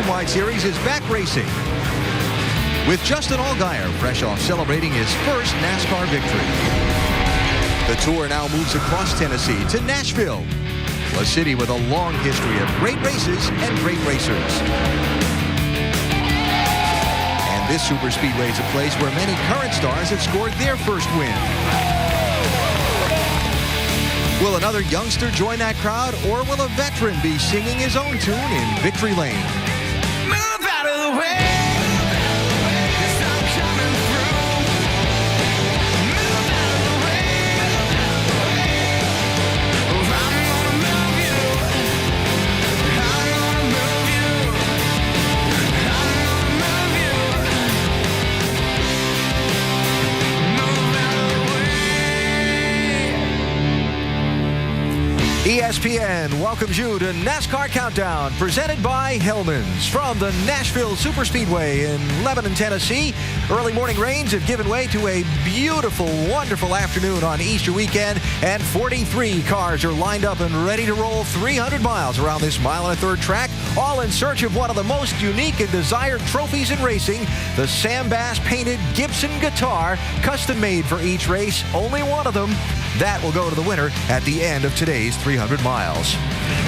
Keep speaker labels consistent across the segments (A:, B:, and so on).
A: Nationwide Series is back racing, with Justin Allgaier fresh off celebrating his first NASCAR victory. The tour now moves across Tennessee to Nashville, a city with a long history of great races and great racers. And this superspeedway is a place where many current stars have scored their first win. Will another youngster join that crowd, or will a veteran be singing his own tune in Victory Lane?
B: Move out of the way.
A: ESPN welcomes you to NASCAR Countdown, presented by Hellman's from the Nashville Superspeedway in Lebanon, Tennessee. Early morning rains have given way to a beautiful, wonderful afternoon on Easter weekend, and 43 cars are lined up and ready to roll 300 miles around this mile-and-a-third track, all in search of one of the most unique and desired trophies in racing, the Sam Bass painted Gibson guitar, custom made for each race, only one of them. That will go to the winner at the end of today's 300 miles.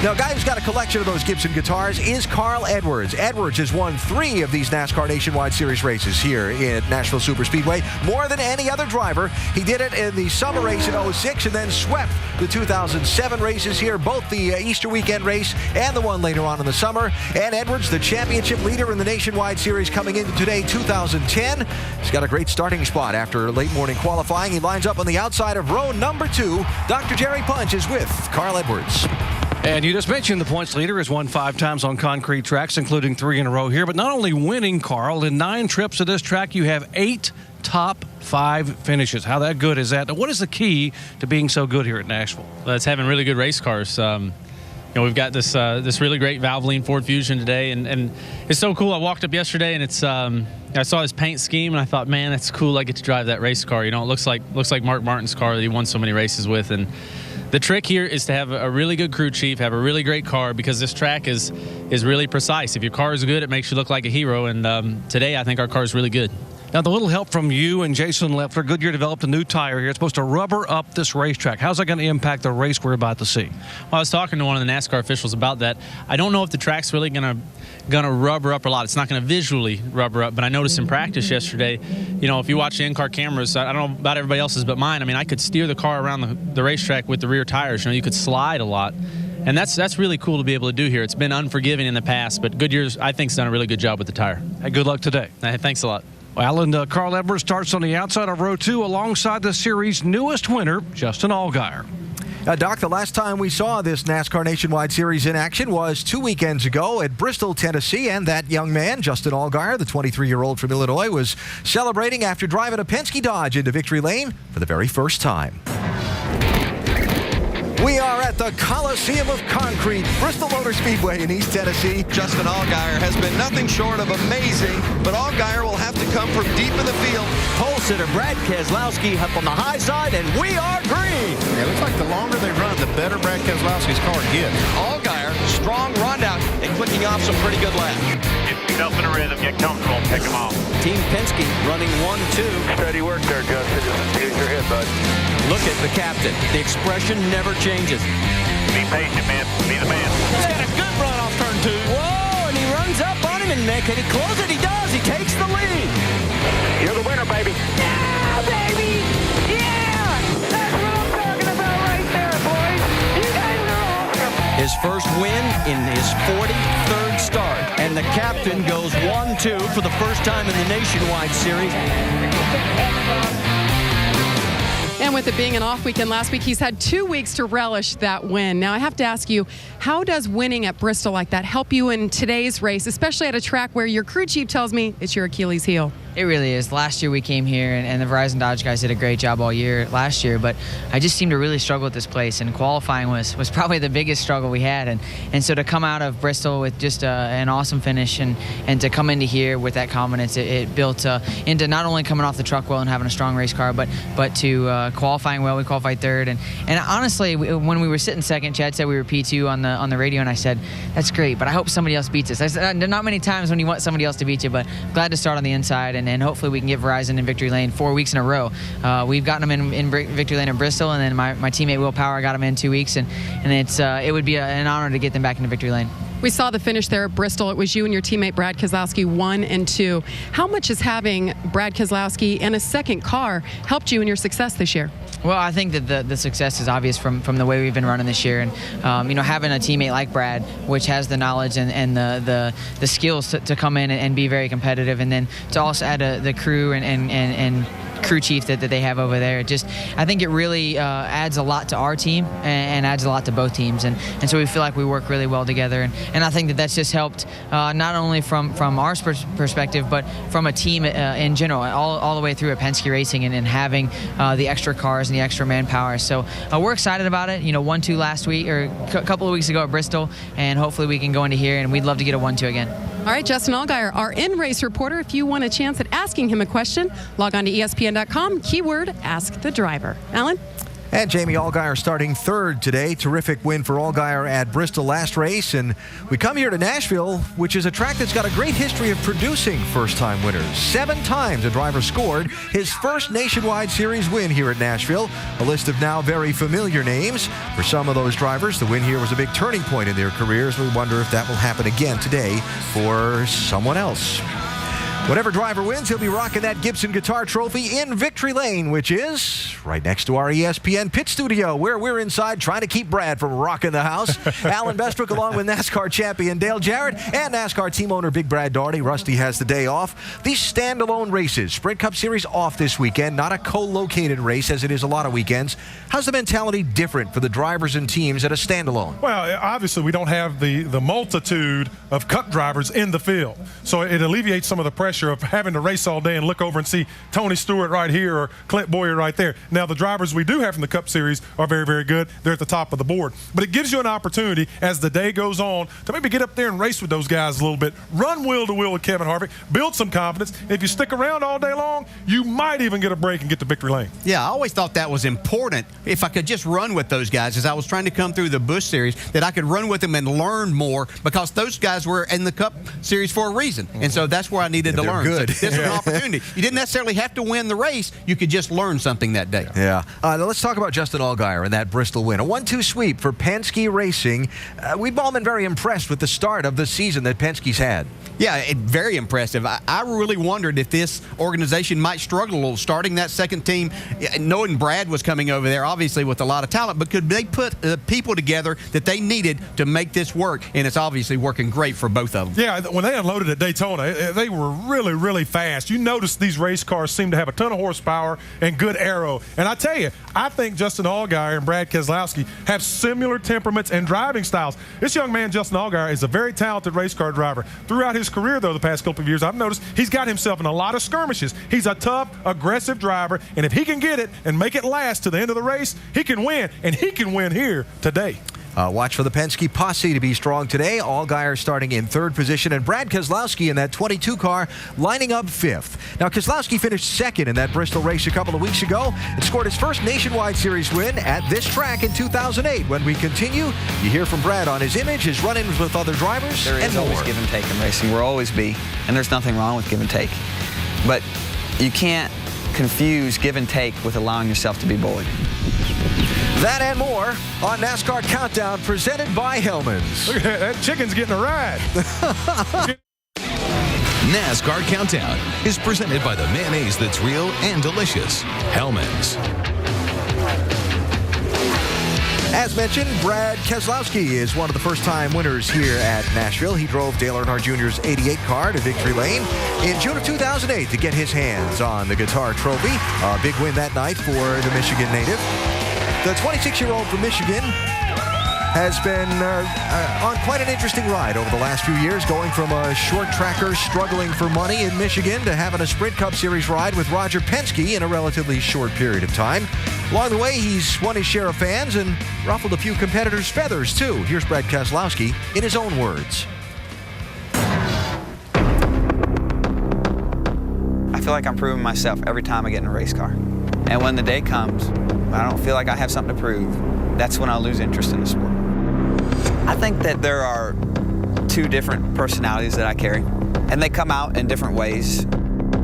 A: Now, a guy who's got a collection of those Gibson guitars is Carl Edwards. Edwards has won 3 of these NASCAR Nationwide Series races here at Nashville Superspeedway, more than any other driver. He did it in the summer race in '06 and then swept the 2007 races here, both the Easter weekend race and the one later on in the summer. And Edwards, the championship leader in the Nationwide Series coming into today, 2010. He's got a great starting spot after late morning qualifying. He lines up on the outside of row number 2. Dr. Jerry Punch is with Carl Edwards.
C: And you just mentioned the points leader has won 5 times on concrete tracks, including 3 in a row here. But not only winning, Carl, in 9 trips to this track, you have 8 top 5 finishes. How that good is that? What is the key to being so good here at Nashville?
D: Well, it's having really good race cars. We've got this really great Valvoline Ford Fusion today, and it's so cool. I walked up yesterday, and it's I saw his paint scheme, and I thought, man, that's cool. I get to drive that race car. You know, it looks like Mark Martin's car that he won so many races with. And the trick here is to have a really good crew chief, have a really great car, because this track is really precise. If your car is good, it makes you look like a hero. And today, I think our car is really good.
C: Now, the little help from you and Jason Leffler, Goodyear developed a new tire here. It's supposed to rubber up this racetrack. How's that going to impact the race we're about to see?
D: Well, I was talking to one of the NASCAR officials about that. I don't know if the track's really going to rubber up a lot. It's not going to visually rubber up, but I noticed in practice yesterday, you know, if you watch the in-car cameras, I don't know about everybody else's, but mine, I mean, I could steer the car around the racetrack with the rear tires. You know, you could slide a lot. And that's really cool to be able to do here. It's been unforgiving in the past, but Goodyear's, I think, has done a really good job with the tire.
C: Hey, good luck today.
D: Hey, thanks a lot.
C: Well, and Carl Edwards starts on the outside of row 2 alongside the series' newest winner, Justin Allgaier.
A: Doc, the last time we saw this NASCAR Nationwide Series in action was 2 weekends ago at Bristol, Tennessee, and that young man, Justin Allgaier, the 23-year-old from Illinois, was celebrating after driving a Penske Dodge into victory lane for the very first time. We are at the Coliseum of Concrete, Bristol Motor Speedway in East Tennessee.
E: Justin Allgaier has been nothing short of amazing, but Allgaier will have to come from deep in the field.
F: Pole sitter Brad Keselowski up on the high side, and we are green.
G: Yeah, it looks like the longer they run, the better Brad Keselowski's car gets.
E: Allgaier, strong rundown and clicking off some pretty good laps.
H: Get yourself in a rhythm, get comfortable, pick them off.
F: Team Penske running 1-2.
H: Steady work there, Justin. Just use your head, bud.
F: Look at the captain. The expression never changes.
H: Be patient, man. Be the man.
F: He's got a good run off turn 2. Whoa, and he runs up on him, and can he close it? He does. He takes the lead.
H: You're the winner, baby.
I: Yeah, baby. Yeah. That's what I'm talking about right there, boys. You guys are awesome.
F: His first win in his 43rd start. And the captain goes 1-2 for the first time in the Nationwide Series.
J: And with it being an off weekend last week, he's had 2 weeks to relish that win. Now, I have to ask you, how does winning at Bristol like that help you in today's race, especially at a track where your crew chief tells me it's your Achilles heel?
K: It really is. Last year we came here, and the Verizon Dodge guys did a great job all year last year, but I just seemed to really struggle with this place, and qualifying was probably the biggest struggle we had. And so to come out of Bristol with just an awesome finish and to come into here with that confidence, it built into not only coming off the truck well and having a strong race car, but to qualifying well. We qualified third. And honestly, when we were sitting second, Chad said we were P2 on the radio, and I said, that's great, but I hope somebody else beats us. I said, there are not many times when you want somebody else to beat you, but I'm glad to start on the inside, and hopefully we can get Verizon in victory lane 4 weeks in a row. We've gotten them in victory lane in Bristol, and then my teammate Will Power got them in 2 weeks, and it would be an honor to get them back into victory lane.
J: We saw the finish there at Bristol. It was you and your teammate Brad Keselowski 1 and 2. How much has having Brad Keselowski and a second car helped you in your success this year?
K: Well, I think that the success is obvious from the way we've been running this year, and having a teammate like Brad, which has the knowledge and the skills to come in and be very competitive, and then to also add the crew and crew chief that they have over there. I think it really adds a lot to our team and adds a lot to both teams, and so we feel like we work really well together, and I think that's just helped not only from our perspective, but from a team in general, all the way through at Penske Racing, and having the extra cars and the extra manpower. So we're excited about it. 1-2 last week, or a couple of weeks ago at Bristol, and hopefully we can go into here, and we'd love to get a 1-2 again.
J: All right, Justin Allgaier, our in-race reporter. If you want a chance at asking him a question, log on to ESPN.com, keyword Ask the Driver. Alan?
A: And Jamie Allgaier starting third today. Terrific win for Allgaier at Bristol last race. And we come here to Nashville, which is a track that's got a great history of producing first-time winners. 7 times a driver scored his first nationwide series win here at Nashville. A list of now very familiar names. For some of those drivers, the win here was a big turning point in their careers. We wonder if that will happen again today for someone else. Whatever driver wins, he'll be rocking that Gibson Guitar Trophy in victory lane, which is right next to our ESPN pit studio, where we're inside trying to keep Brad from rocking the house. Alan Bestbrook, along with NASCAR champion Dale Jarrett and NASCAR team owner Big Brad Daugherty. Rusty has the day off. These standalone races, Sprint Cup Series off this weekend, not a co-located race as it is a lot of weekends. How's the mentality different for the drivers and teams at a standalone?
L: Well, obviously we don't have the multitude of cup drivers in the field, so it alleviates some of the pressure of having to race all day and look over and see Tony Stewart right here or Clint Boyer right there. Now, the drivers we do have from the Cup Series are very, very good. They're at the top of the board. But it gives you an opportunity as the day goes on to maybe get up there and race with those guys a little bit. Run wheel to wheel with Kevin Harvick. Build some confidence. If you stick around all day long, you might even get a break and get to victory lane.
M: Yeah, I always thought that was important. If I could just run with those guys as I was trying to come through the Busch Series, that I could run with them and learn more, because those guys were in the Cup Series for a reason. And so that's where I needed to learn.
A: Good.
M: So this was an opportunity. You didn't necessarily have to win the race. You could just learn something that day.
A: Yeah. Now let's talk about Justin Allgaier and that Bristol win. A 1-2 sweep for Penske Racing. We've all been very impressed with the start of the season that Penske's had.
M: Yeah, very impressive. I really wondered if this organization might struggle a little starting that second team, knowing Brad was coming over there, obviously with a lot of talent, but could they put people together that they needed to make this work? And it's obviously working great for both of them.
L: Yeah, when they unloaded at Daytona, they were really, really fast. You notice these race cars seem to have a ton of horsepower and good aero. And I tell you, I think Justin Allgaier and Brad Keselowski have similar temperaments and driving styles. This young man, Justin Allgaier, is a very talented race car driver. Throughout his career, though, the past couple of years, I've noticed he's got himself in a lot of skirmishes. He's a tough, aggressive driver, and if he can get it and make it last to the end of the race, he can win, and he can win here today.
A: Watch for the Penske posse to be strong today. Allgaier starting in third position, and Brad Keselowski in that 22 car lining up fifth. Now, Keselowski finished second in that Bristol race a couple of weeks ago and scored his first nationwide series win at this track in 2008. When we continue, you hear from Brad on his image, his run-ins with other drivers,
N: there is
A: and more.
N: Always give and take in racing. Will always be, and there's nothing wrong with give and take. But you can't confuse give and take with allowing yourself to be bullied.
A: That and more on NASCAR Countdown, presented by Hellman's.
L: Look at that chicken's getting a ride.
O: NASCAR Countdown is presented by the mayonnaise that's real and delicious, Hellman's.
A: As mentioned, Brad Keselowski is one of the first-time winners here at Nashville. He drove Dale Earnhardt Jr.'s 88 car to victory lane in June of 2008 to get his hands on the Guitar Trophy. A big win that night for the Michigan native. The 26-year-old from Michigan has been on quite an interesting ride over the last few years, going from a short tracker struggling for money in Michigan to having a Sprint Cup Series ride with Roger Penske in a relatively short period of time. Along the way, he's won his share of fans and ruffled a few competitors' feathers, too. Here's Brad Keselowski in his own words.
N: I feel like I'm proving myself every time I get in a race car. And when the day comes, I don't feel like I have something to prove, that's when I lose interest in the sport. I think that there are two different personalities that I carry, and they come out in different ways.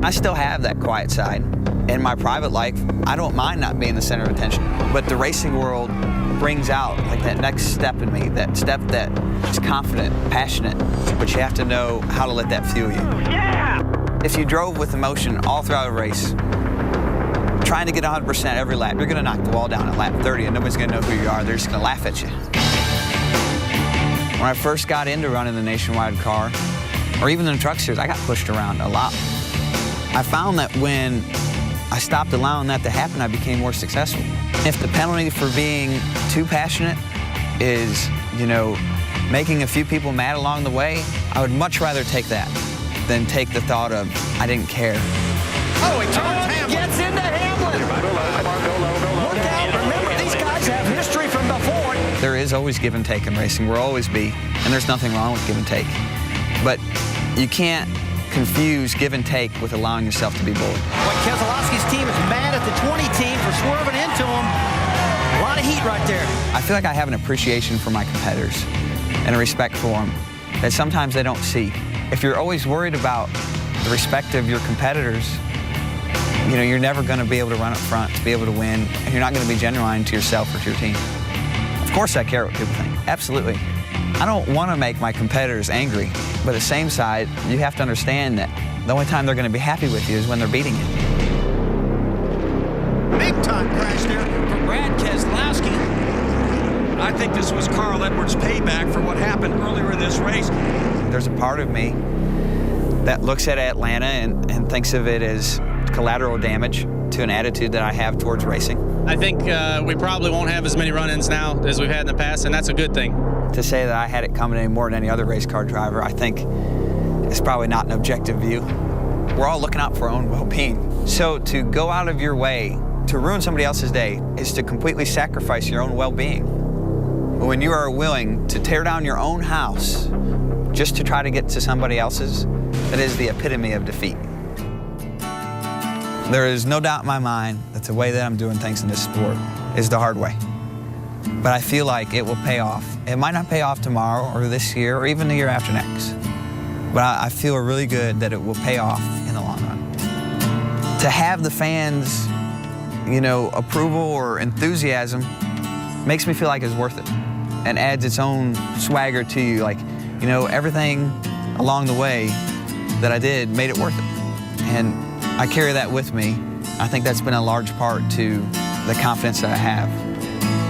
N: I still have that quiet side. In my private life, I don't mind not being the center of attention, but the racing world brings out like that next step in me, that step that is confident, passionate, but you have to know how to let that fuel you. Yeah! If you drove with emotion all throughout a race, trying to get 100% every lap, you're gonna knock the wall down at lap 30 and nobody's gonna know who you are. They're just gonna laugh at you. When I first got into running the Nationwide car, or even in the Truck Series, I got pushed around a lot. I found that when I stopped allowing that to happen, I became more successful. If the penalty for being too passionate is, making a few people mad along the way, I would much rather take that than take the thought of, I didn't care.
F: Oh, he turns Hamlin. Gets into Hamlin. Look out. Remember, these guys have history from before.
N: There is always give and take in racing. Will always be, and there's nothing wrong with give and take. But you can't confuse give and take with allowing yourself to be bullied.
F: Boy, Keselowski's team is mad at the 20 team for swerving into him. A lot of heat right there.
N: I feel like I have an appreciation for my competitors and a respect for them that sometimes they don't see. If you're always worried about the respect of your competitors, you're never going to be able to run up front, to be able to win, and you're not going to be genuine to yourself or to your team. Of course I care what people think, absolutely. I don't want to make my competitors angry, but at the same side, you have to understand that the only time they're going to be happy with you is when they're beating you.
F: Big time crash there for Brad Keselowski.
P: I think this was Carl Edwards' payback for what happened earlier in this race.
N: There's a part of me that looks at Atlanta and thinks of it as collateral damage to an attitude that I have towards racing.
D: I think we probably won't have as many run-ins now as we've had in the past, and that's a good thing.
N: To say that I had it coming any more than any other race car driver, I think is probably not an objective view. We're all looking out for our own well-being. So to go out of your way to ruin somebody else's day is to completely sacrifice your own well-being. When you are willing to tear down your own house just to try to get to somebody else's, that is the epitome of defeat. There is no doubt in my mind that the way that I'm doing things in this sport is the hard way. But I feel like it will pay off. It might not pay off tomorrow or this year or even the year after next. But I feel really good that it will pay off in the long run. To have the fans, approval or enthusiasm makes me feel like it's worth it and adds its own swagger to you. Like, everything along the way that I did made it worth it. And I carry that with me. I think that's been a large part to the confidence that I have.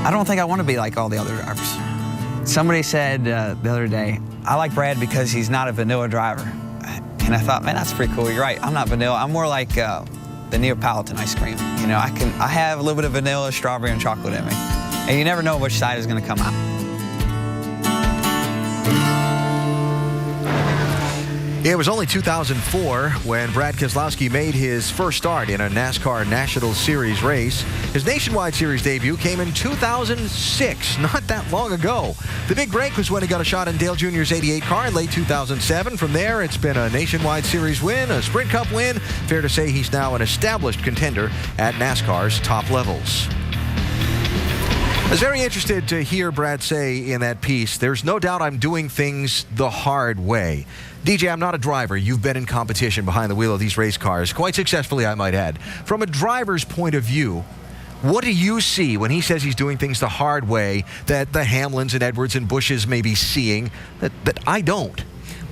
N: I don't think I want to be like all the other drivers. Somebody said the other day, I like Brad because he's not a vanilla driver. And I thought, man, that's pretty cool. You're right, I'm not vanilla. I'm more like the Neapolitan ice cream. I have a little bit of vanilla, strawberry, and chocolate in me. And you never know which side is going to come out.
A: It was only 2004 when Brad Keselowski made his first start in a NASCAR National Series race. His Nationwide Series debut came in 2006, not that long ago. The big break was when he got a shot in Dale Jr.'s 88 car in late 2007. From there, it's been a Nationwide Series win, a Sprint Cup win. Fair to say he's now an established contender at NASCAR's top levels. I was very interested to hear Brad say in that piece, there's no doubt I'm doing things the hard way. DJ, I'm not a driver. You've been in competition behind the wheel of these race cars, quite successfully, I might add. From a driver's point of view, what do you see when he says he's doing things the hard way that the Hamlins and Edwards and Bushes may be seeing that I don't?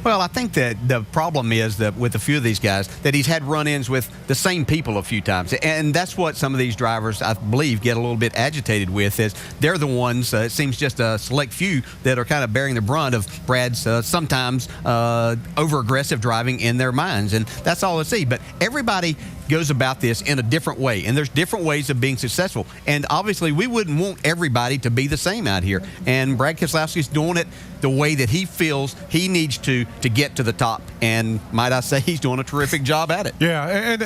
M: Well, I think that the problem is that with a few of these guys that he's had run-ins with the same people a few times. And that's what some of these drivers, I believe, get a little bit agitated with is they're the ones, it seems just a select few that are kind of bearing the brunt of Brad's sometimes over-aggressive driving in their minds. And that's all I see. But everybody goes about this in a different way, and there's different ways of being successful. And obviously, we wouldn't want everybody to be the same out here. And Brad Keselowski's doing it the way that he feels he needs to get to the top. And might I say, he's doing a terrific job at it.
L: Yeah, and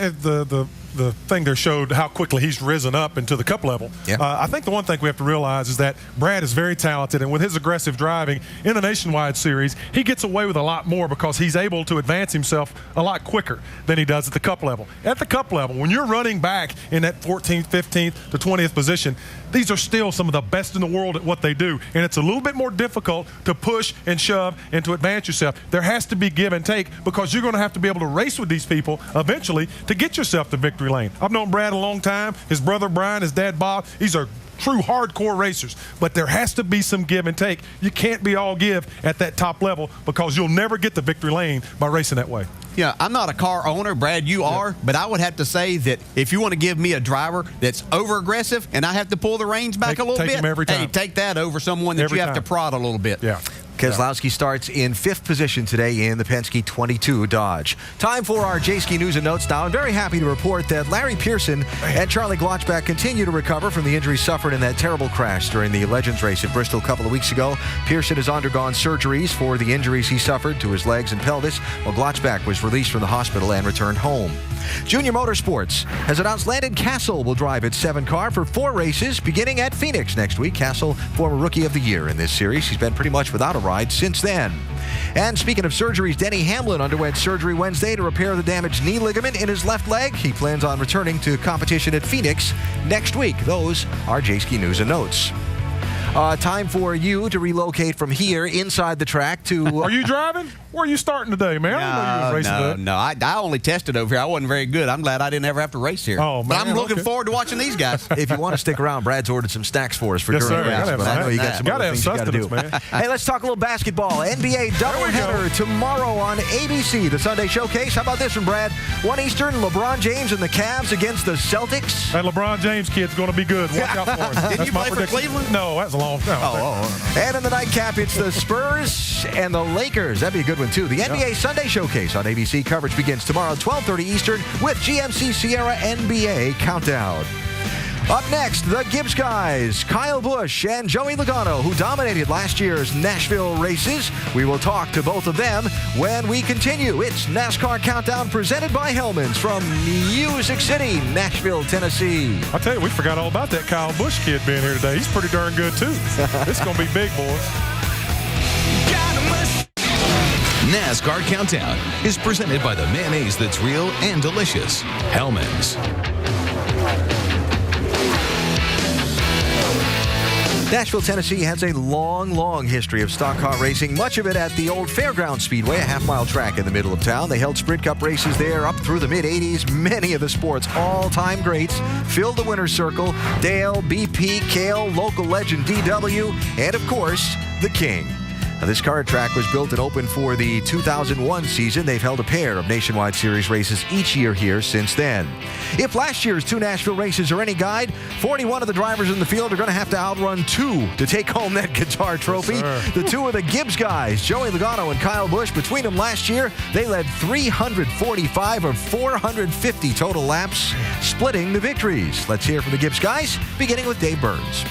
L: the thing there showed how quickly he's risen up into the Cup level.
M: Yeah.
L: I think the one thing we have to realize is that Brad is very talented, and with his aggressive driving in the Nationwide Series, he gets away with a lot more because he's able to advance himself a lot quicker than he does at the Cup level. At the Cup level, when you're running back in that 14th, 15th to 20th position, these are still some of the best in the world at what they do, and it's a little bit more difficult to push and shove and to advance yourself. There has to be give and take because you're going to have to be able to race with these people eventually to get yourself to victory lane. I've known Brad a long time. His brother Brian, his dad Bob, these are true hardcore racers, but there has to be some give and take. You can't be all give at that top level because you'll never get the victory lane by racing that way.
M: Yeah, I'm not a car owner, Brad, you are, but I would have to say that if you want to give me a driver that's over-aggressive and I have to pull the reins back a little bit,
L: him every time.
M: Hey, take that over someone that
L: Every
M: you have
L: time.
M: to prod a little bit.
L: Yeah.
A: Keselowski starts in 5th position today in the Penske 22 Dodge. Time for our J-Ski News and Notes now. I'm very happy to report that Larry Pearson and Charlie Glotzback continue to recover from the injuries suffered in that terrible crash during the Legends race at Bristol a couple of weeks ago. Pearson has undergone surgeries for the injuries he suffered to his legs and pelvis, while Glotzback was released from the hospital and returned home. Junior Motorsports has announced Landon Castle will drive its 7 car for 4 races beginning at Phoenix next week. Castle, former Rookie of the Year in this series. He's been pretty much without a ride since then. And speaking of surgeries, Denny Hamlin underwent surgery Wednesday to repair the damaged knee ligament in his left leg. He plans on returning to competition at Phoenix next week. Those are J-Ski News and Notes. Time for you to relocate from here inside the track to...
L: Are you driving? Where are you starting today, man? I didn't know you was racing today.
M: No. I only tested over here. I wasn't very good. I'm glad I didn't ever have to race here.
L: Oh, man.
M: But I'm looking forward to watching these guys.
A: If you want to stick around, Brad's ordered some snacks for us for
L: Yes,
A: during
L: sir.
A: the race. But I know you got some other things you got to do.
L: Man.
A: Hey, let's talk a little basketball. NBA doubleheader tomorrow on ABC, the Sunday Showcase. How about this one, Brad? 1 Eastern, LeBron James and the Cavs against the Celtics.
L: That LeBron James kid's going to be good. Watch out for him.
M: Didn't you play for Cleveland?
L: No, that's a long time.
A: And in the nightcap, it's the Spurs and the Lakers. That'd be a good one, too. The NBA Sunday Showcase on ABC. Coverage begins tomorrow, 12:30 Eastern, with GMC Sierra NBA Countdown. Up next, the Gibbs guys, Kyle Busch and Joey Logano, who dominated last year's Nashville races. We will talk to both of them when we continue. It's NASCAR Countdown presented by Hellman's from Music City, Nashville, Tennessee.
L: I tell you, we forgot all about that Kyle Busch kid being here today. He's pretty darn good, too. It's going to be big, boys.
O: NASCAR Countdown is presented by the mayonnaise that's real and delicious, Hellman's.
A: Nashville, Tennessee has a long history of stock car racing, much of it at the old Fairground Speedway, a half-mile track in the middle of town. They held Sprint Cup races there up through the mid-'80s. Many of the sport's all-time greats filled the winner's circle. Dale, BP, Cale, local legend DW, and, of course, the King. Now, this car track was built and opened for the 2001 season. They've held a pair of Nationwide Series races each year here since then. If last year's 2 Nashville races are any guide, 41 of the drivers in the field are going to have to outrun 2 to take home that guitar trophy.
L: Yes,
A: the 2 of the Gibbs guys, Joey Logano and Kyle Busch, between them last year, they led 345 of 450 total laps, splitting the victories. Let's hear from the Gibbs guys, beginning with Dave Burns.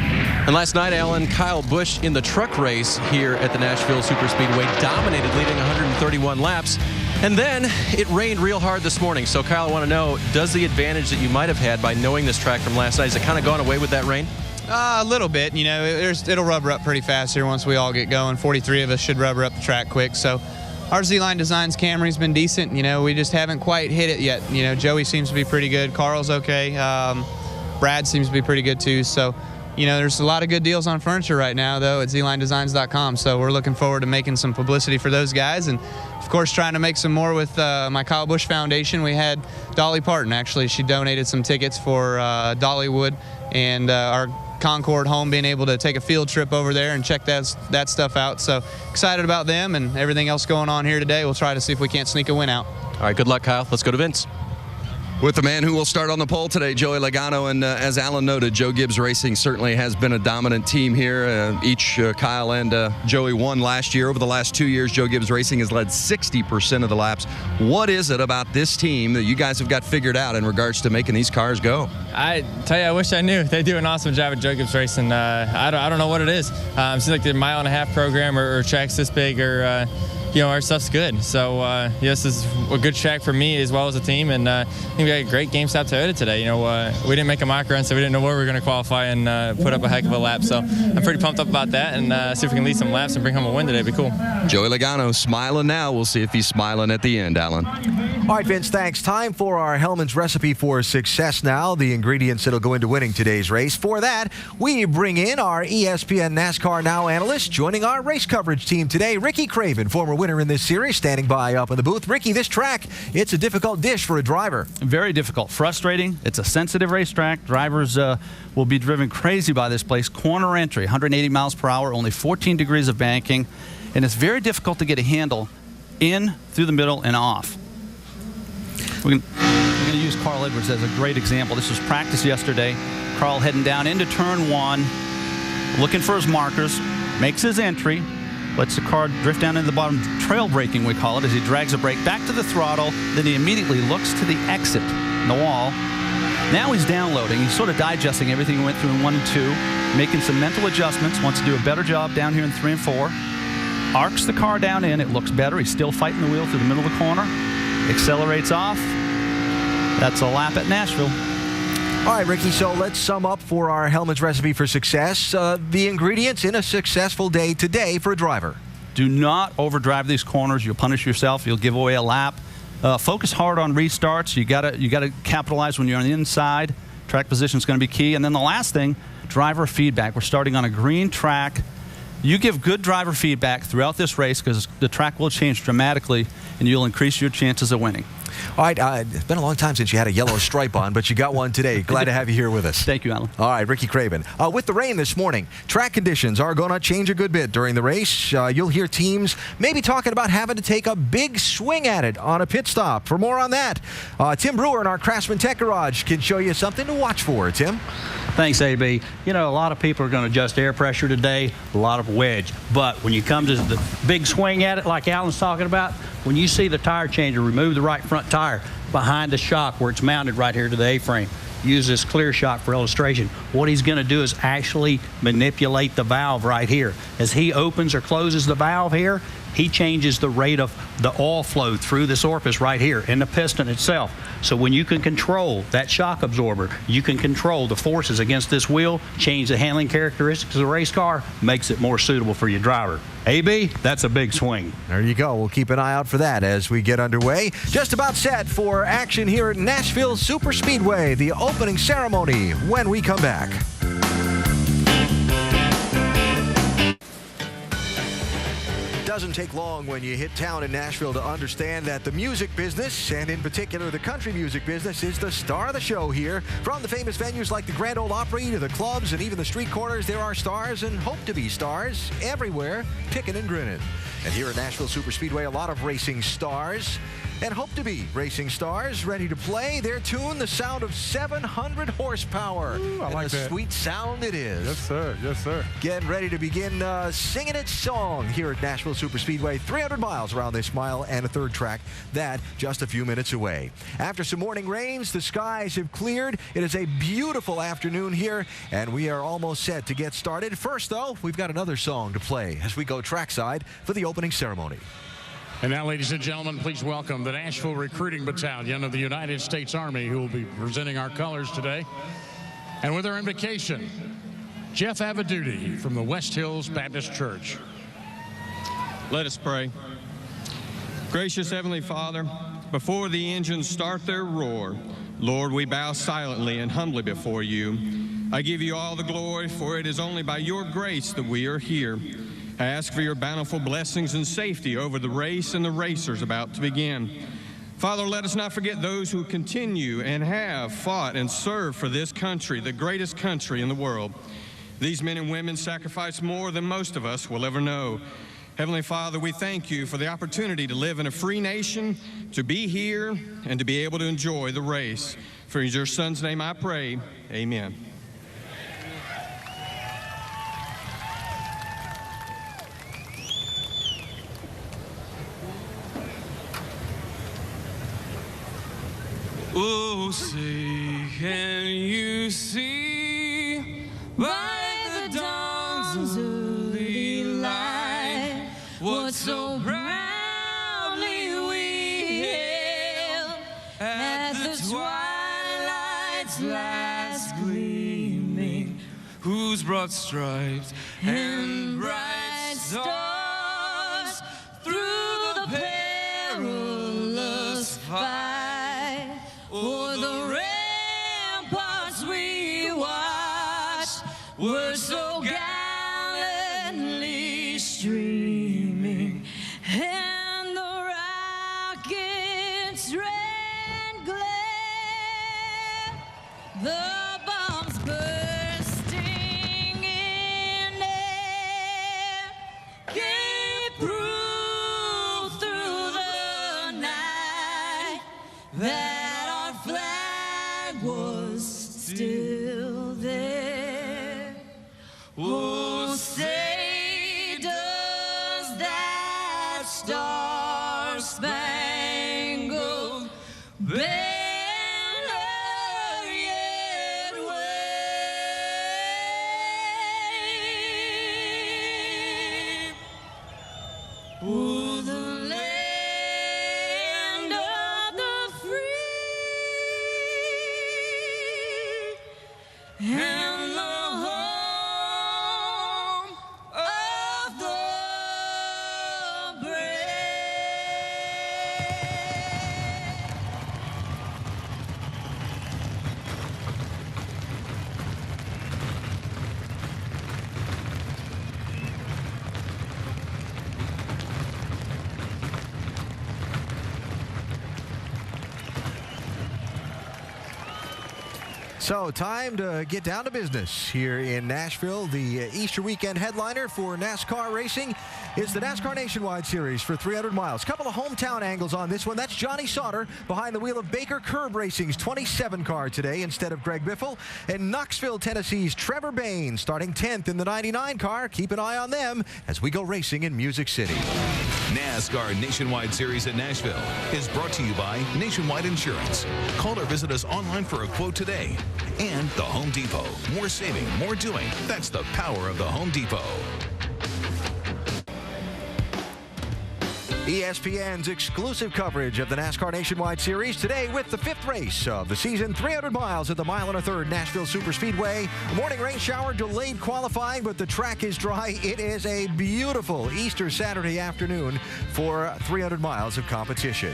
Q: And last night, Alan, Kyle Busch in the truck race here at the Nashville Superspeedway dominated, leading 131 laps. And then it rained real hard this morning. So, Kyle, I want to know, does the advantage that you might have had by knowing this track from last night, has it kind of gone away with that rain?
R: A little bit. You know, it'll rubber up pretty fast here once we all get going. 43 of us should rubber up the track quick. So our Z-Line Designs Camry's been decent. You know, we just haven't quite hit it yet. You know, Joey seems to be pretty good. Carl's okay. Brad seems to be pretty good, too. So, you know, there's a lot of good deals on furniture right now, though, at zlinedesigns.com. So we're looking forward to making some publicity for those guys. And, of course, trying to make some more with my Kyle Busch Foundation. We had Dolly Parton, actually. She donated some tickets for Dollywood and our Concord home, being able to take a field trip over there and check that stuff out. So excited about them and everything else going on here today. We'll try to see if we can't sneak a win out.
Q: All right, good luck, Kyle. Let's go to Vince.
E: With the man who will start on the pole today, Joey Logano, and as Alan noted, Joe Gibbs Racing certainly has been a dominant team here. Kyle and Joey won last year. Over the last 2 years, Joe Gibbs Racing has led 60% of the laps. What is it about this team that you guys have got figured out in regards to making these cars go?
S: I tell you, I wish I knew. They do an awesome job at Joe Gibbs Racing. I don't know what it is. It seems like the mile-and-a-half program or tracks this big or our stuff's good. So, this is a good track for me as well as a team, and I think we got a great game stop Toyota today. We didn't make a mock run, so we didn't know where we were going to qualify and put up a heck of a lap. So I'm pretty pumped up about that, and see if we can lead some laps and bring home a win today. It'd be cool.
E: Joey Logano smiling now. We'll see if he's smiling at the end, Alan.
A: All right, Vince, thanks. Time for our Hellman's recipe for success now, the ingredients that'll go into winning today's race. For that, we bring in our ESPN NASCAR Now analyst, joining our race coverage team today, Ricky Craven, former winner in this series, standing by up in the booth. Ricky, this track, it's a difficult dish for a driver.
T: Very difficult, frustrating. It's a sensitive racetrack. Drivers will be driven crazy by this place. Corner entry, 180 miles per hour, only 14 degrees of banking, and it's very difficult to get a handle in, through the middle, and off. We're going to use Carl Edwards as a great example. This was practice yesterday. Carl heading down into turn one, looking for his markers, makes his entry, lets the car drift down into the bottom, trail braking we call it, as he drags the brake back to the throttle. Then he immediately looks to the exit in the wall. Now he's downloading. He's sort of digesting everything he went through in 1 and 2, making some mental adjustments, wants to do a better job down here in 3 and 4. Arcs the car down in. It looks better. He's still fighting the wheel through the middle of the corner. Accelerates off. That's a lap at Nashville.
A: All right, Ricky, so let's sum up for our Hellman's recipe for success. The ingredients in a successful day today for a driver.
T: Do not overdrive these corners. You'll punish yourself. You'll give away a lap. Focus hard on restarts. You gotta capitalize when you're on the inside. Track position is going to be key. And then the last thing, driver feedback. We're starting on a green track. You give good driver feedback throughout this race, because the track will change dramatically, and you'll increase your chances of winning.
A: All right, it's been a long time since you had a yellow stripe on, but you got one today. Glad to have you here with us.
T: Thank you, Alan.
A: All right, Ricky Craven. With the rain this morning, track conditions are going to change a good bit during the race. You'll hear teams maybe talking about having to take a big swing at it on a pit stop. For more on that, Tim Brewer in our Craftsman Tech Garage can show you something to watch for. Tim?
U: Thanks, AB. A lot of people are going to adjust air pressure today, a lot of wedge. But when you come to the big swing at it, like Alan's talking about, when you see the tire changer, remove the right front tire behind the shock where it's mounted right here to the A-frame. Use this clear shock for illustration. What he's going to do is actually manipulate the valve right here. As he opens or closes the valve here, he changes the rate of the oil flow through this orifice right here in the piston itself. So when you can control that shock absorber, you can control the forces against this wheel, change the handling characteristics of the race car, makes it more suitable for your driver. AB, that's a big swing.
A: There you go. We'll keep an eye out for that as we get underway. Just about set for action here at Nashville Super Speedway, the opening ceremony, when we come back. Doesn't take long when you hit town in Nashville to understand that the music business, and in particular the country music business, is the star of the show here. From the famous venues like the Grand Ole Opry to the clubs and even the street corners, there are stars and hope to be stars everywhere, picking and grinning. And here at Nashville Super Speedway, a lot of racing stars and hope to be racing stars ready to play their tune, the sound of 700 horsepower.
L: Ooh, I like
A: and a
L: that.
A: Sweet sound it is.
L: Yes, sir. Yes, sir.
A: Getting ready to begin singing its song here at Nashville Super Speedway. 300 miles around this mile and a third track. That just a few minutes away. After some morning rains, the skies have cleared. It is a beautiful afternoon here, and we are almost set to get started. First, though, we've got another song to play as we go trackside for the opening ceremony.
V: And now, ladies and gentlemen, please welcome the Nashville Recruiting Battalion of the United States Army, who will be presenting our colors today. And with our invocation, Jeff Avaduti from the West Hills Baptist Church.
W: Let us pray. Gracious Heavenly Father, before the engines start their roar, Lord, we bow silently and humbly before you. I give you all the glory, for it is only by your grace that we are here. I ask for your bountiful blessings and safety over the race and the racers about to begin. Father, let us not forget those who continue and have fought and served for this country, the greatest country in the world. These men and women sacrifice more than most of us will ever know. Heavenly Father, we thank you for the opportunity to live in a free nation, to be here, and to be able to enjoy the race. For in your Son's name I pray, amen.
B: Oh, say, can you see by the dawn's early light what so proudly we hailed at the twilight's last gleaming, whose broad stripes and bright stars through the perilous fight o'er the ramparts we watched were so gallantly streaming, and the rockets ran glare, the bombs bursting in air gave proof through the night that our flag was still there. Oh, say does that star-spangled banner yet wave? Oh, the land of the free and the home of the
A: So time to get down to business here in Nashville. The Easter weekend headliner for NASCAR racing is the NASCAR Nationwide Series for 300 miles. Couple of hometown angles on this one. That's Johnny Sauter behind the wheel of Baker Curb Racing's 27 car today instead of Greg Biffle. And Knoxville, Tennessee's Trevor Bain starting 10th in the 99 car. Keep an eye on them as we go racing in Music City.
O: NASCAR Nationwide Series at Nashville is brought to you by Nationwide Insurance. Call or visit us online for a quote today. And the Home Depot. More saving, more doing. That's the power of the Home Depot.
A: ESPN's exclusive coverage of the NASCAR Nationwide Series today with the fifth race of the season, 300 miles at the mile and a third Nashville Superspeedway. A morning rain shower delayed qualifying, but the track is dry. It is a beautiful Easter Saturday afternoon for 300 miles of competition.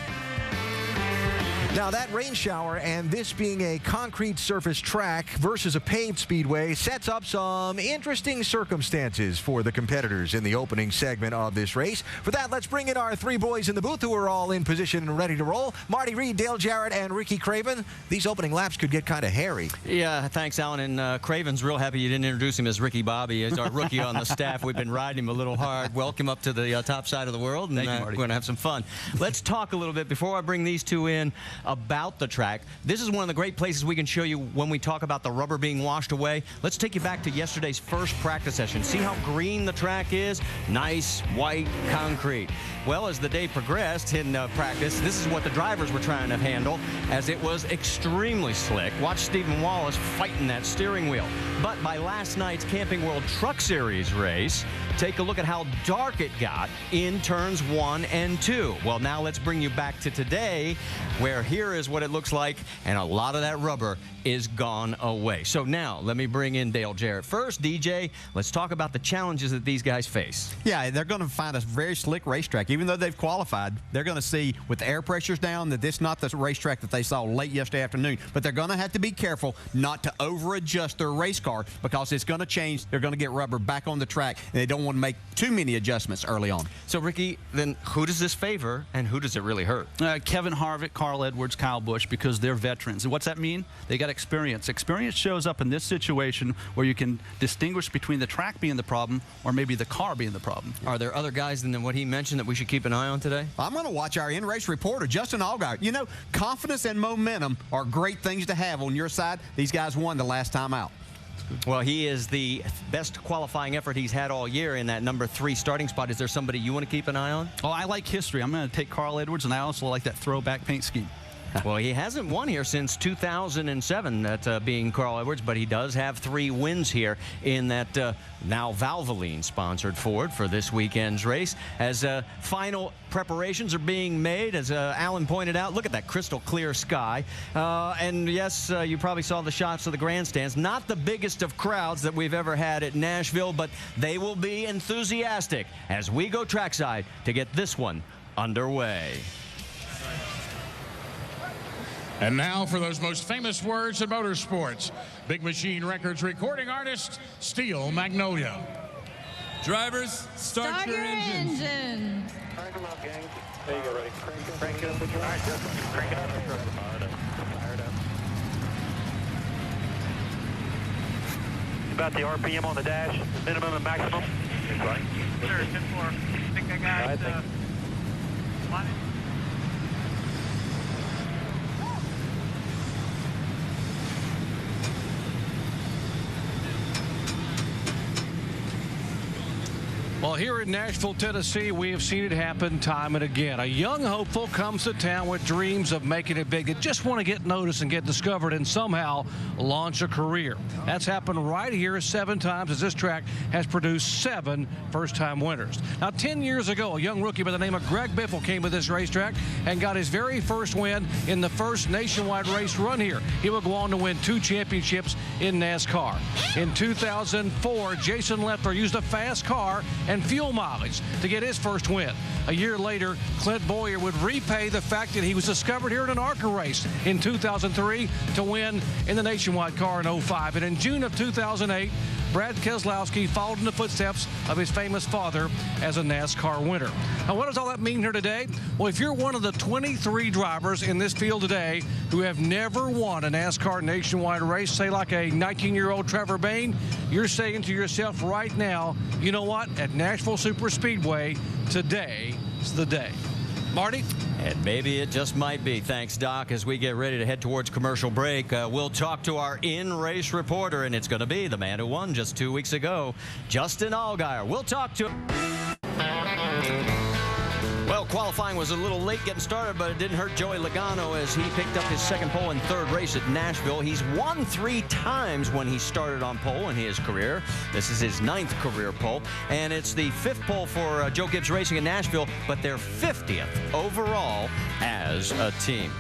A: Now, that rain shower and this being a concrete surface track versus a paved speedway sets up some interesting circumstances for the competitors in the opening segment of this race. For that, let's bring in our three boys in the booth who are all in position and ready to roll. Marty Reed, Dale Jarrett, and Ricky Craven. These opening laps could get kind of hairy.
F: Yeah, thanks, Alan. And Craven's real happy you didn't introduce him as Ricky Bobby. As our rookie on the staff, we've been riding him a little hard. Welcome up to the top side of the world, and we're going to have some fun. Let's talk a little bit, before I bring these two in, about the track. This is one of the great places we can show you when we talk about the rubber being washed away. Let's take you back to yesterday's first practice session. See how green the track is? Nice white concrete. Well, as the day progressed in practice, this is what the drivers were trying to handle, as it was extremely slick. Watch Stephen Wallace fighting that steering wheel. But by last night's Camping World Truck Series race, take a look at how dark it got in turns 1 and 2. Well, now let's bring you back to today, where here is what it looks like, and a lot of that rubber is gone away. So now, let me bring in Dale Jarrett. First, DJ, let's talk about the challenges that these guys face.
M: Yeah, they're going to find a very slick racetrack. Even though they've qualified, they're going to see, with the air pressures down, that this is not the racetrack that they saw late yesterday afternoon. But they're going to have to be careful not to over-adjust their race car, because it's going to change. They're going to get rubber back on the track, and they don't want to make too many adjustments early on.
F: So, Ricky, then who does this favor, and who does it really hurt?
T: Kevin Harvick, Carl Edwards, Edwards, Kyle Busch, because they're veterans. And what's that mean? They got experience. Experience shows up in this situation where you can distinguish between the track being the problem or maybe the car being the problem.
F: Are there other guys than what he mentioned that we should keep an eye on today?
M: I'm going to watch our in-race reporter, Justin Allgaier. You know, confidence and momentum are great things to have on your side. These guys won the last time out.
F: Well, he is the best qualifying effort he's had all year in that number 3 starting spot. Is there somebody you want to keep an eye on?
T: Oh, I like history. I'm going to take Carl Edwards, and I also like that throwback paint scheme.
F: Well, he hasn't won here since 2007, that being Carl Edwards, but he does have 3 wins here in that now Valvoline-sponsored Ford for this weekend's race. As final preparations are being made, as Alan pointed out, look at that crystal clear sky. And yes, you probably saw the shots of the grandstands. Not the biggest of crowds that we've ever had at Nashville, but they will be enthusiastic as we go trackside to get this one underway.
V: And now for those most famous words in motorsports, Big Machine Records recording artist, Steel Magnolia.
B: Drivers, start your engines.
I: Crank them up, gang. There you go, ready. Crank it up with your eyes. Crank it up. Fire it up. About the RPM on the dash, minimum and maximum. Right.
C: Sir, 10-4. I think I got one.
P: Well, here in Nashville, Tennessee, we have seen it happen time and again. A young hopeful comes to town with dreams of making it big. They just want to get noticed and get discovered and somehow launch a career. That's happened right here 7 times, as this track has produced 7 first-time winners. Now, 10 years ago, a young rookie by the name of Greg Biffle came to this racetrack and got his very first win in the first nationwide race run here. He will go on to win 2 championships in NASCAR. In 2004, Jason Leffler used a fast car and fuel mileage to get his first win. A year later, Clint Boyer would repay the fact that he was discovered here in an ARCA race in 2003 to win in the nationwide car in 05. And in June of 2008, Brad Keselowski followed in the footsteps of his famous father as a NASCAR winner. Now, what does all that mean here today? Well, if you're one of the 23 drivers in this field today who have never won a NASCAR nationwide race, say like a 19-year-old Trevor Bayne, you're saying to yourself right now, you know what? At Nashville Superspeedway, today is the day. Marty?
F: And maybe it just might be. Thanks, Doc. As we get ready to head towards commercial break, we'll talk to our in-race reporter, and it's going to be the man who won just 2 weeks ago, Justin Allgaier. We'll talk to him. Well, qualifying was a little late getting started, but it didn't hurt Joey Logano as he picked up his second pole and third race at Nashville. He's won 3 times when he started on pole in his career. This is his 9th career pole, and it's the 5th pole for Joe Gibbs Racing in Nashville, but their 50th overall as a team.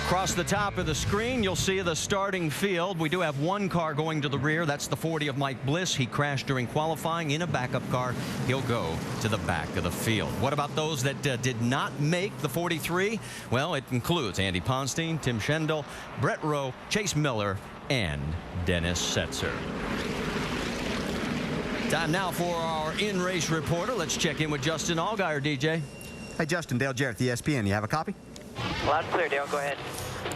F: Across the top of the screen, you'll see the starting field. We do have 1 car going to the rear. That's the 40 of Mike Bliss. He crashed during qualifying in a backup car. He'll go to the back of the field. What about those that did not make the 43? Well, it includes Andy Ponstein, Tim Schendel, Brett Rowe, Chase Miller, and Dennis Setzer. Time now for our in-race reporter. Let's check in with Justin Allgaier, DJ.
M: Hey, Justin, Dale Jarrett, the ESPN. You have a copy?
C: Loud and clear, Dale. Go ahead.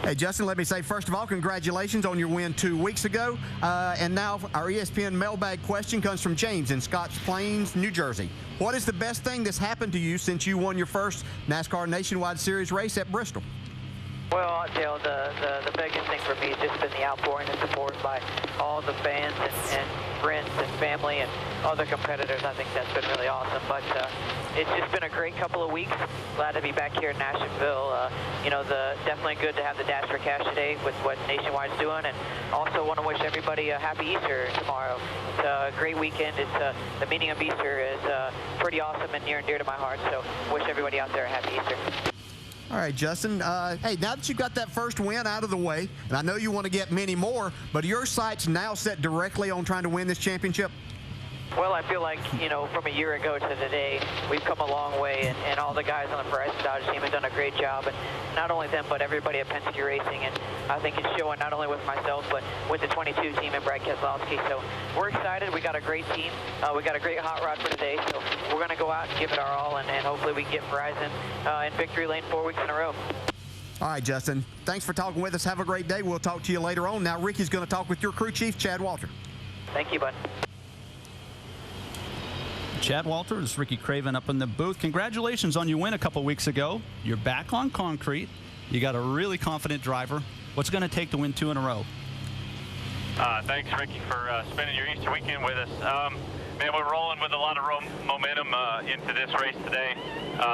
M: Hey, Justin, let me say, first of all, congratulations on your win 2 weeks ago. And now our ESPN mailbag question comes from James in Scotch Plains, New Jersey. What is the best thing that's happened to you since you won your first NASCAR Nationwide Series race at Bristol?
C: Well, Dale, the biggest thing for me has just been the outpouring and support by all the fans and friends and family and other competitors. I think that's been really awesome. But it's just been a great couple of weeks. Glad to be back here in Nashville. You know, definitely good to have the Dash for Cash today with what Nationwide's doing, and also want to wish everybody a happy Easter tomorrow. It's a great weekend. It's the meaning of Easter is pretty awesome and near and dear to my heart. So wish everybody out there a happy Easter.
M: All right, Justin. Hey, now that you got that first win out of the way, and I know you want to get many more, but are your sights now set directly on trying to win this championship?
C: Well, I feel like, you know, from a year ago to today, we've come a long way, and all the guys on the Verizon Dodge team have done a great job, and not only them, but everybody at Penske Racing, and I think it's showing not only with myself, but with the 22 team and Brad Keselowski. So we're excited. We got a great team. We got a great hot rod for today, so we're going to go out and give it our all, and hopefully we can get Verizon in victory lane 4 weeks in a row.
M: All right, Justin. Thanks for talking with us. Have a great day. We'll talk to you later on. Now, Ricky's going to talk with your crew chief, Chad Walter.
C: Thank you, bud.
T: Chad Walter, this is Ricky Craven up in the booth. Congratulations on your win a couple weeks ago. You're back on concrete. You got a really confident driver. What's it going to take to win 2 in a row?
G: Thanks, Ricky, for spending your Easter weekend with us. Man, we're rolling with a lot of momentum into this race today.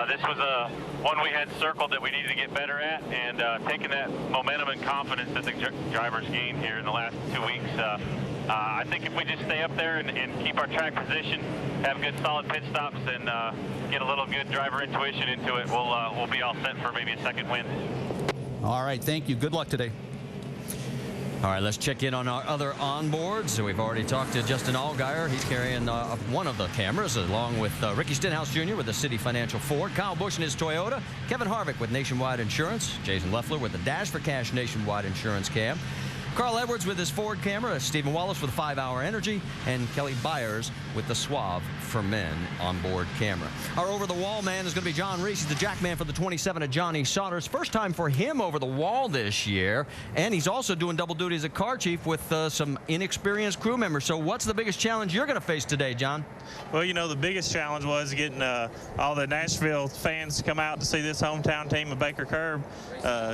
G: This was one we had circled that we needed to get better at, and taking that momentum and confidence that the drivers gained here in the last 2 weeks. I think if we just stay up there and keep our track position, have good solid pit stops, and get a little good driver intuition into it, we'll be all set for maybe a second win.
T: All right, thank you. Good luck today.
F: All right, let's check in on our other onboards. So we've already talked to Justin Allgaier. He's carrying one of the cameras, along with Ricky Stenhouse Jr. with the City Financial Ford, Kyle Busch in his Toyota, Kevin Harvick with Nationwide Insurance, Jason Leffler with the Dash for Cash Nationwide Insurance cam, Carl Edwards with his Ford camera, Stephen Wallace with 5-Hour Energy, and Kelly Byers with the Suave for Men onboard camera. Our over-the-wall man is going to be John Reese. He's the jack man for the 27 at Johnny Saunders. First time for him over the wall this year, and he's also doing double duty as a car chief with some inexperienced crew members. So what's the biggest challenge you're going to face today, John?
H: Well, you know, the biggest challenge was getting all the Nashville fans to come out to see this hometown team of Baker Curb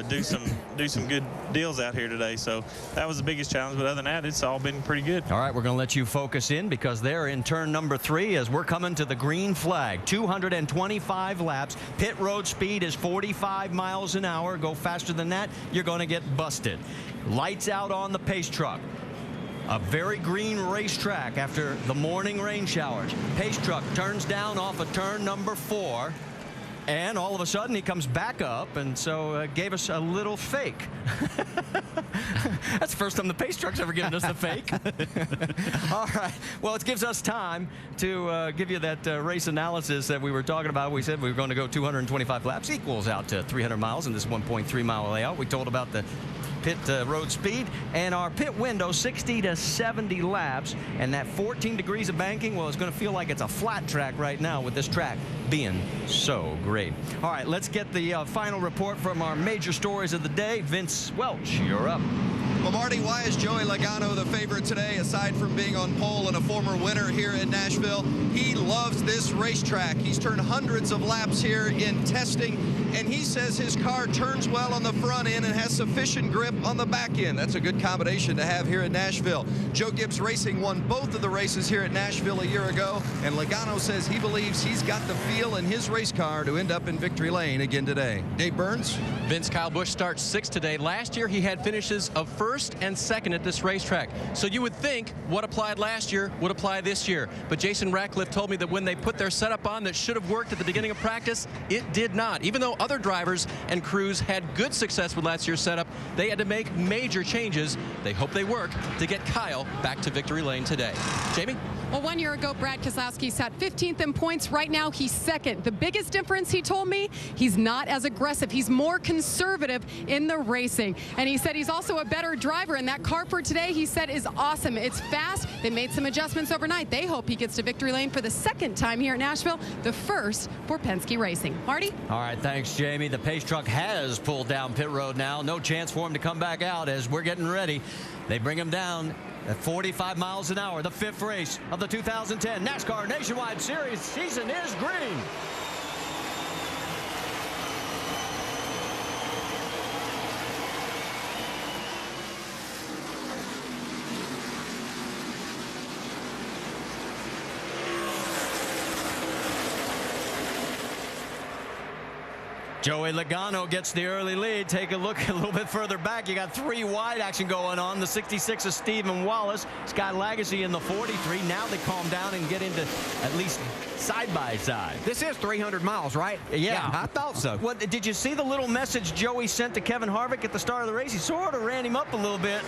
H: do some good deals out here today. So that was the biggest challenge, but other than that, it's all been pretty good.
F: All right, we're going to let you focus in because they're in turn number 3 as we're coming to the green flag. 225 laps. Pit road speed is 45 miles an hour. Go faster than that, you're going to get busted. Lights out on the pace truck. A very green racetrack after the morning rain showers. Pace truck turns down off of turn number 4. And all of a sudden, he comes back up, and so gave us a little fake. That's the first time the pace truck's ever given us a fake. All right. Well, it gives us time to give you that race analysis that we were talking about. We said we were going to go 225 laps, equals out to 300 miles in this 1.3-mile layout. We told about the pit road speed, and our pit window 60 to 70 laps, and that 14 degrees of banking, well, it's going to feel like it's a flat track right now with this track being so great. All right, let's get the final report from our major stories of the day. Vince Welch, you're up.
E: Well, Marty, why is Joey Logano the favorite today, aside from being on pole and a former winner here in Nashville? He loves this racetrack. He's turned hundreds of laps here in testing, and he says his car turns well on the front end and has sufficient grip on the back end. That's a good combination to have here in Nashville. Joe Gibbs Racing won both of the races here at Nashville a year ago, and Logano says he believes he's got the feel in his race car to end up in victory lane again today. Dave Burns?
Q: Vince, Kyle Busch starts 6th today. Last year, he had finishes of 1st and 2nd at this racetrack. So you would think what applied last year would apply this year. But Jason Ratcliffe told me that when they put their setup on that should have worked at the beginning of practice, it did not. Even though other drivers and crews had good success with last year's setup, they had to make major changes. They hope they work to get Kyle back to victory lane today. Jamie?
J: Well, 1 year ago, Brad Keselowski sat 15th in points. Right now, he's 2nd. The biggest difference, he told me, he's not as aggressive. He's more conservative in the racing. And he said he's also a better driver. And that car for today, he said, is awesome. It's fast. They made some adjustments overnight. They hope he gets to victory lane for the 2nd time here at Nashville, the 1st for Penske Racing. Marty?
F: All right, thanks, Jamie. The pace truck has pulled down pit road now. No chance for him to come back out as we're getting ready. They bring him down at 45 miles an hour. The 5th race of the 2010 NASCAR Nationwide Series season is green. Joey Logano gets the early lead. Take a look a little bit further back. You got 3 wide action going on. The 66 of Stephen Wallace. Scott Lagasse in the 43. Now they calm down and get into at least side by side.
K: This is 300 miles, right?
F: Yeah, I thought so. Well, did you see the little message Joey sent to Kevin Harvick at the start of the race? He sort of ran him up a little bit.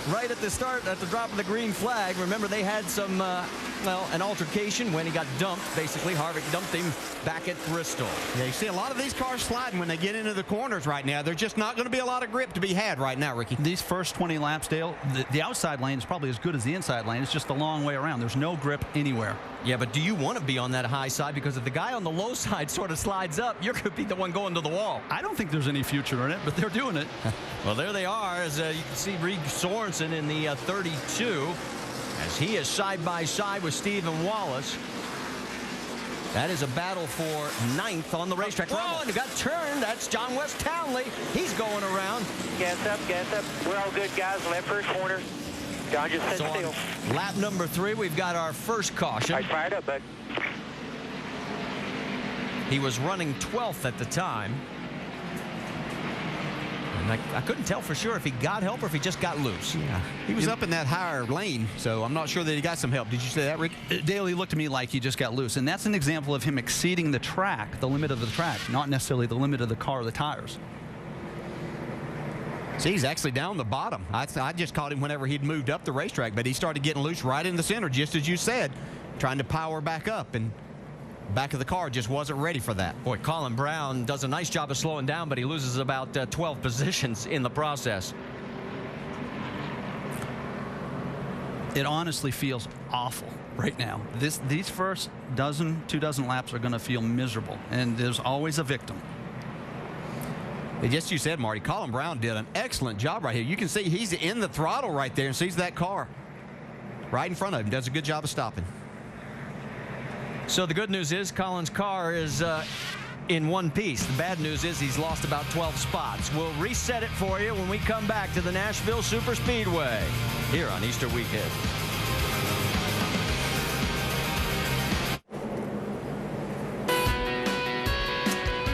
F: right at the start, at the drop of the green flag. Remember, they had some, an altercation when he got dumped. Basically, Harvick dumped him back at Bristol.
M: Yeah, you see a lot of these cars sliding when they get into the corners right now. There's just not going to be a lot of grip to be had right now, Ricky.
T: These first 20 laps, Dale, the outside lane is probably as good as the inside lane. It's just a long way around. There's no grip anywhere.
F: Yeah, but do you want to be on that high side? Because if the guy on the low side sort of slides up, you're going to be the one going to the wall.
T: I don't think there's any future in it, but they're doing it.
F: Well, there they are, as you can see Reed Sorensen in the 32, as he is side by side with Stephen Wallace. That is a battle for 9th on the racetrack. Oh, and it got turned. That's John West Townley. He's going around.
C: Gas up, gas up. We're all good, guys. Left first corner. John just sit still.
F: Lap number 3, we've got our first caution.
C: I fired up, bud.
F: He was running 12th at the time. And I couldn't tell for sure if he got help or if he just got loose.
M: Yeah, he was up in that higher lane, so I'm not sure that he got some help. Did you say that, Rick?
T: Dale, he looked to me like he just got loose, and that's an example of him exceeding the track, the limit of the track, not necessarily the limit of the car or the tires.
M: See, he's actually down the bottom. I just caught him whenever he'd moved up the racetrack, but he started getting loose right in the center, just as you said, trying to power back up, and back of the car just wasn't ready for that.
F: Boy, Colin Brown does a nice job of slowing down, but he loses about 12 positions in the process.
T: It honestly feels awful right now. These first two dozen laps are going to feel miserable, and there's always a victim.
M: Just you said, Marty, Colin Brown did an excellent job right here. You can see he's in the throttle right there and sees that car right in front of him. Does a good job of stopping.
F: So the good news is Colin's car is in one piece. The bad news is he's lost about 12 spots. We'll reset it for you when we come back to the Nashville Superspeedway here on Easter weekend.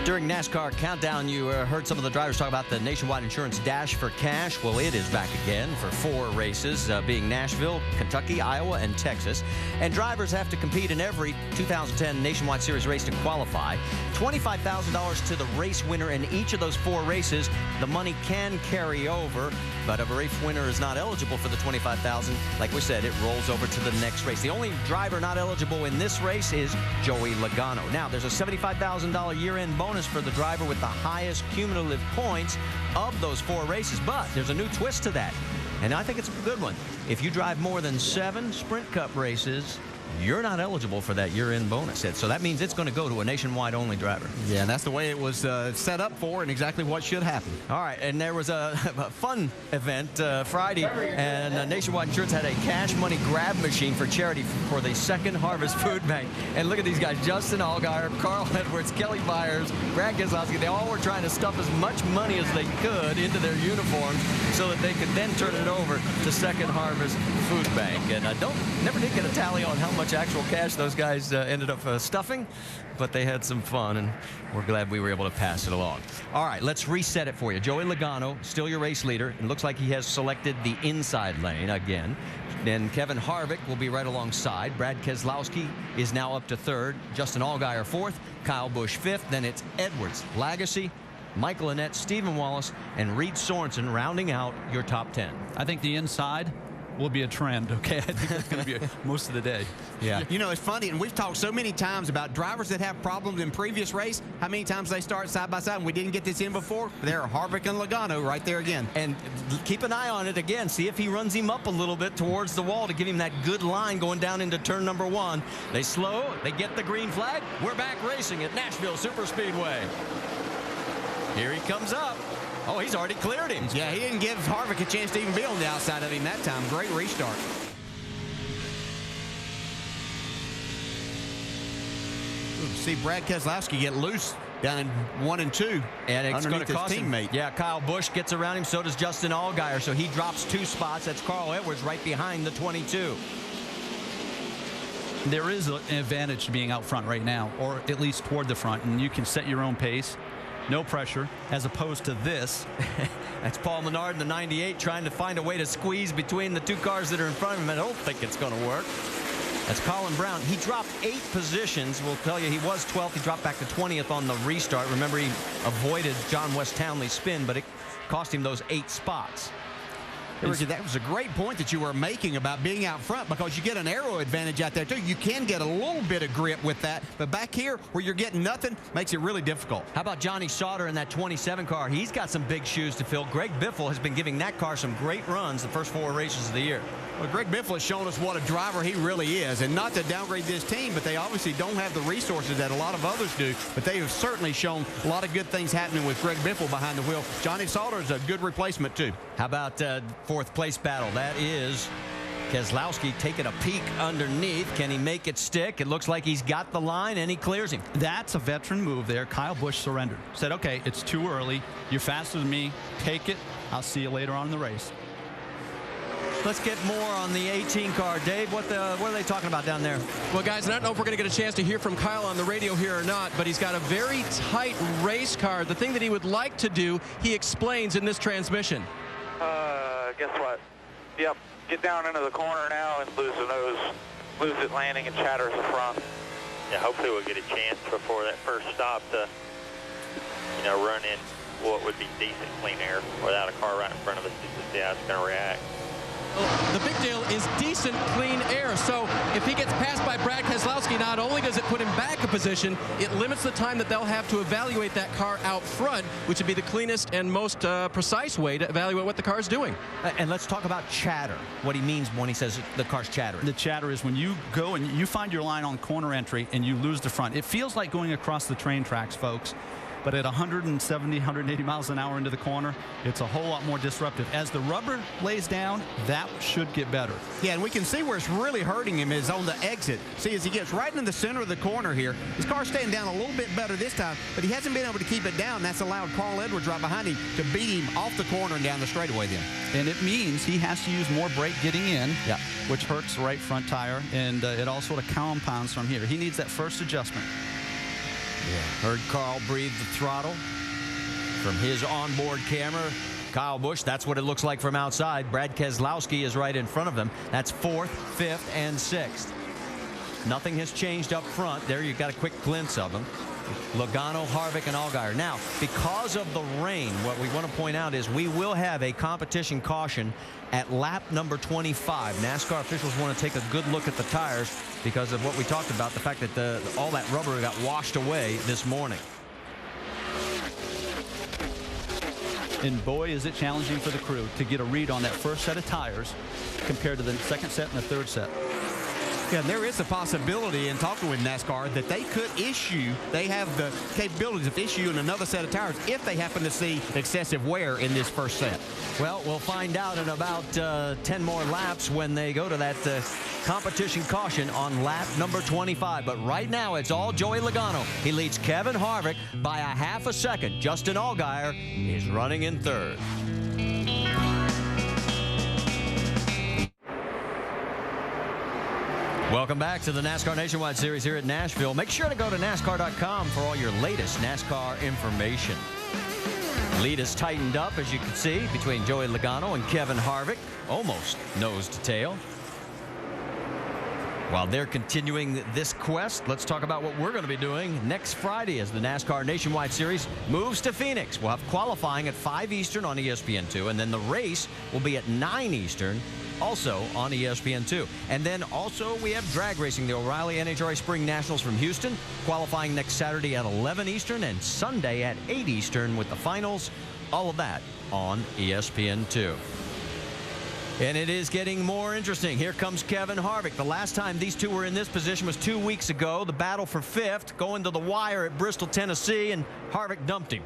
F: During NASCAR Countdown, you heard some of the drivers talk about the Nationwide Insurance Dash for Cash. Well, it is back again for 4 races, being Nashville, Kentucky, Iowa, and Texas. And drivers have to compete in every 2010 Nationwide Series race to qualify. $25,000 to the race winner in each of those 4 races. The money can carry over, but if a race winner is not eligible for the $25,000, like we said, it rolls over to the next race. The only driver not eligible in this race is Joey Logano. Now, there's a $75,000 year-end bonus for the driver with the highest cumulative points of those 4 races, but there's a new twist to that, and I think it's a good one. If you drive more than 7 Sprint Cup races, you're not eligible for that year-end bonus. So that means it's going to go to a nationwide-only driver.
M: Yeah, and that's the way it was set up for and exactly what should happen.
F: All right, and there was a fun event Friday, and Nationwide Insurance had a cash money grab machine for charity for the Second Harvest Food Bank. And look at these guys, Justin Allgaier, Carl Edwards, Kelly Byers, Brad Keselowski. They all were trying to stuff as much money as they could into their uniforms so that they could then turn it over to Second Harvest Food Bank. And I never did get a tally on how much actual cash those guys ended up stuffing, but they had some fun, and we're glad we were able to pass it along. All right, let's reset it for you. Joey Logano, still your race leader. It looks like he has selected the inside lane again. Then Kevin Harvick will be right alongside. Brad Keselowski is now up to 3rd. Justin Allgaier 4th. Kyle Busch 5th. Then it's Edwards, Lagasse, Michael Annett, Stephen Wallace, and Reed Sorensen rounding out your top 10.
T: I think the inside will be a trend, okay? I think that's going to be most of the day.
M: Yeah. You know, it's funny, and we've talked so many times about drivers that have problems in previous race, how many times they start side by side, and we didn't get this in before. There are Harvick and Logano right there again.
F: And keep an eye on it again. See if he runs him up a little bit towards the wall to give him that good line going down into turn number 1. They slow, they get the green flag. We're back racing at Nashville Superspeedway. Here he comes up. Oh, he's already cleared him.
M: Yeah, he didn't give Harvick a chance to even be on the outside of him that time. Great restart. See Brad Keselowski get loose down in 1 and 2.
F: And it's going to cost
M: his teammate.
F: Him. Yeah, Kyle Busch gets around him. So does Justin Allgaier. So he drops 2 spots. That's Carl Edwards right behind the 22.
T: There is an advantage to being out front right now, or at least toward the front, and you can set your own pace. No pressure, as opposed to this.
F: That's Paul Menard in the 98 trying to find a way to squeeze between the 2 cars that are in front of him. I don't think it's going to work. That's Colin Brown. He dropped 8 positions. We'll tell you he was 12th. He dropped back to 20th on the restart. Remember, he avoided John West Townley's spin, but it cost him those 8 spots.
M: Ricky, that was a great point that you were making about being out front, because you get an aero advantage out there, too. You can get a little bit of grip with that, but back here where you're getting nothing makes it really difficult.
F: How about Johnny Sauter in that 27 car? He's got some big shoes to fill. Greg Biffle has been giving that car some great runs the first 4 races of the year.
M: Well, Greg Biffle has shown us what a driver he really is, and not to downgrade this team, but they obviously don't have the resources that a lot of others do, but they have certainly shown a lot of good things happening with Greg Biffle behind the wheel. Johnny Sauter is a good replacement, too.
F: How about 4th place battle? That is Keselowski taking a peek underneath. Can he make it stick? It looks like he's got the line, and he clears him.
T: That's a veteran move there. Kyle Busch surrendered. Said, okay, it's too early. You're faster than me. Take it. I'll see you later on in the race.
F: Let's get more on the 18 car. Dave, what are they talking about down there?
Q: Well, guys, I don't know if we're going to get a chance to hear from Kyle on the radio here or not, but he's got a very tight race car. The thing that he would like to do, he explains in this transmission.
C: Guess what? Yep, get down into the corner now and lose the nose. Lose it landing and chatters the front.
D: Yeah, hopefully we'll get a chance before that first stop to, run in what would be decent clean air without a car right in front of us just to see how it's going to react.
Q: The big deal is decent, clean air. So if he gets passed by Brad Keselowski, not only does it put him back a position, it limits the time that they'll have to evaluate that car out front, which would be the cleanest and most precise way to evaluate what the car is doing.
F: And let's talk about chatter, what he means when he says the car's chattering.
T: The chatter is when you go and you find your line on corner entry and you lose the front. It feels like going across the train tracks, folks. But at 170, 180 miles an hour into the corner, it's a whole lot more disruptive. As the rubber lays down, that should get better.
M: Yeah, and we can see where it's really hurting him is on the exit. See, as he gets right in the center of the corner here, his car's staying down a little bit better this time, but he hasn't been able to keep it down. That's allowed Carl Edwards right behind him to beat him off the corner and down the straightaway then.
T: And it means he has to use more brake getting in, which hurts the right front tire, and it all sort of compounds from here. He needs that first adjustment.
F: Yeah. Heard Carl breathe the throttle from his onboard camera. Kyle Busch, that's what it looks like from outside. Brad Keselowski is right in front of them. That's 4th, 5th, and 6th. Nothing has changed up front. There you got a quick glimpse of them. Logano, Harvick, and Allgaier. Now, because of the rain, what we want to point out is we will have a competition caution at lap number 25. NASCAR officials want to take a good look at the tires because of what we talked about, the fact that all that rubber got washed away this morning.
T: And boy, is it challenging for the crew to get a read on that first set of tires compared to the second set and the third set.
M: Yeah, there is a possibility in talking with NASCAR that they could issue, they have the capabilities of issuing another set of tires if they happen to see excessive wear in this first set.
F: Well, we'll find out in about 10 more laps when they go to that competition caution on lap number 25. But right now, it's all Joey Logano. He leads Kevin Harvick by a half a second. Justin Allgaier is running in 3rd. Welcome back to the NASCAR Nationwide Series here at Nashville. Make sure to go to NASCAR.com for all your latest NASCAR information. Lead is tightened up, as you can see, between Joey Logano and Kevin Harvick, almost nose to tail. While they're continuing this quest, let's talk about what we're going to be doing next Friday as the NASCAR Nationwide Series moves to Phoenix. We'll have qualifying at 5 Eastern on ESPN2, and then the race will be at 9 Eastern, also on ESPN2. And then also we have drag racing, the O'Reilly NHRA Spring Nationals from Houston, qualifying next Saturday at 11 Eastern and Sunday at 8 Eastern with the finals. All of that on ESPN2. And it is getting more interesting. Here comes Kevin Harvick. The last time these two were in this position was 2 weeks ago. The battle for 5th, going to the wire at Bristol, Tennessee, and Harvick dumped him.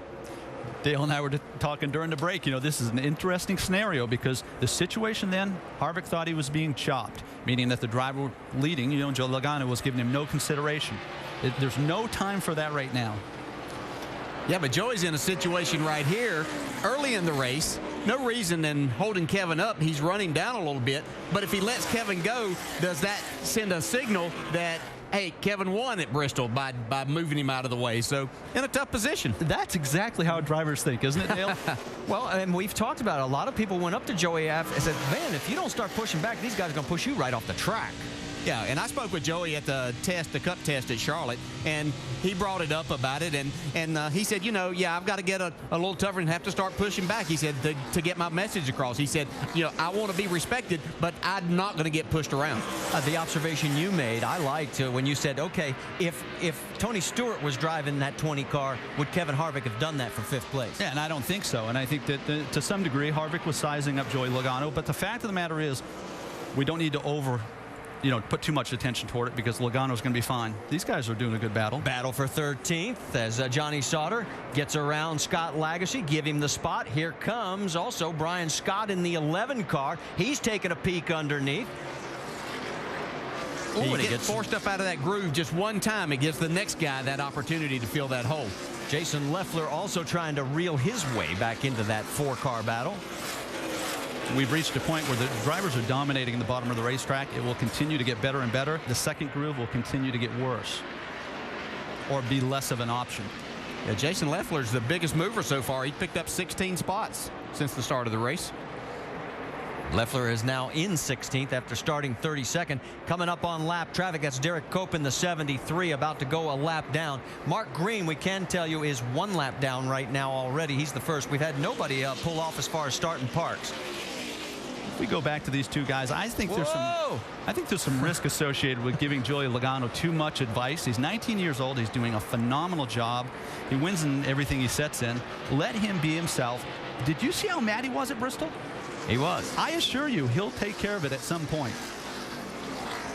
T: Dale and I were talking during the break. This is an interesting scenario because the situation then, Harvick thought he was being chopped, meaning that the driver leading, Joe Logano, was giving him no consideration. There's no time for that right now.
M: Yeah, but Joey's in a situation right here early in the race. No reason in holding Kevin up. He's running down a little bit. But if he lets Kevin go, does that send a signal that, hey, Kevin won at Bristol by moving him out of the way? So in a tough position.
T: That's exactly how drivers think, isn't it, Dale?
F: Well, and we've talked about it. A lot of people went up to Joey and said, man, if you don't start pushing back, these guys are going to push you right off the track.
M: Yeah, and I spoke with Joey at the cup test at Charlotte, and he brought it up about it, and he said, you know, yeah, I've got to get a little tougher and have to start pushing back. He said, to get my message across. He said, you know, I want to be respected, but I'm not going to get pushed around.
F: The observation you made, I liked when you said, okay, if Tony Stewart was driving that 20 car, would Kevin Harvick have done that for 5th place?
T: Yeah, and I don't think so. And I think that to some degree, Harvick was sizing up Joey Logano. But the fact of the matter is, we don't need to put too much attention toward it, because Logano's going to be fine. These guys are doing a good battle.
F: Battle for 13th as Johnny Sauter gets around Scott Lagasse, give him the spot. Here comes also Brian Scott in the 11 car. He's taking a peek underneath.
M: Ooh, and he gets forced up out of that groove just one time. It gives the next guy that opportunity to fill that hole.
F: Jason Leffler also trying to reel his way back into that 4-car battle.
T: We've reached a point where the drivers are dominating the bottom of the racetrack. It will continue to get better and better. The second groove will continue to get worse or be less of an option.
M: Yeah, Jason Leffler's the biggest mover so far. He picked up 16 spots since the start of the race.
F: Leffler is now in 16th after starting 32nd. Coming up on lap traffic, that's Derek Cope in the 73, about to go a lap down. Mark Green, we can tell you, is 1 lap down right now already. He's the first. We've had nobody pull off as far as starting parks.
T: If we go back to these two guys, I think there's some risk associated with giving Joey Logano too much advice. He's 19 years old. He's doing a phenomenal job. He wins in everything he sets in. Let him be himself. Did you see how mad he was at Bristol?
F: He was.
T: I assure you, he'll take care of it at some point.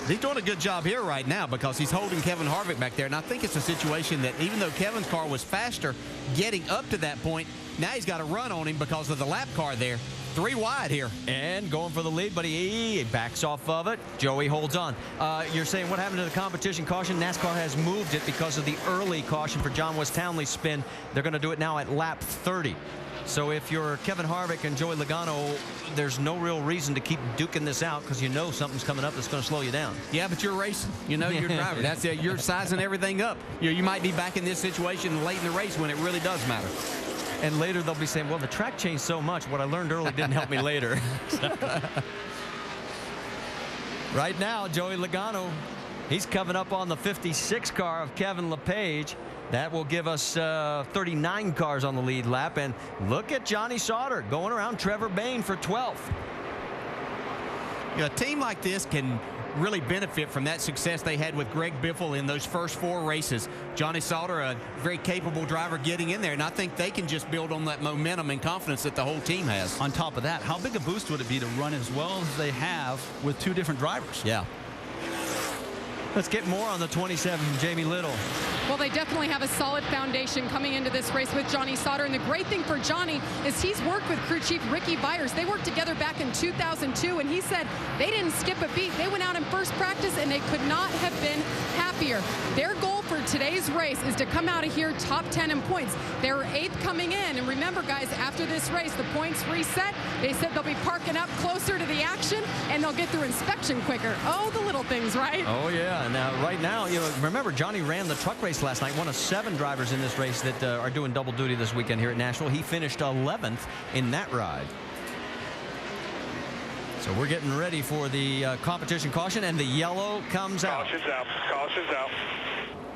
M: He's doing a good job here right now because he's holding Kevin Harvick back there. And I think it's a situation that even though Kevin's car was faster getting up to that point, now he's got a run on him because of the lap car there. 3 wide here.
F: And going for the lead, but he backs off of it. Joey holds on. You're saying what happened to the competition caution? NASCAR has moved it because of the early caution for John West Townley's spin. They're going to do it now at lap 30. So if you're Kevin Harvick and Joey Logano, there's no real reason to keep duking this out because you know something's coming up that's going to slow you down.
M: Yeah, but you're racing. You know you're driving. That's it. You're sizing everything up. You might be back in this situation late in the race when it really does matter.
F: And later they'll be saying, well, the track changed so much. What I learned early didn't help me later. Right now, Joey Logano, he's coming up on the 56 car of Kevin LePage. That will give us 39 cars on the lead lap. And look at Johnny Sauter going around Trevor Bayne for 12th.
M: You know, a team like this can really benefit from that success they had with Greg Biffle in those first 4 races. Johnny Sauter, a very capable driver getting in there, and I think they can just build on that momentum and confidence that the whole team has.
T: On top of that, how big a boost would it be to run as well as they have with 2 different drivers?
F: Yeah. Let's get more on the 27 from Jamie Little.
J: Well, they definitely have a solid foundation coming into this race with Johnny Sauter. And the great thing for Johnny is he's worked with crew chief Ricky Byers. They worked together back in 2002, and he said they didn't skip a beat. They went out in first practice, and they could not have been happier. Their goal for today's race is to come out of here top 10 in points. They were 8th coming in. And remember, guys, after this race, the points reset. They said they'll be parking up closer to the action, and they'll get through inspection quicker. Oh, the little things, right?
F: Oh, yeah. Now, right now, you know, remember, Johnny ran the truck race last night, one of 7 drivers in this race that are doing double duty this weekend here at Nashville. He finished 11th in that ride. So we're getting ready for the competition caution, and the yellow comes out.
N: Caution's out. Caution's out.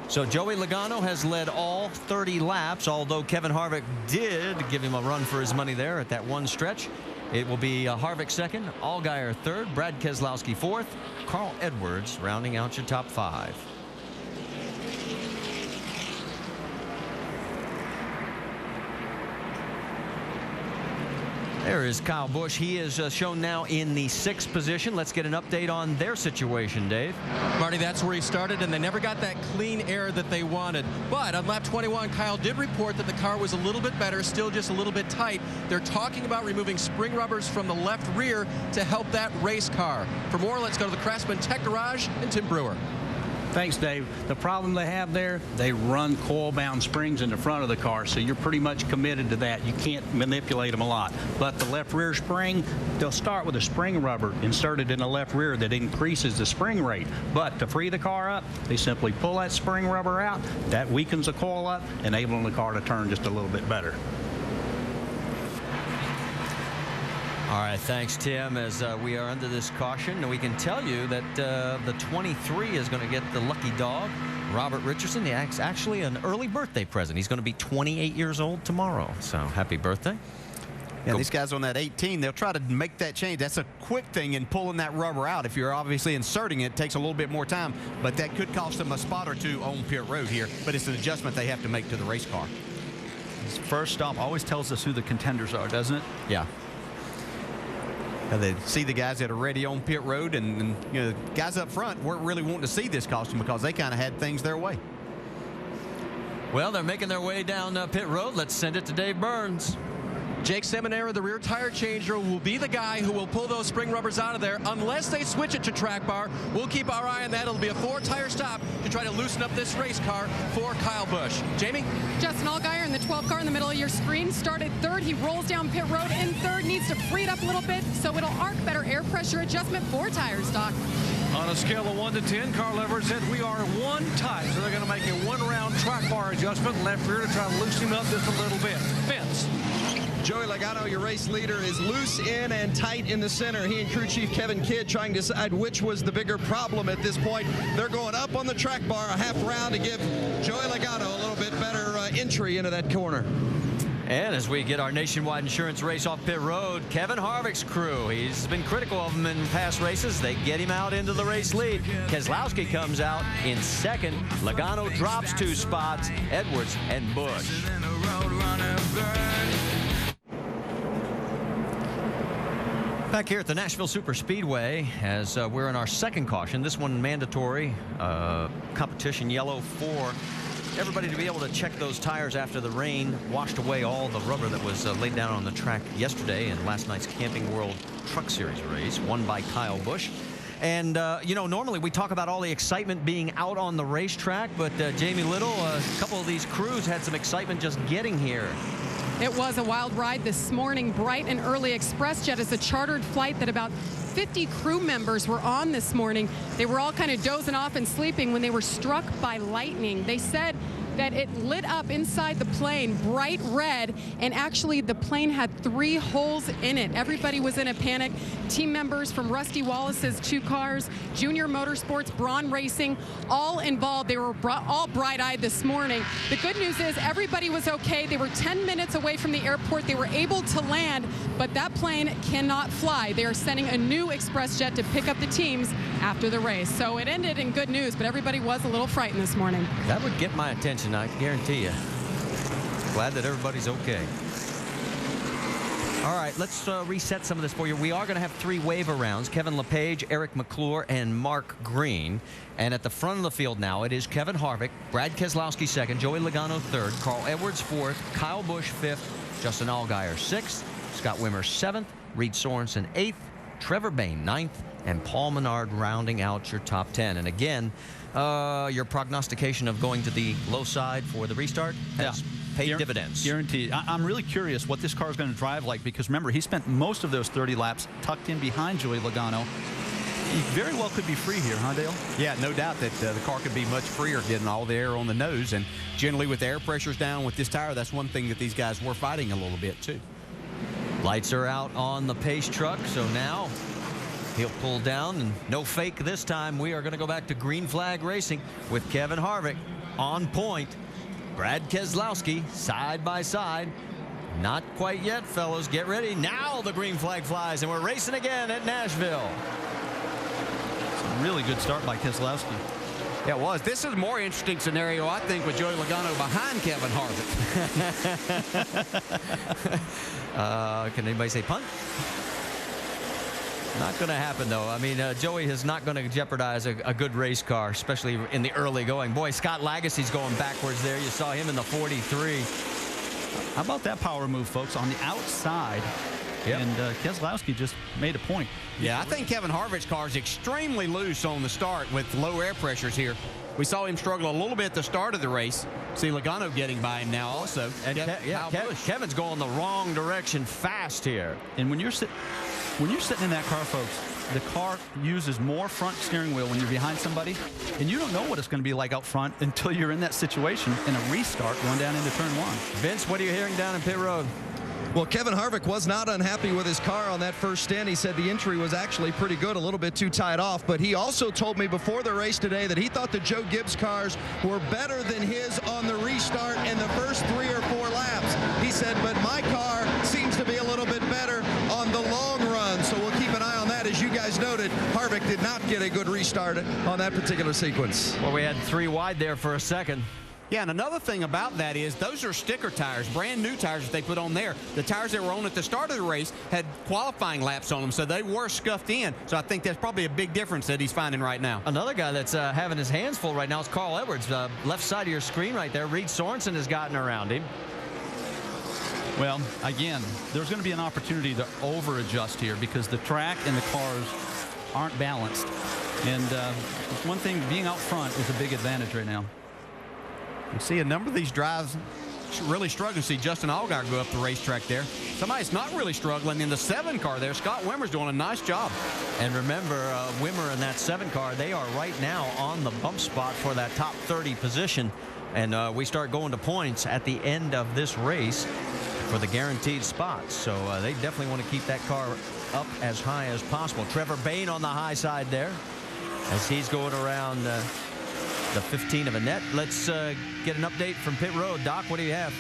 F: So Joey Logano has led all 30 laps, although Kevin Harvick did give him a run for his money there at that one stretch. It will be Harvick 2nd, Allgaier 3rd, Brad Keselowski 4th, Carl Edwards rounding out your top 5. There is Kyle Busch. He is shown now in the 6th position. Let's get an update on their situation, Dave.
Q: Marty, that's where he started, and they never got that clean air that they wanted. But on lap 21, Kyle did report that the car was a little bit better, still just a little bit tight. They're talking about removing spring rubbers from the left rear to help that race car. For more, let's go to the Craftsman Tech Garage and Tim Brewer.
U: Thanks, Dave. The problem they have there, they run coil-bound springs in the front of the car, so you're pretty much committed to that. You can't manipulate them a lot. But the left rear spring, they'll start with a spring rubber inserted in the left rear that increases the spring rate. But to free the car up, they simply pull that spring rubber out. That weakens the coil up, enabling the car to turn just a little bit better.
F: All right, thanks, Tim. As we are under this caution, we can tell you that the 23 is going to get the lucky dog, Robert Richardson. It's actually an early birthday present. He's going to be 28 years old tomorrow, so happy birthday.
M: Yeah, these guys on that 18, they'll try to make that change. That's a quick thing in pulling that rubber out. If you're obviously inserting it, it takes a little bit more time, but that could cost them a spot or two on pit road here. But it's an adjustment they have to make to the race car.
T: This first stop always tells us who the contenders are, doesn't it?
M: Yeah. And they see the guys that are ready on pit road, and you know, guys up front weren't really wanting to see this caution because they kind of had things their way.
F: Well, they're making their way down pit road. Let's send it to Dave Burns.
Q: Jake Seminara, the rear tire changer, will be the guy who will pull those spring rubbers out of there unless they switch it to track bar. We'll keep our eye on that. It'll be a 4-tire stop to try to loosen up this race car for Kyle Busch. Jamie?
J: Justin Allgaier in the 12 car in the middle of your screen started third. He rolls down pit road in third, needs to free it up a little bit so it'll arc. Better air pressure adjustment, 4 tires, Doc.
P: On a scale of 1 to 10, Carl Everett said we are 1 tight. So they're going to make a 1-round track bar adjustment left rear to try to loosen him up just a little bit. Vince.
E: Joey Logano, your race leader, is loose in and tight in the center. He and crew chief Kevin Kidd trying to decide which was the bigger problem at this point. They're going up on the track bar a half round to give Joey Logano a little bit better entry into that corner.
F: And as we get our Nationwide Insurance race off pit road, Kevin Harvick's crew, he's been critical of him in past races. They get him out into the race lead. Keselowski comes out in second. Logano drops 2 spots. Edwards and Busch. Back here at the Nashville Superspeedway, as we're in our second caution, this one mandatory, competition yellow for everybody to be able to check those tires after the rain washed away all the rubber that was laid down on the track yesterday in last night's Camping World Truck Series race, won by Kyle Busch. And, you know, normally we talk about all the excitement being out on the racetrack, but Jamie Little, a couple of these crews had some excitement just getting here.
J: It was a wild ride this morning. Bright and early ExpressJet is a chartered flight that about 50 crew members were on this morning. They were all kind of dozing off and sleeping when they were struck by lightning. They said that it lit up inside the plane bright red, and actually the plane had 3 holes in it. Everybody was in a panic. Team members from Rusty Wallace's 2 cars, Junior Motorsports, Braun Racing, all involved. They were all bright-eyed this morning. The good news is everybody was okay. They were 10 minutes away from the airport. They were able to land, but that plane cannot fly. They are sending a new ExpressJet to pick up the teams after the race. So it ended in good news, but everybody was a little frightened this morning.
F: That would get my attention, I guarantee you. Glad that everybody's okay. All right, let's reset some of this for you. We are going to have 3 waiver rounds. Kevin LePage, Eric McClure, and Mark Green. And at the front of the field now, it is Kevin Harvick, Brad Keselowski 2nd, Joey Logano 3rd, Carl Edwards 4th, Kyle Busch 5th, Justin Allgaier 6th, Scott Wimmer 7th, Reed Sorensen 8th, Trevor Bayne 9th, and Paul Menard rounding out your top 10. And again, your prognostication of going to the low side for the restart has paid dividends.
T: Guaranteed. I'm really curious what this car is going to drive like, because remember, he spent most of those 30 laps tucked in behind Joey Logano. He very well could be free here, huh, Dale?
M: Yeah, no doubt that the car could be much freer, getting all the air on the nose. And generally with the air pressures down with this tire, that's one thing that these guys were fighting a little bit too.
F: Lights are out on the pace truck, so now he'll pull down, and no fake this time. We are going to go back to green flag racing with Kevin Harvick on point. Brad Keselowski side by side. Not quite yet, fellas. Get ready. Now the green flag flies, and we're racing again at Nashville.
T: It's a really good start by Keselowski.
M: Yeah, it was. This is a more interesting scenario, I think, with Joey Logano behind Kevin Harvick.
F: Can anybody say punt? Not going to happen, though. I mean, Joey is not going to jeopardize a good race car, especially in the early going. Boy, Scott Lagacy's going backwards there. You saw him in the 43.
T: How about that power move, folks? On the outside. Yep. And Keselowski just made a point.
M: Yeah, I think Kevin Harvick's car is extremely loose on the start with low air pressures here. We saw him struggle a little bit at the start of the race. See Logano getting by him now also.
F: And Kevin's going the wrong direction fast here.
T: And when you're sitting in that car, folks, the car uses more front steering wheel when you're behind somebody, and you don't know what it's going to be like out front until you're in that situation in a restart going down into turn 1.
F: Vince, what are you hearing down in pit road?
E: Well, Kevin Harvick was not unhappy with his car on that first stint. He said the entry was actually pretty good, a little bit too tied off. But he also told me before the race today that he thought the Joe Gibbs cars were better than his on the restart in the first 3 or 4 laps. He said, but my car seems to be a little bit better on the long run. So we'll keep an eye on that. As you guys noted, Harvick did not get a good restart on that particular sequence.
F: Well, we had 3 wide there for a second.
M: Yeah, and another thing about that is those are sticker tires, brand new tires that they put on there. The tires that were on at the start of the race had qualifying laps on them, so they were scuffed in. So I think that's probably a big difference that he's finding right now.
F: Another guy that's having his hands full right now is Carl Edwards. Left side of your screen right there. Reed Sorensen has gotten around him.
T: Well, again, there's going to be an opportunity to over-adjust here because the track and the cars aren't balanced. And one thing, being out front is a big advantage right now.
M: You see a number of these drives really struggling. See Justin Allgaier go up the racetrack there. Somebody's not really struggling in the 7 car there. Scott Wimmer's doing a nice job.
F: And remember, Wimmer in that 7 car, they are right now on the bump spot for that top 30 position. And we start going to points at the end of this race for the guaranteed spots. So they definitely want to keep that car up as high as possible. Trevor Bayne on the high side there as he's going around the 15 of Annette. Let's get an update from pit road. Doc, what do you have?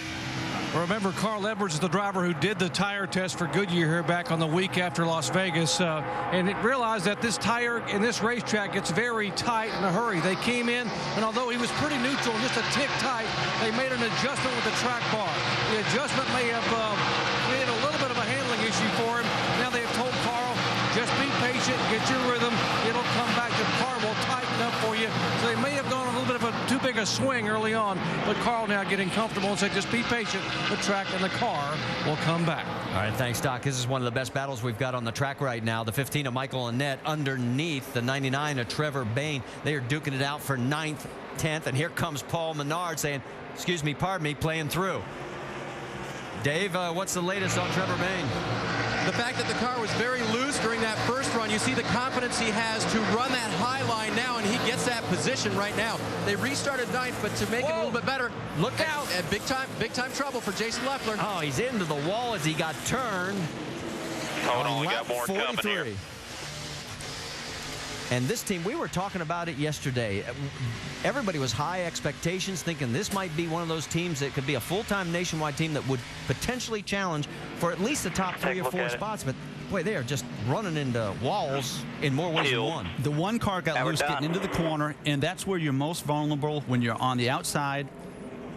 P: Remember, Carl Edwards is the driver who did the tire test for Goodyear here back on the week after Las Vegas, and it realized that this tire in this racetrack gets very tight in a hurry. They came in, and although he was pretty neutral, just a tick tight, they made an adjustment with the track bar. The adjustment may have created a little bit of a handling issue for him. Now they have told Carl, just be patient, get your rhythm. It'll come back. The car will tighten up for you. So they may have gone a little bit of a too big a swing early on, but Carl now getting comfortable and said, just be patient. The track and the car will come back.
F: All right, thanks, Doc. This is one of the best battles we've got on the track right now. The 15 of Michael Annette underneath the 99 of Trevor Bayne. They are duking it out for 9th, 10th, and here comes Paul Menard saying, excuse me, pardon me, playing through. Dave, what's the latest on Trevor Bayne?
N: The fact that the car was very loose during that first run, you see the confidence he has to run that high line now, and he gets that position right now. They restarted 9th, but to make it a little bit better,
F: look out!
N: And big time trouble for Jason Leffler.
F: Oh, he's into the wall as he got turned.
D: Hold on, we got more coming here.
F: And this team, we were talking about it yesterday. Everybody was high expectations, thinking this might be one of those teams that could be a full-time nationwide team that would potentially challenge for at least the top 3 or 4 spots. But boy, they are just running into walls in more ways than one.
T: The one car got loose getting into the corner, and that's where you're most vulnerable when you're on the outside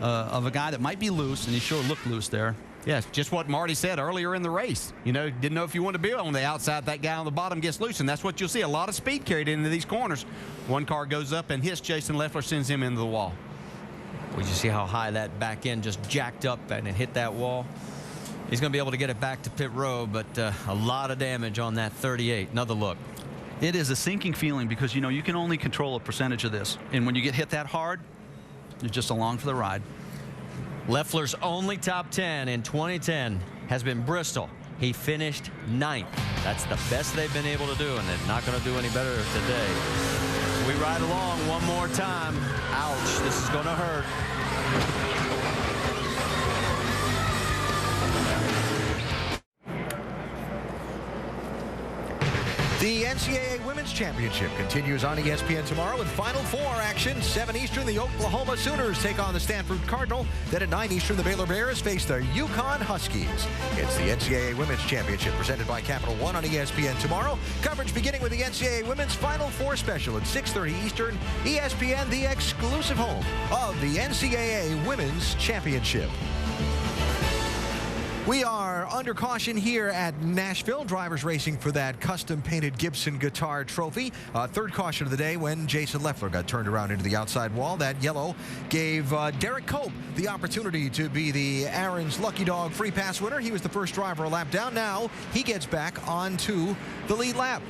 T: of a guy that might be loose, and he sure looked loose there.
M: Yes, just what Marty said earlier in the race. You know, didn't know if you want to be on the outside. That guy on the bottom gets loose, and that's what you'll see. A lot of speed carried into these corners. One car goes up and hits Jason Leffler, sends him into the wall.
F: Would you see how high that back end just jacked up and it hit that wall? He's going to be able to get it back to pit road, but a lot of damage on that 38. Another look.
T: It is a sinking feeling because, you know, you can only control a percentage of this. And when you get hit that hard, you're just along for the ride.
F: Leffler's only top 10 in 2010 has been Bristol. He finished 9th. That's the best they've been able to do, and they're not going to do any better today. We ride along one more time. Ouch, this is going to hurt.
A: The NCAA Women's Championship continues on ESPN tomorrow with Final Four action. 7 Eastern, the Oklahoma Sooners take on the Stanford Cardinal. Then at 9 Eastern, the Baylor Bears face the UConn Huskies. It's the NCAA Women's Championship presented by Capital One on ESPN tomorrow. Coverage beginning with the NCAA Women's Final Four special at 6:30 Eastern. ESPN, the exclusive home of the NCAA Women's Championship. We are under caution here at Nashville. Drivers racing for that custom-painted Gibson Guitar Trophy. Third caution of the day when Jason Leffler got turned around into the outside wall. That yellow gave Derek Cope the opportunity to be the Aaron's Lucky Dog free pass winner. He was the first driver a lap down. Now he gets back onto the lead lap.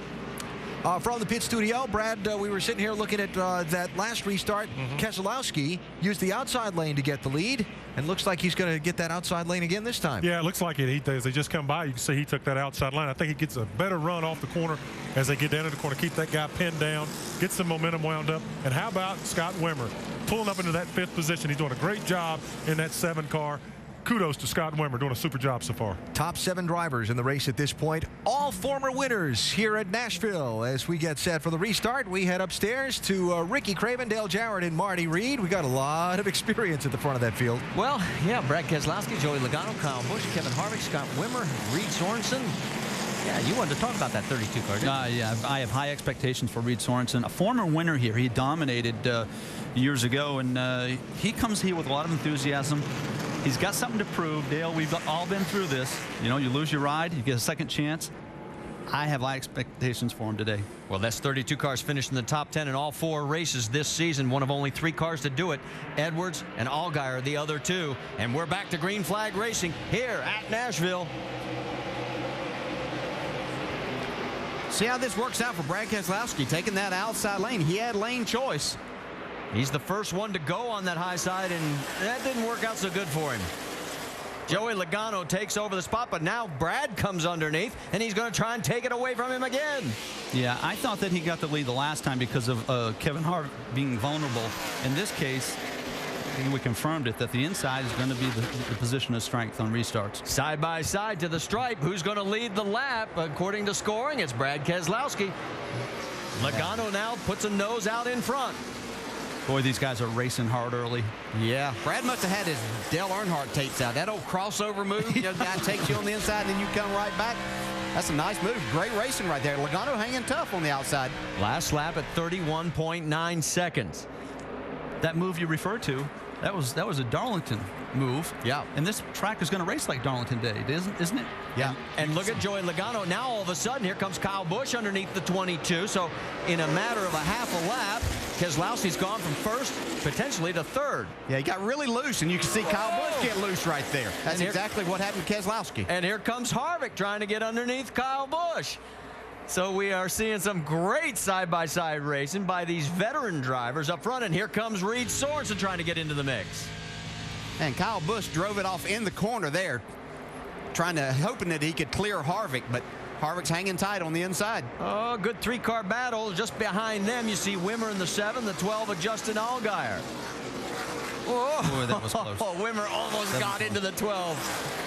A: From the pit studio, Brad, we were sitting here looking at that last restart. Keselowski used the outside lane to get the lead, and looks like he's going to get that outside lane again this time.
L: Yeah, it looks like it. He does. They just come by. You can see he took that outside line. I think he gets a better run off the corner as they get down to the corner. Keep that guy pinned down, get some momentum wound up. And how about Scott Wimmer pulling up into that 5th position? He's doing a great job in that 7 car. kudos to Scott Wimmer, doing a super job so far.
A: Top 7 drivers in the race at this point, all former winners here at Nashville. As we get set for the restart, we head upstairs to Ricky Craven, Dale Jarrett, and Marty Reed. We got a lot of experience at the front of that field.
F: Well, yeah, Brad Keselowski, Joey Logano, Kyle Busch, Kevin Harvick, Scott Wimmer, Reed Sorensen. Yeah, you wanted to talk about that 32 car, didn't you?
T: Yeah, I have high expectations for Reed Sorensen, a former winner here. He dominated years ago, and he comes here with a lot of enthusiasm. He's got something to prove. Dale, we've all been through this. You know, you lose your ride, you get a second chance. I have high expectations for him today.
F: Well, that's 32 cars finished in the top 10 in all 4 races this season. One of only 3 cars to do it. Edwards and Allgaier, the other 2. And we're back to green flag racing here at Nashville.
M: See how this works out for Brad Keselowski, taking that outside lane. He had lane choice.
F: He's the first one to go on that high side, and that didn't work out so good for him. Joey Logano takes over the spot, but now Brad comes underneath, and he's going to try and take it away from him again.
T: Yeah, I thought that he got the lead the last time because of Kevin Harvick being vulnerable. In this case, I think we confirmed it, that the inside is going to be the position of strength on restarts.
F: Side by side to the stripe. Who's going to lead the lap? According to scoring, it's Brad Keselowski. Logano now puts a nose out in front.
T: Boy, these guys are racing hard early.
M: Yeah, Brad must have had his Dale Earnhardt tapes out. That old crossover move, you know, guy takes you on the inside and then you come right back. That's a nice move. Great racing right there. Logano hanging tough on the outside.
F: Last lap at 31.9 seconds.
T: That move you referred to, that was a Darlington move.
M: Yeah.
T: And this track is going to race like Darlington did, isn't it?
M: Yeah.
F: And look at Joey Logano. Now all of a sudden, here comes Kyle Busch underneath the 22. So in a matter of a half a lap, Keselowski's gone from first potentially to third.
M: Yeah, he got really loose, and you can see Kyle Busch get loose right there. That's exactly what happened to Keselowski.
F: And here comes Harvick trying to get underneath Kyle Busch. So we are seeing some great side-by-side racing by these veteran drivers up front. And here comes Reed Sorensen trying to get into the mix.
M: And Kyle Busch drove it off in the corner there, hoping that he could clear Harvick, but Harvick's hanging tight on the inside.
F: Oh, good 3-car battle. Just behind them, you see Wimmer in the 7, the 12 of Justin Allgaier. Oh,
T: boy, that was close.
F: Wimmer almost got into the 12.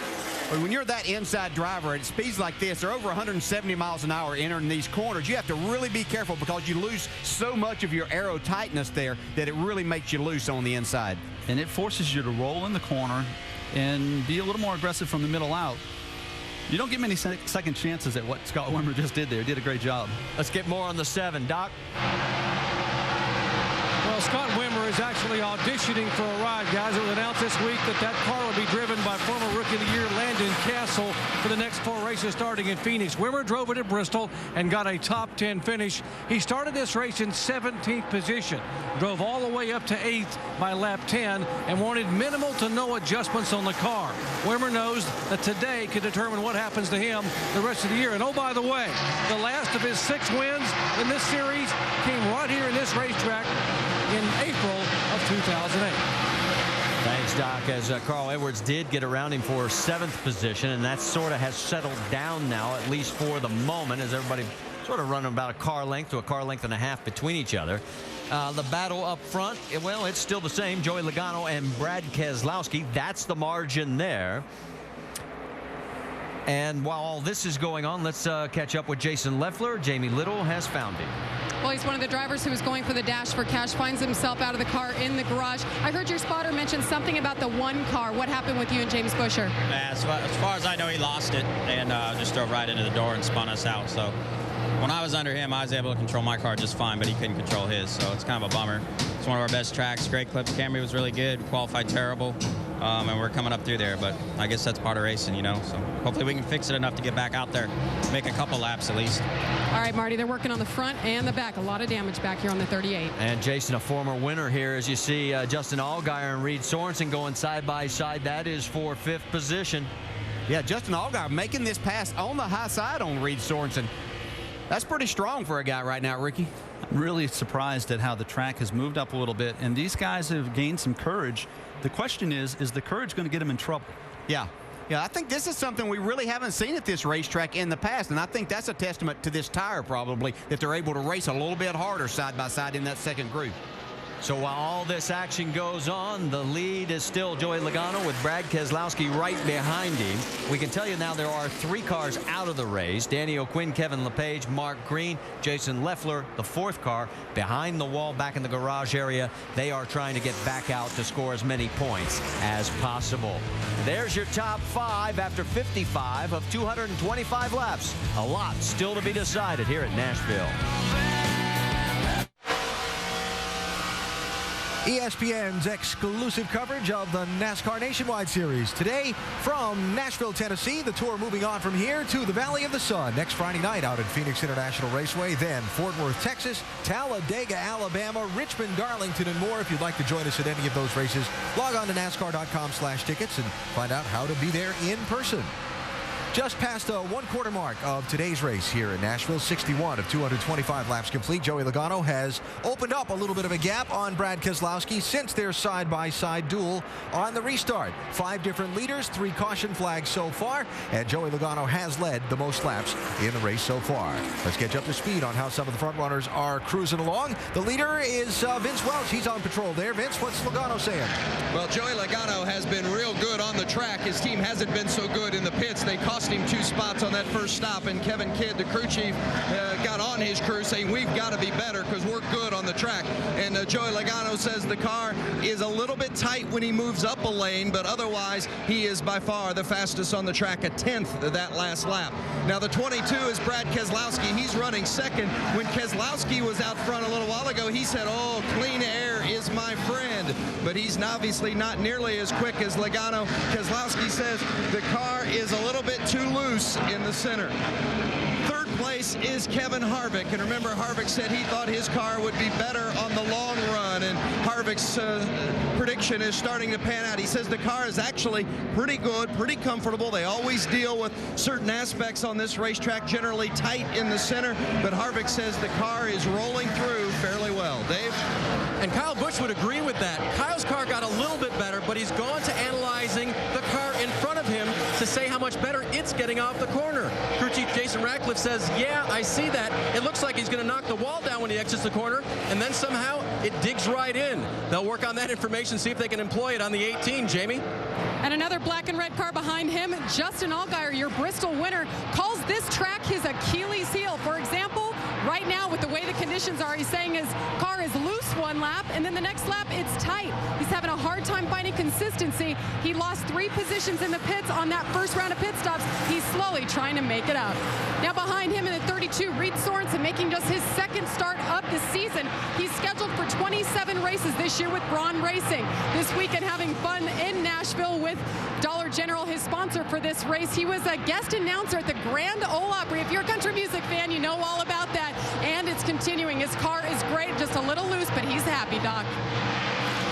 M: When you're that inside driver at speeds like this, they're over 170 miles an hour entering these corners. You have to really be careful because you lose so much of your aero tightness there that it really makes you loose on the inside.
T: And it forces you to roll in the corner and be a little more aggressive from the middle out. You don't get many second chances at what Scott Wimmer just did there. He did a great job.
F: Let's get more on the 7. Doc?
P: Well, Scott Wimmer is actually auditioning for a ride, guys. It was announced this week that car will be driven by former Rookie of the Year Landon Castle for the next 4 races starting in Phoenix. Wimmer drove it at Bristol and got a top 10 finish. He started this race in 17th position, drove all the way up to 8th by lap 10, and wanted minimal to no adjustments on the car. Wimmer knows that today can determine what happens to him the rest of the year. And oh, by the way, the last of his 6 wins in this series came right here in this racetrack in April of 2008.
F: Thanks, Doc. As Carl Edwards did get around him for 7th position, and that sort of has settled down now, at least for the moment, as everybody sort of running about a car length to a car length and a half between each other. The battle up front, well, it's still the same. Joey Logano and Brad Keselowski. That's the margin there. And while all this is going on, let's catch up with Jason Leffler. Jamie Little has found him.
J: Well, he's one of the drivers who was going for the dash for cash, finds himself out of the car in the garage. I heard your spotter mention something about the 1 car. What happened with you and James Busher?
R: As far as I know, he lost it and just drove right into the door and spun us out. So when I was under him, I was able to control my car just fine, but he couldn't control his. So it's kind of a bummer. It's one of our best tracks. Great clip. Camry was really good. We qualified terrible. And we're coming up through there, but I guess that's part of racing, you know. So hopefully we can fix it enough to get back out there, make a couple laps at least.
J: All right, Marty, they're working on the front and the back. A lot of damage back here on the 38.
F: And Jason, a former winner here, as you see Justin Allgaier and Reed Sorensen going side by side. That is for 5th position.
M: Yeah, Justin Allgaier making this pass on the high side on Reed Sorensen. That's pretty strong for a guy right now, Ricky.
T: I'm really surprised at how the track has moved up a little bit, and these guys have gained some courage. The question is the courage going to get them in trouble?
M: Yeah. Yeah, I think this is something we really haven't seen at this racetrack in the past, and I think that's a testament to this tire probably, that they're able to race a little bit harder side by side in that second group.
F: So while all this action goes on, the lead is still Joey Logano with Brad Keselowski right behind him. We can tell you now there are 3 cars out of the race. Danny O'Quinn, Kevin LePage, Mark Green, Jason Leffler, the 4th car behind the wall back in the garage area. They are trying to get back out to score as many points as possible. There's your top 5 after 55 of 225 laps. A lot still to be decided here at Nashville.
A: ESPN's exclusive coverage of the NASCAR Nationwide Series. Today from Nashville, Tennessee, the tour moving on from here to the Valley of the Sun. Next Friday night out at Phoenix International Raceway. Then Fort Worth, Texas, Talladega, Alabama, Richmond, Darlington, and more. If you'd like to join us at any of those races, log on to NASCAR.com/tickets and find out how to be there in person. Just past the 1/4 mark of today's race here in Nashville, 61 of 225 laps complete. Joey Logano has opened up a little bit of a gap on Brad Keselowski since their side-by-side duel on the restart. 5 different leaders, 3 caution flags so far, and Joey Logano has led the most laps in the race so far. Let's get you up to speed on how some of the front runners are cruising along. The leader is Vince Welch. He's on patrol there. Vince, what's Logano saying?
E: Well, Joey Logano has been real good on the track. His team hasn't been so good in the pits. They cost him 2 spots on that first stop, and Kevin Kidd, the crew chief, got on his crew saying we've got to be better because we're good on the track. And Joey Logano says the car is a little bit tight when he moves up a lane, but otherwise he is by far the fastest on the track, a 10th of that last lap. Now the 22 is Brad Keselowski. He's running second. When Keselowski was out front a little while ago, he said, oh, clean air is my friend, but he's obviously not nearly as quick as Logano. Keselowski says the car is a little bit too loose in the center. Third place is Kevin Harvick, and remember Harvick said he thought his car would be better on the long run, and Harvick's prediction is starting to pan out. He says the car is actually pretty good, pretty comfortable. They always deal with certain aspects on this racetrack, generally tight in the center, but Harvick says the car is rolling through fairly well. Dave?
N: And Kyle Busch would agree with that. Kyle's car got a little bit better, but he's gone to analyzing the car in front of him to say how much better it's getting off the corner. Crew chief Jason Ratcliffe says, yeah, I see that. It looks like he's going to knock the wall down when he exits the corner, and then somehow it digs right in. They'll work on that information, see if they can employ it on the 18, Jamie.
J: And another black and red car behind him, Justin Allgaier, your Bristol winner, calls this track his Achilles heel. For example, right now with the way the conditions are, he's saying his car is loose one lap, and then the next lap it's tight. He's having a hard time finding consistency. He lost 3 positions in the pits on that first round of pit stops. He's slowly trying to make it up. Now behind him in the 32, Reed Sorensen, making just his 2nd start of the season. He's scheduled for 27 races this year with Braun Racing. This weekend having fun in Nashville with Dollar General, his sponsor for this race. He was a guest announcer at the Grand Ole Opry. If you're a country music fan, you know all about that. And it's continuing. His car is great, just a little loose, but he's happy, Doc.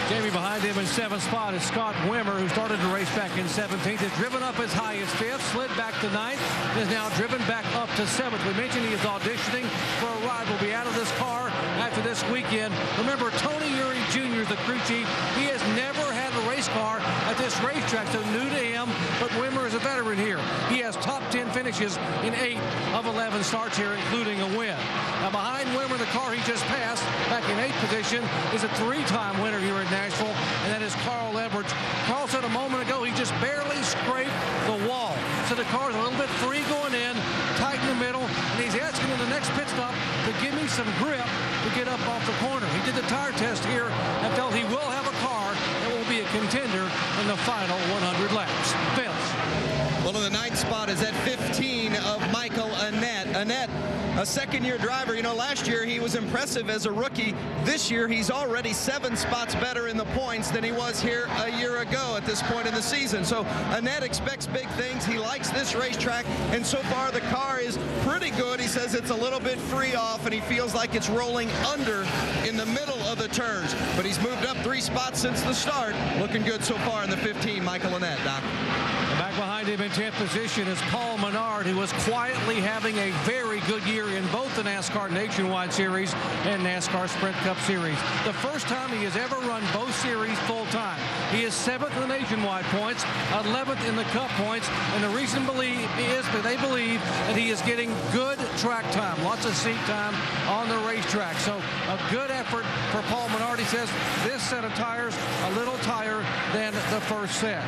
P: Jamie, behind him in 7th spot is Scott Wimmer, who started the race back in 17th. Has driven up as high as 5th, slid back to 9th, and is now driven back up to 7th. We mentioned he is auditioning for a ride. Will be out of this car after this weekend. Remember, Tony Eury Jr. is the crew chief. He has never had a race car at this racetrack, so new to him, but Wimmer is a veteran here. He has top 10 finishes in 8 of 11 starts here, including a win. Now behind Wimmer, the car he just passed, back in 8th position, is a 3-time winner here at Nashville, and that is Carl Edwards. Carl said a moment ago he just barely scraped the wall. So the car's a little bit free going in, tight in the middle, and he's asking in the next pit stop to give me some grip to get up off the corner. He did the tire test here and felt he will have a car that will be a contender in the final 100 laps. Vince.
E: Well, in the 9th spot is at 15 of Michael Annett. Annett, a 2nd-year driver. You know, last year he was impressive as a rookie. This year he's already 7 spots better in the points than he was here a year ago at this point in the season. So Annett expects big things. He likes this racetrack, and so far the car is pretty good. He says it's a little bit free off, and he feels like it's rolling under in the middle of the turns. But he's moved up 3 spots since the start. Looking good so far in the 15, Michael Annett, Doc.
P: Back behind him in 10th position is Paul Menard, who was quietly having a very good year in both the NASCAR Nationwide Series and NASCAR Sprint Cup Series. The first time he has ever run both series full time. He is 7th in the Nationwide points, 11th in the Cup points, and the reason is that they believe that he is getting good track time, lots of seat time on the racetrack. So a good effort for Paul Menard. He says this set of tires a little tighter than the first set.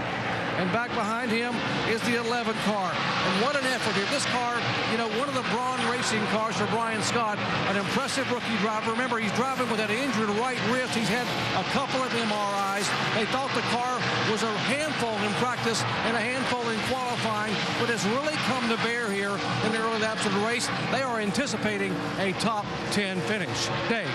P: And back behind him is the 11 car. And what an effort here. This car, you know, one of the Braun racing cars for Brian Scott, an impressive rookie driver. Remember, he's driving with an injured right wrist. He's had a couple of MRIs. They thought the car was a handful in practice and a handful in qualifying, but it's really come to bear here in the early laps of the race. They are anticipating a top 10 finish. Dave.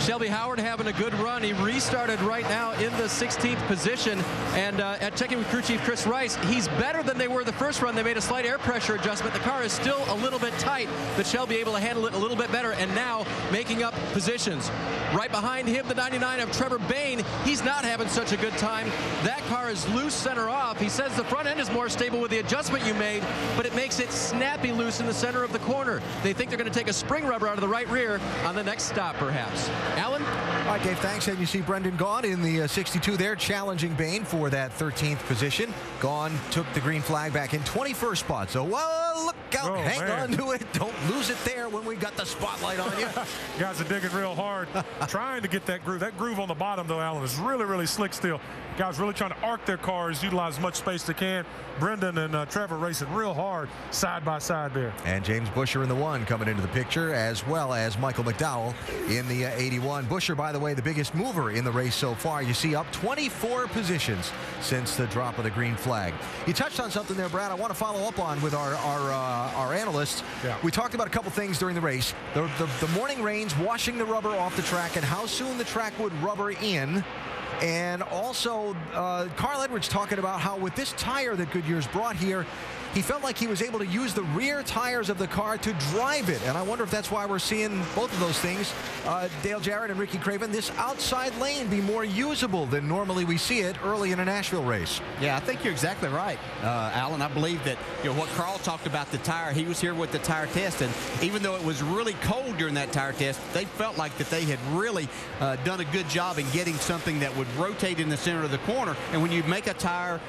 Q: Shelby Howard having a good run. He restarted right now in the 16th position. And at checking with crew chief Chris Rice, he's better than they were the first run. They made a slight air pressure adjustment. The car is still a little bit tight, but Shelby able to handle it a little bit better. And now making up positions. Right behind him, the 99 of Trevor Bayne. He's not having such a good time. That car is loose center off. He says the front end is more stable with the adjustment you made, but it makes it snappy loose in the center of the corner. They think they're going to take a spring rubber out of the right rear on the next stop, perhaps. Alan?
A: All right, Dave, thanks. And you see Brendan Gaughan in the 62 there, challenging Bayne for that 13th position. Gaughan took the green flag back in 21st spot. So, well, look out. Hang on to it. Don't lose it there when we got the spotlight on you.
L: Guys are digging real hard, trying to get that groove. That groove on the bottom, though, Alan, is really, really slick still. Guys really trying to arc their cars, utilize as much space they can. Brendan and Trevor racing real hard side by side there.
A: And James Buescher in the 1 coming into the picture, as well as Michael McDowell in the 81. Buescher, by the way, the biggest mover in the race so far. You see, up 24 positions since the drop of the green flag. You touched on something there, Brad, I want to follow up on with our analysts.
L: Yeah.
A: We talked about a couple things during the race. The morning rains washing the rubber off the track and how soon the track would rubber in. And also, Carl Edwards talking about how with this tire that Goodyear's brought here, he felt like he was able to use the rear tires of the car to drive it. And I wonder if that's why we're seeing both of those things. Dale Jarrett and Ricky Craven, this outside lane be more usable than normally we see it early in a Nashville race.
M: Yeah, I think you're exactly right, Alan. I believe that, you know, what Carl talked about the tire, he was here with the tire test, and even though it was really cold during that tire test, they felt like that they had really done a good job in getting something that would rotate in the center of the corner. And when you make a tire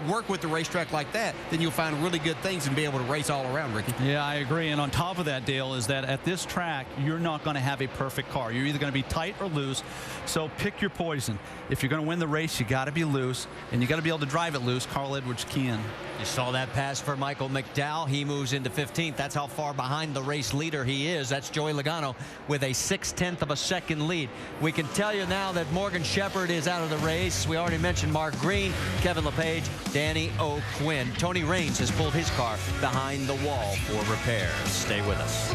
M: work with the racetrack like that, then you'll find really good things and be able to race all around, Ricky.
T: Yeah, I agree. And on top of that, Dale, is that at this track, you're not going to have a perfect car. You're either going to be tight or loose. So pick your poison. If you're going to win the race, you got to be loose, and you got to be able to drive it loose. Carl Edwards can.
F: You saw that pass for Michael McDowell. He moves into 15th. That's how far behind the race leader he is. That's Joey Logano with a 6/10 of a second lead. We can tell you now that Morgan Shepherd is out of the race. We already mentioned Mark Green, Kevin LePage, Danny O'Quinn. Tony Raines has pulled his car behind the wall for repairs. Stay with us.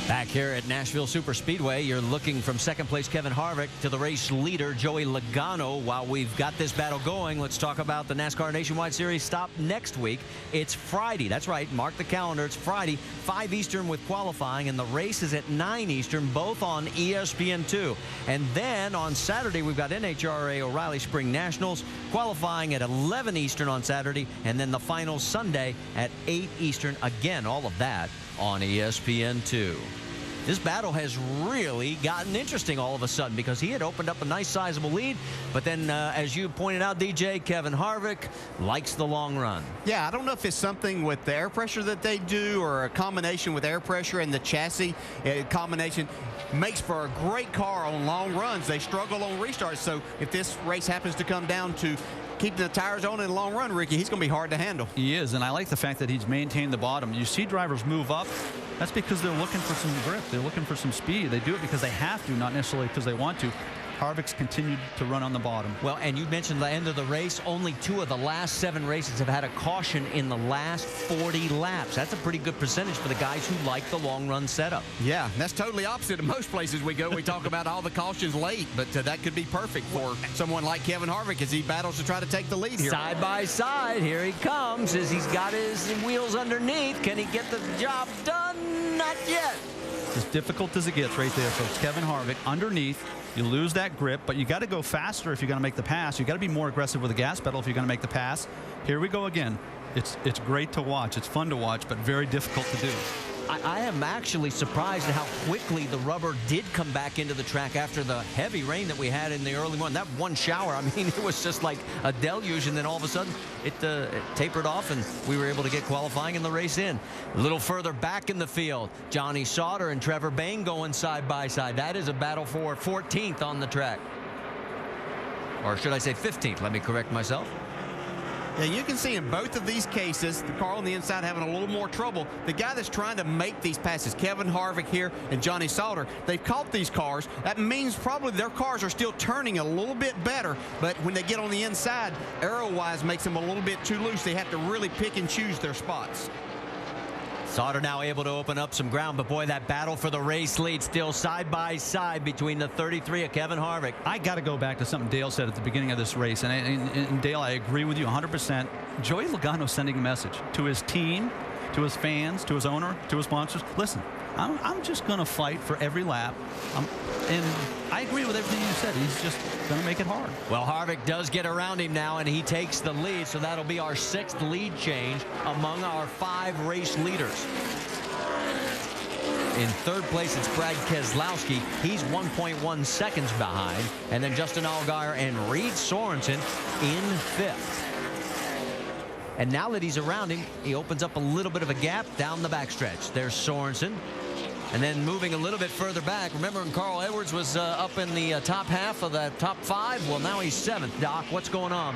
F: Back here at Nashville Superspeedway, you're looking from second place Kevin Harvick to the race leader Joey Logano. While we've got this battle going, let's talk about the NASCAR Nationwide Series stop next week. It's Friday. That's right. Mark the calendar. It's Friday, 5 Eastern with qualifying, and the race is at 9 Eastern, both on ESPN2. And then on Saturday, we've got NHRA O'Reilly Spring Nationals qualifying at 11 Eastern on Saturday, and then the final Sunday at 8 Eastern. Again, all of that on ESPN2. This battle has really gotten interesting all of a sudden because he had opened up a nice sizable lead, but then as you pointed out, DJ, Kevin Harvick likes the long run.
M: Yeah, I don't know if it's something with the air pressure that they do or a combination with air pressure and the chassis combination makes for a great car on long runs. They struggle on restarts, so if this race happens to come down to keep the tires on in the long run, Ricky, he's going to be hard to handle.
T: He is, and I like the fact that he's maintained the bottom. You see drivers move up. That's because they're looking for some grip. They're looking for some speed. They do it because they have to, not necessarily because they want to. Harvick's continued to run on the bottom.
F: Well, and you mentioned the end of the race. Only 2 of the last 7 races have had a caution in the last 40 laps. That's a pretty good percentage for the guys who like the long run setup.
M: Yeah, that's totally opposite of most places we go. We talk about all the cautions late, but that could be perfect for someone like Kevin Harvick as he battles to try to take the lead here.
F: Side by side, here he comes as he's got his wheels underneath. Can he get the job done? Not yet.
T: As difficult as it gets right there, folks. Kevin Harvick underneath. You lose that grip, but you got to go faster if you're going to make the pass. You got to be more aggressive with the gas pedal if you're going to make the pass. Here we go again. It's great to watch. It's fun to watch, but very difficult to do.
F: I am actually surprised at how quickly the rubber did come back into the track after the heavy rain that we had in the early morning. That one shower, I mean, it was just like a deluge, and then all of a sudden it tapered off, and we were able to get qualifying in the race in. A little further back in the field, Johnny Sauter and Trevor Bayne going side by side. That is a battle for 14th on the track. Or should I say 15th? Let me correct myself.
M: Yeah, you can see in both of these cases, the car on the inside having a little more trouble. The guy that's trying to make these passes, Kevin Harvick here and Johnny Sauter, they've caught these cars. That means probably their cars are still turning a little bit better, but when they get on the inside, aero-wise makes them a little bit too loose. They have to really pick and choose their spots.
F: Sauter now able to open up some ground, but boy, that battle for the race lead still side by side between the 33 of Kevin Harvick.
T: I got to go back to something Dale said at the beginning of this race, and Dale, I agree with you 100%. Joey Logano sending a message to his team, to his fans, to his owner, to his sponsors. Listen, I'm just going to fight for every lap. And I agree with everything you said. He's just going to make it hard.
F: Well, Harvick does get around him now, and he takes the lead, so that'll be our 6th lead change among our 5 race leaders. In 3rd place, it's Brad Keselowski. He's 1.1 seconds behind. And then Justin Allgaier and Reed Sorensen in 5th. And now that he's around him, he opens up a little bit of a gap down the backstretch. There's Sorensen. And then moving a little bit further back, remember when Carl Edwards was up in the top half of the top 5? Well, now he's 7th. Doc, what's going on?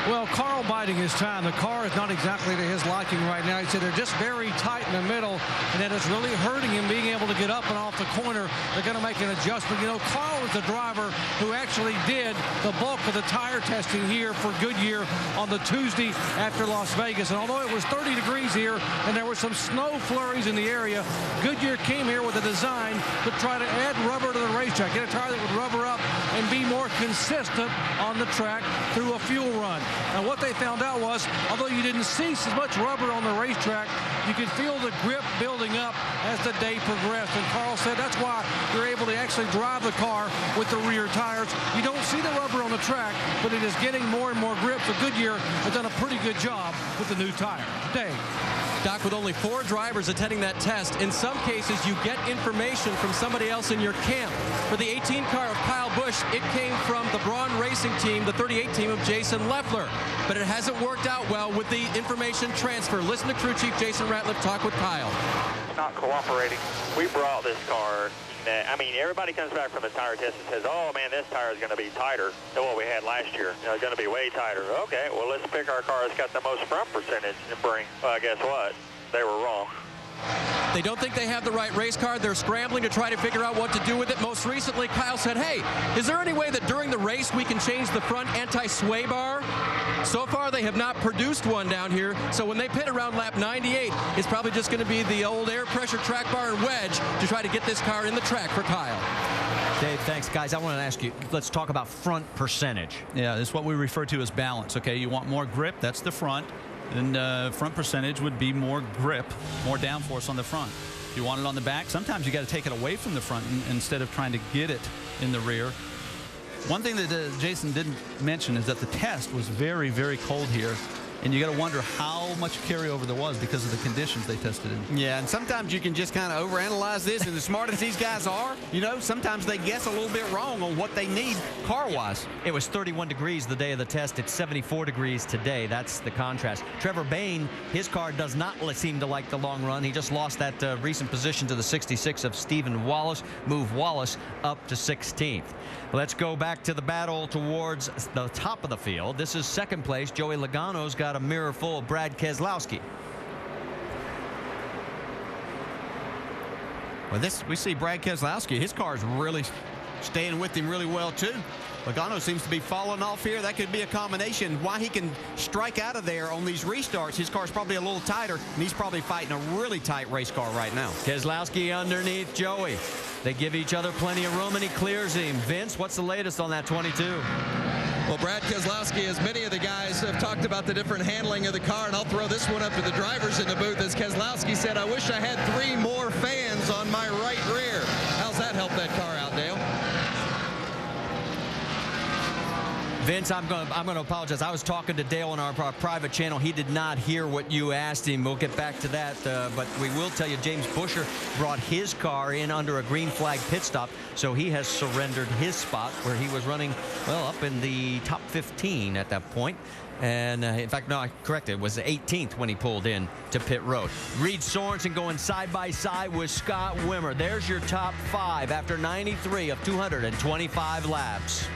P: Well, Carl biding his time. The car is not exactly to his liking right now. He said they're just very tight in the middle, and that it's really hurting him being able to get up and off the corner. They're going to make an adjustment. You know, Carl is the driver who actually did the bulk of the tire testing here for Goodyear on the Tuesday after Las Vegas. And although it was 30 degrees here and there were some snow flurries in the area, Goodyear came here with a design to try to add rubber to the racetrack, get a tire that would rubber up and be more consistent on the track through a fuel run. Now, what they found out was, although you didn't see so much rubber on the racetrack, you could feel the grip building up as the day progressed. And Carl said that's why you're able to actually drive the car with the rear tires. You don't see the rubber on the track, but it is getting more and more grip. So Goodyear has done a pretty good job with the new tire. Dave.
Q: Doc, with only 4 drivers attending that test, in some cases you get information from somebody else in your camp. For the 18 car of Kyle Busch, it came from the Braun Racing team, the 38 team of Jason Leffler. But it hasn't worked out well with the information transfer. Listen to crew chief Jason Ratliff talk with Kyle.
D: Not cooperating. We brought this car. I mean, everybody comes back from the tire test and says, oh, man, this tire is going to be tighter than what we had last year. You know, it's going to be way tighter. Okay, well, let's pick our car that's got the most front percentage and bring. Well, guess what? They were wrong.
Q: They don't think they have the right race car. They're scrambling to try to figure out what to do with it. Most recently, Kyle said, hey, is there any way that during the race we can change the front anti-sway bar? So far, they have not produced one down here. So when they pit around lap 98, it's probably just going to be the old air pressure track bar and wedge to try to get this car in the track for Kyle.
F: Dave, thanks. Guys, I want to ask you, let's talk about front percentage.
T: Yeah, it's what we refer to as balance. Okay, you want more grip, that's the front. And front percentage would be more grip, more downforce on the front. If you want it on the back, sometimes you got to take it away from the front instead of trying to get it in the rear. One thing that Jason didn't mention is that the test was very, very cold here. And you got to wonder how much carryover there was because of the conditions they tested in.
M: Yeah, and sometimes you can just kind of overanalyze this. And as smart as these guys are, you know, sometimes they guess a little bit wrong on what they need car-wise.
F: It was 31 degrees the day of the test. It's 74 degrees today. That's the contrast. Trevor Bayne, his car does not seem to like the long run. He just lost that recent position to the 66 of Stephen Wallace. Move Wallace up to 16th. Let's go back to the battle towards the top of the field. This is 2nd place. Joey Logano's got a mirror full of Brad Keselowski.
M: Well, we see Brad Keselowski. His car's really staying with him really well, too. Logano seems to be falling off here. That could be a combination. Why he can strike out of there on these restarts, his car's probably a little tighter, and he's probably fighting a really tight race car right now.
F: Keselowski underneath Joey. They give each other plenty of room, and he clears him. Vince, what's the latest on that 22?
E: Well, Brad Keselowski, as many of the guys have talked about the different handling of the car, and I'll throw this one up to the drivers in the booth, as Keselowski said, I wish I had 3 more fans on my right rear. How's that help that car out, Dale?
F: Vince, I'm going to apologize. I was talking to Dale on our private channel. He did not hear what you asked him. We'll get back to that. But we will tell you, James Busher brought his car in under a green flag pit stop, so he has surrendered his spot where he was running, well, up in the top 15 at that point. And in fact, no, I corrected. It was the 18th when he pulled in to pit road. Reed Sorensen going side by side with Scott Wimmer. There's your top 5 after 93 of 225 laps.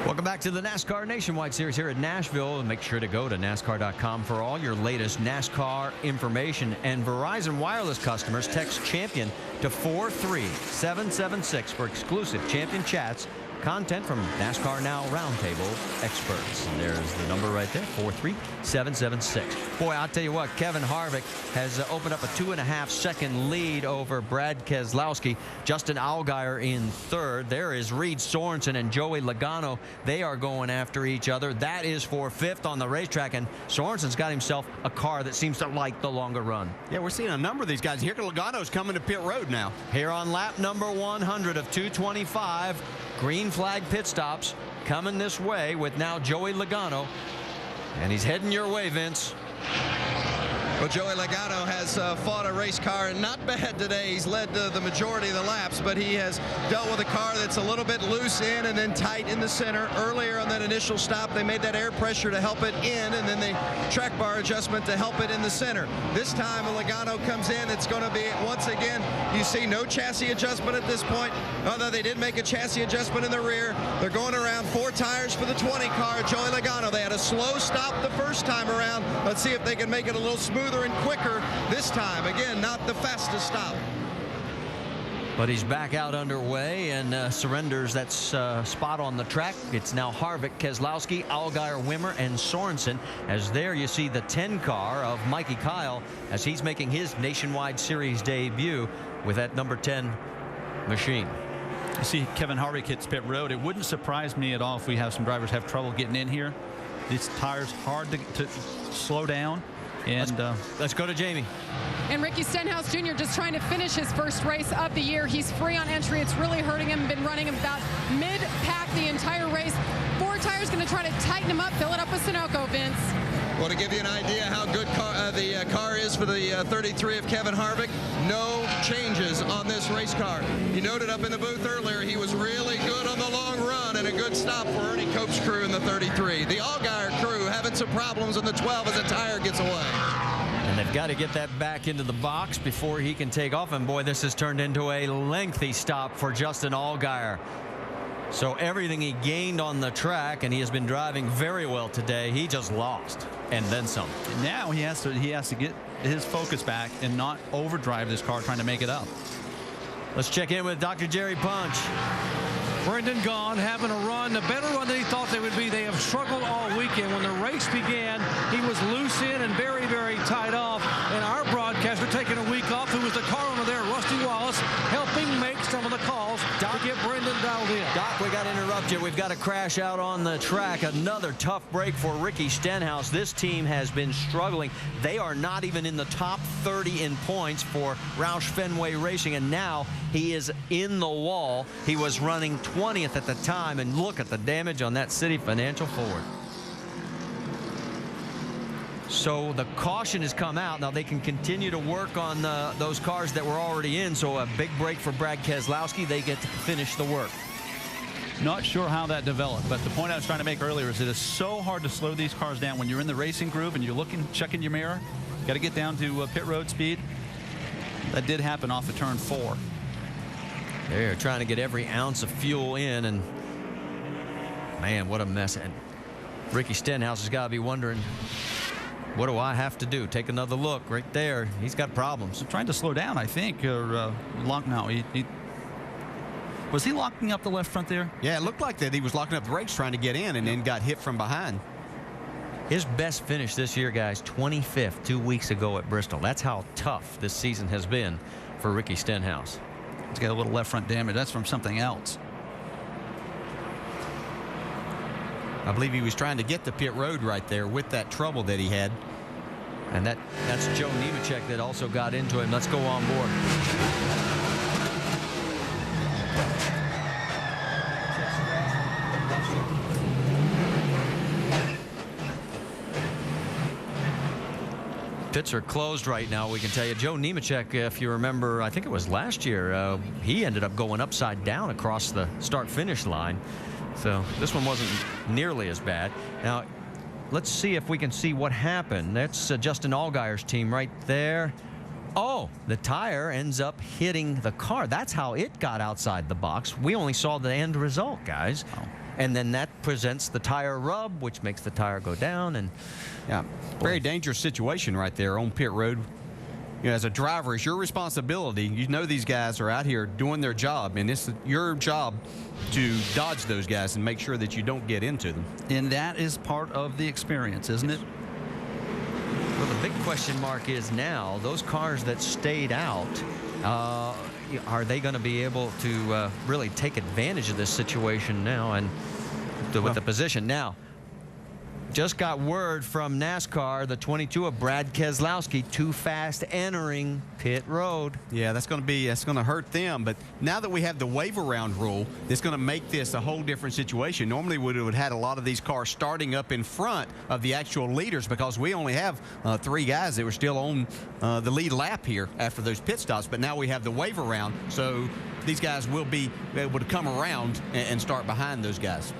F: Welcome back to the NASCAR Nationwide Series here at Nashville. Make sure to go to NASCAR.com for all your latest NASCAR information. And Verizon Wireless customers, text CHAMPION to 43776 for exclusive Champion chats, content from NASCAR Now Roundtable experts. And there's the number right there, 43776. Boy, I'll tell you what, Kevin Harvick has opened up a 2.5-second lead over Brad Keselowski. Justin Allgaier in third. There is Reed Sorensen and Joey Logano. They are going after each other. That is for 5th on the racetrack, and Sorensen's got himself a car that seems to like the longer run.
M: Yeah, we're seeing a number of these guys. Here, Logano's coming to pit road now.
F: Here on lap number 100 of 225. Green flag pit stops coming this way with now Joey Logano. And he's heading your way, Vince.
E: Well, Joey Logano has fought a race car not bad today. He's led the majority of the laps, but he has dealt with a car that's a little bit loose in and then tight in the center. Earlier on that initial stop, they made that air pressure to help it in, and then the track bar adjustment to help it in the center. This time, when Logano comes in, it's going to be, once again, you see no chassis adjustment at this point, although they did make a chassis adjustment in the rear. They're going around 4 tires for the 20 car. Joey Logano, they had a slow stop the first time around. Let's see if they can make it a little smoother and quicker this time. Again, not the fastest stop.
F: But he's back out underway and surrenders that spot on the track. It's now Harvick, Keselowski, Allgaier, Wimmer, and Sorensen. As there you see the 10 car of Mikey Kyle as he's making his Nationwide Series debut with that number 10 machine.
T: You see Kevin Harvick hits pit road. It wouldn't surprise me at all if we have some drivers have trouble getting in here. These tires hard to slow down. And
F: let's go to Jamie.
J: And Ricky Stenhouse Jr. just trying to finish his first race of the year. He's free on entry. It's really hurting him. Been running about mid-pack the entire race. 4 tires going to try to tighten him up, fill it up with Sunoco, Vince.
E: Well, to give you an idea how good the car is for the 33 of Kevin Harvick, no changes on this race car. He noted up in the booth earlier he was really good on the long run and a good stop for Ernie Cope's crew in the 33. The Allgaier crew having some problems in the 12 as a tire gets away.
F: And they've got to get that back into the box before he can take off. And boy, this has turned into a lengthy stop for Justin Allgaier. So everything he gained on the track, and he has been driving very well today, he just lost and then some.
T: Now he has to get his focus back and not overdrive this car trying to make it up.
F: Let's check in with Dr. Jerry Punch.
P: Brendan Gaughan having a run, a better run than he thought they would be. They have struggled all weekend. When the race began, he was loose in and very, very tight off. And our broadcaster taking a week off, who was the car owner there, Rusty Wallace, helping make some of the calls to get Brendan dialed in.
F: Doc, we got to interrupt you. We've got a crash out on the track. Another tough break for Ricky Stenhouse. This team has been struggling. They are not even in the top 30 in points for Roush Fenway Racing, and now he is in the wall. He was running 20th at the time, and look at the damage on that City Financial Ford. So the caution has come out. Now they can continue to work on those cars that were already in. So a big break for Brad Keselowski. They get to finish the work.
T: Not sure how that developed, but the point I was trying to make earlier is it is so hard to slow these cars down when you're in the racing groove and you're looking, checking your mirror. Got to get down to pit road speed. That did happen off of turn 4.
F: They're trying to get every ounce of fuel in, and man, what a mess. And Ricky Stenhouse has got to be wondering, what do I have to do? Take another look right there. He's got problems.
T: Trying to slow down, I think. Or was he locking up the left front there?
M: Yeah, it looked like that. He was locking up the brakes trying to get in and then got hit from behind.
F: His best finish this year, guys, 25th 2 weeks ago at Bristol. That's how tough this season has been for Ricky Stenhouse.
T: He's got a little left front damage. That's from something else.
M: I believe he was trying to get the pit road right there with that trouble that he had.
F: And that's Joe Nemechek that also got into him. Let's go on board. Pits are closed right now, we can tell you. Joe Nemechek, if you remember, I think it was last year, he ended up going upside down across the start-finish line. So this one wasn't nearly as bad. Now, let's see if we can see what happened. That's Justin Allgaier's team right there. Oh, the tire ends up hitting the car. That's how it got outside the box. We only saw the end result, guys. Oh. And then that presents the tire rub, which makes the tire go down. And
M: yeah, very dangerous situation right there on pit road. You know, as a driver, it's your responsibility. You know these guys are out here doing their job, and it's your job to dodge those guys and make sure that you don't get into them.
T: And that is part of the experience, isn't it?
F: Well, the big question mark is now, those cars that stayed out, are they going to be able to really take advantage of this situation now and with the position? Now, just got word from NASCAR, the 22 of Brad Keselowski, too fast entering pit road.
M: Yeah, that's going to hurt them. But now that we have the wave around rule, it's going to make this a whole different situation. Normally, we would have had a lot of these cars starting up in front of the actual leaders because we only have 3 guys that were still on the lead lap here after those pit stops. But now we have the wave around, so these guys will be able to come around and start behind those guys.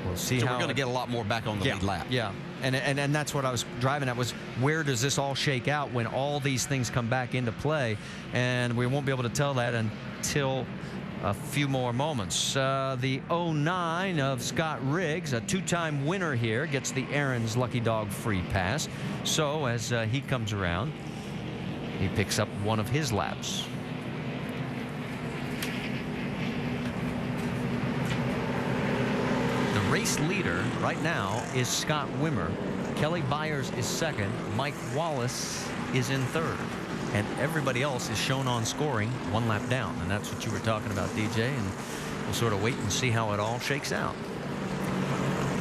F: We'll see.
M: So we're going to get a lot more back on the lead lap.
F: Yeah, and that's what I was driving at, was where does this all shake out when all these things come back into play? And we won't be able to tell that until a few more moments. The 09 of Scott Riggs, a 2-time winner here, gets the Aaron's Lucky Dog free pass. So as he comes around, he picks up one of his laps. Race leader right now is Scott Wimmer. Kelly Byers is second. Mike Wallace is in third. And everybody else is shown on scoring 1 lap down. And that's what you were talking about, DJ. And we'll sort of wait and see how it all shakes out.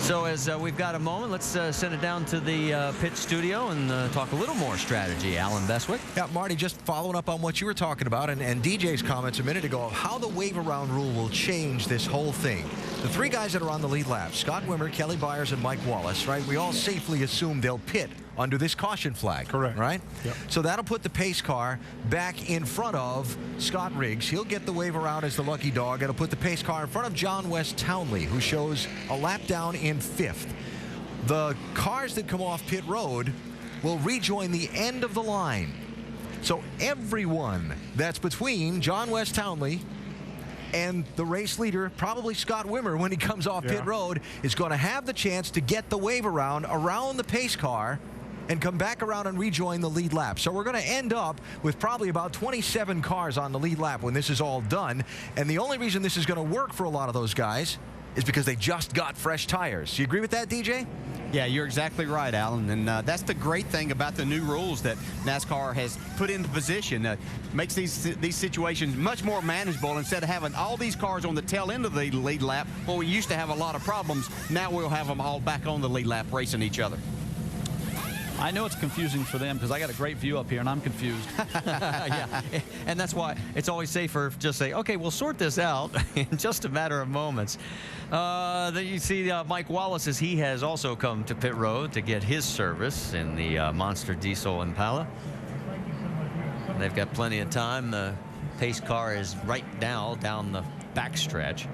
F: So as we've got a moment, let's send it down to the pit studio and talk a little more strategy. Alan Bestwick.
A: Yeah, Marty, just following up on what you were talking about and DJ's comments a minute ago of how the wave around rule will change this whole thing. The 3 guys that are on the lead lap, Scott Wimmer, Kelly Byers, and Mike Wallace, right? We all safely assume they'll pit under this caution flag.
L: Correct.
A: Right?
L: Yep.
A: So that'll put the pace car back in front of Scott Riggs. He'll get the wave around as the lucky dog. It'll put the pace car in front of John West Townley, who shows a lap down in 5th. The cars that come off pit road will rejoin the end of the line. So everyone that's between John West Townley and the race leader, probably Scott Wimmer, when he comes off pit road, is going to have the chance to get the wave around the pace car and come back around and rejoin the lead lap. So we're going to end up with probably about 27 cars on the lead lap when this is all done. And the only reason this is going to work for a lot of those guys is because they just got fresh tires. You agree with that, DJ?
M: Yeah, you're exactly right, Alan. And that's the great thing about the new rules that NASCAR has put into position. Makes these situations much more manageable. Instead of having all these cars on the tail end of the lead lap, where we used to have a lot of problems, now we'll have them all back on the lead lap racing each other.
T: I know it's confusing for them because I got a great view up here and I'm confused.
F: Yeah, and that's why it's always safer to just say, okay, we'll sort this out in just a matter of moments. You see Mike Wallace, as he has also come to pit road to get his service in the Monster Diesel Impala. They've got plenty of time. The pace car is right now down the backstretch.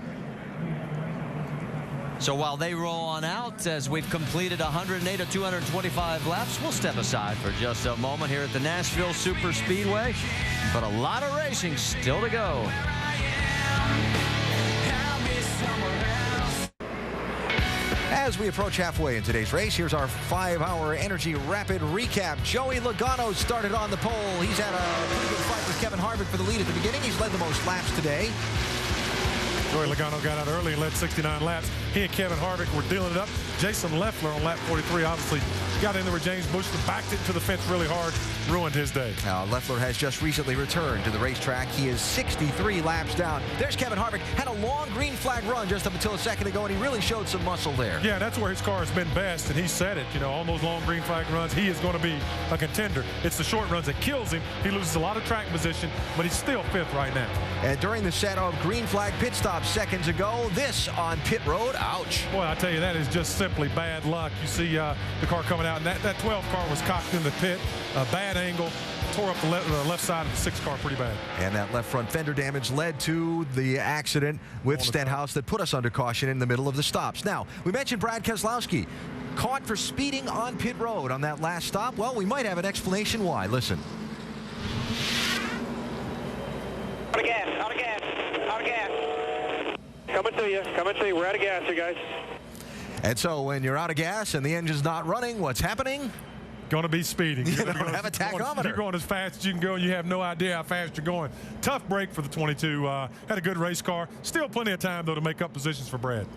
F: So while they roll on out, as we've completed 108 of 225 laps, we'll step aside for just a moment here at the Nashville Super Speedway. But a lot of racing still to go.
A: As we approach halfway in today's race, here's our 5-hour Energy Rapid recap. Joey Logano started on the pole. He's had a pretty good fight with Kevin Harvick for the lead at the beginning. He's led the most laps today.
L: Joey Logano got out early and led 69 laps. He and Kevin Harvick were dealing it up. Jason Leffler on lap 43 obviously got in there with James Bush, backed it to the fence really hard, ruined his day.
A: Now, Leffler has just recently returned to the racetrack. He is 63 laps down. There's Kevin Harvick. Had a long green flag run just up until a second ago, and he really showed some muscle there.
L: Yeah, that's where his car has been best, and he said it. You know, on those long green flag runs, he is going to be a contender. It's the short runs that kills him. He loses a lot of track position, but he's still 5th right now.
A: And during the set of green flag pit stops seconds ago, this on pit road, ouch.
L: Boy, I tell you, that is just simply bad luck. You see the car coming out out, and that 12 car was cocked in the pit, a bad angle, tore up the left side of the 6 car pretty bad.
A: And that left front fender damage led to the accident with Stenhouse that put us under caution in the middle of the stops. Now, we mentioned Brad Keselowski caught for speeding on pit road on that last stop. Well, we might have an explanation why. Listen.
D: Out of gas, out of gas, out of gas. Coming to you, we're out of gas here, guys.
A: And so when you're out of gas and the engine's not running, what's happening?
L: Going to be speeding.
A: You don't have a tachometer.
L: You're going as fast as you can go, and you have no idea how fast you're going. Tough break for the 22. Had a good race car. Still plenty of time, though, to make up positions for Brad.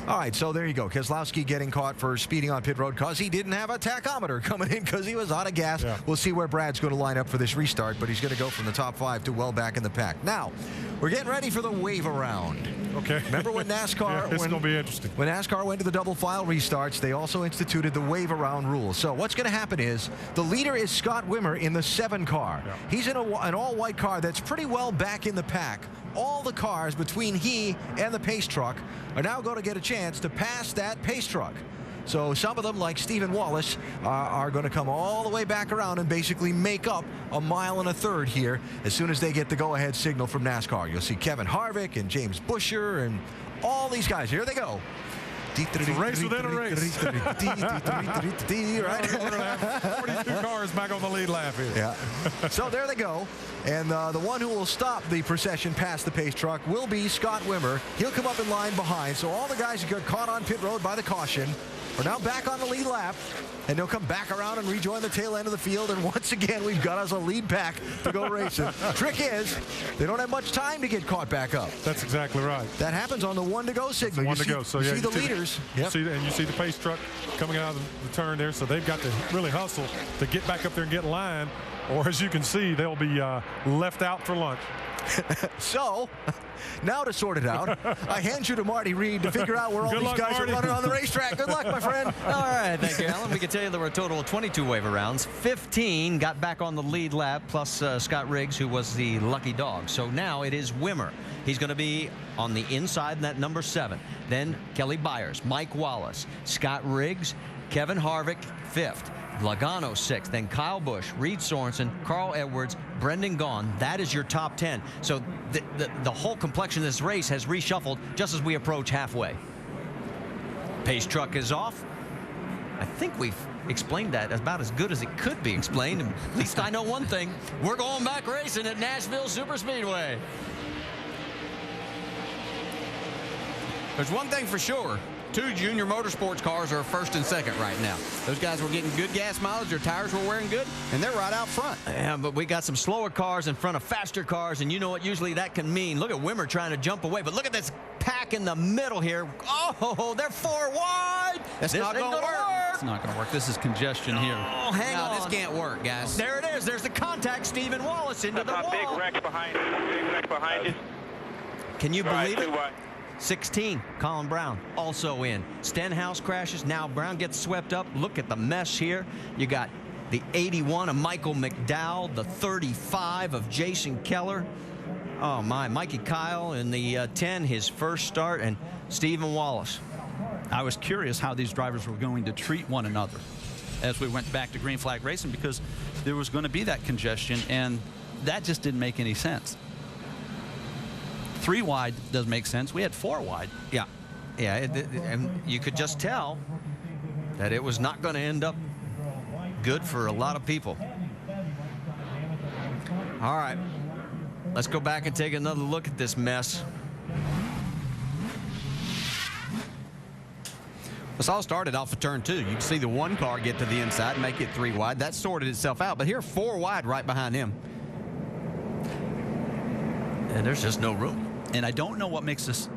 A: All right, so there you go. Keselowski getting caught for speeding on pit road because he didn't have a tachometer coming in because he was out of gas. Yeah. We'll see where Brad's going to line up for this restart, but he's going to go from the top 5 to well back in the pack. Now, we're getting ready for the wave around.
L: Okay.
A: Remember when NASCAR...
L: It's going to be interesting.
A: When NASCAR went to the double file restarts, they also instituted the wave around rule. So what's going to happen is the leader is Scott Wimmer in the 7 car. Yeah. He's in an all-white car that's pretty well back in the pack. All the cars between he and the pace truck are now going to get a chance to pass that pace truck. So some of them, like Stephen Wallace, are going to come all the way back around and basically make up a mile and a third here as soon as they get the go-ahead signal from NASCAR. You'll see Kevin Harvick and James Buescher and all these guys. Here they go.
L: It's a race within a race.
A: Right?
L: We're going to have 42 cars back on the lead lap here.
A: Yeah. So there they go. And the one who will stop the procession past the pace truck will be Scott Wimmer. He'll come up in line behind. So all the guys who got caught on pit road by the caution are now back on the lead lap. And they'll come back around and rejoin the tail end of the field. And once again, we've got us a lead pack to go racing. Trick is, they don't have much time to get caught back up.
L: That's exactly right.
A: That happens on the 1 to go signal.
L: One to go. So
A: you
L: yeah,
A: see the leaders.
L: Yep. And you see the pace truck coming out of the turn there. So they've got to really hustle to get back up there and get in line. Or as you can see, they'll be left out for lunch.
A: So, now to sort it out, I hand you to Marty Reed to figure out where all these guys are running on the racetrack. Good luck, my friend.
F: All right, thank you, Alan. We can tell you there were a total of 22 wave rounds. 15 got back on the lead lap, plus Scott Riggs, who was the lucky dog. So now it is Wimmer. He's going to be on the inside in that number 7. Then Kelly Byers, Mike Wallace, Scott Riggs, Kevin Harvick, 5th. Logano 6th, then Kyle Busch, Reed Sorensen, Carl Edwards, Brendan Gaughan. That is your top 10. So the whole complexion of this race has reshuffled just as we approach halfway. Pace truck is off. I think we've explained that about as good as it could be explained. At least I know one thing. We're going back racing at Nashville Superspeedway.
M: There's one thing for sure. 2 junior motorsports cars are 1st and 2nd right now. Those guys were getting good gas mileage, their tires were wearing good, and they're right out front.
F: Yeah, but we got some slower cars in front of faster cars, and you know what usually that can mean. Look at Wimmer trying to jump away, but look at this pack in the middle here. Oh, they're 4 wide.
M: That's not going to work.
T: It's not going to work. This is congestion here.
F: Oh, hang on.
M: This can't work, guys.
F: There it is. There's the contact. Stephen Wallace into the wall.
D: Big wreck behind you. Big wreck behind you.
F: Can you believe it?
D: 2 wide.
F: 16, Colin Brown also in. Stenhouse crashes. Now Brown gets swept up. Look at the mess here. You got the 81 of Michael McDowell, the 35 of Jason Keller. Oh, my. Mikey Kyle in the 10, his first start, and Stephen Wallace.
T: I was curious how these drivers were going to treat one another as we went back to green flag racing because there was going to be that congestion, and that just didn't make any sense. 3 wide does make sense. We had 4 wide.
F: Yeah. And you could just tell that it was not going to end up good for a lot of people. All right. Let's go back and take another look at this mess.
M: This all started off of turn 2. You can see the 1 car get to the inside and make it 3 wide. That sorted itself out. But here, 4 wide right behind him.
F: And there's just no room.
T: And I don't know what makes us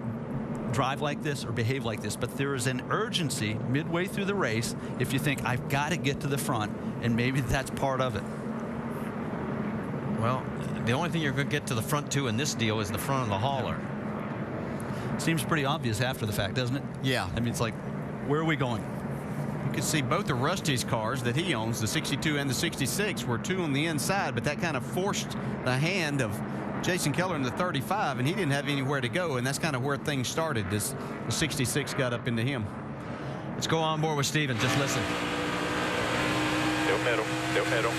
T: drive like this or behave like this, but there is an urgency midway through the race if you think, I've got to get to the front, and maybe that's part of it.
F: Well, the only thing you're going to get to the front to in this deal is the front of the hauler.
T: Seems pretty obvious after the fact, doesn't it?
M: Yeah.
T: I mean, it's like, where are we going?
M: You can see both of Rusty's cars that he owns, the 62 and the 66, were 2 on the inside, but that kind of forced the hand of Jason Keller in the 35, and he didn't have anywhere to go, and that's kind of where things started. The 66 got up into him.
F: Let's go on board with Steven. Just listen.
D: Still middle. Still middle.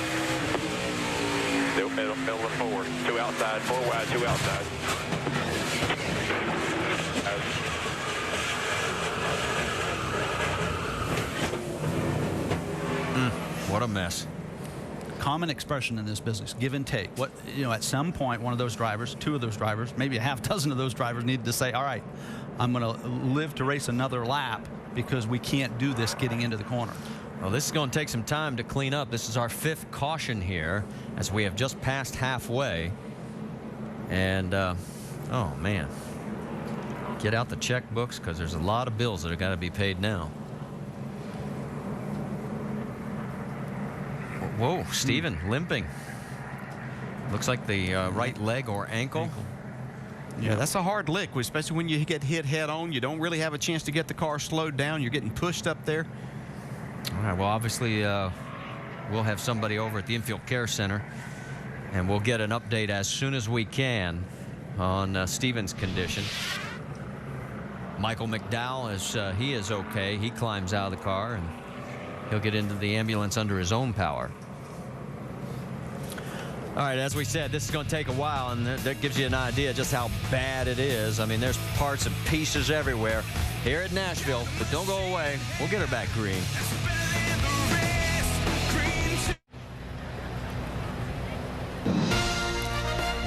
D: Still middle. Middle and 4. 2 outside. 4 wide. 2 outside.
F: What a mess.
T: Common expression in this business, give and take. What, you know, at some point, one of those drivers, 2 of those drivers, maybe a half dozen of those drivers needed to say, all right, I'm going to live to race another lap because we can't do this getting into the corner.
F: Well, this is going to take some time to clean up. This is our 5th caution here as we have just passed halfway. And, oh, man. Get out the checkbooks because there's a lot of bills that have got to be paid now. Whoa, Steven limping. Looks like the right leg or ankle.
M: Yeah, that's a hard lick, especially when you get hit head on. You don't really have a chance to get the car slowed down. You're getting pushed up there.
F: All right, well, obviously, we'll have somebody over at the Infield Care Center, and we'll get an update as soon as we can on Steven's condition. Michael McDowell, he is okay. He climbs out of the car, and he'll get into the ambulance under his own power. All right, as we said, this is going to take a while, and that gives you an idea just how bad it is. I mean, there's parts and pieces everywhere here at Nashville, but don't go away. We'll get her back green.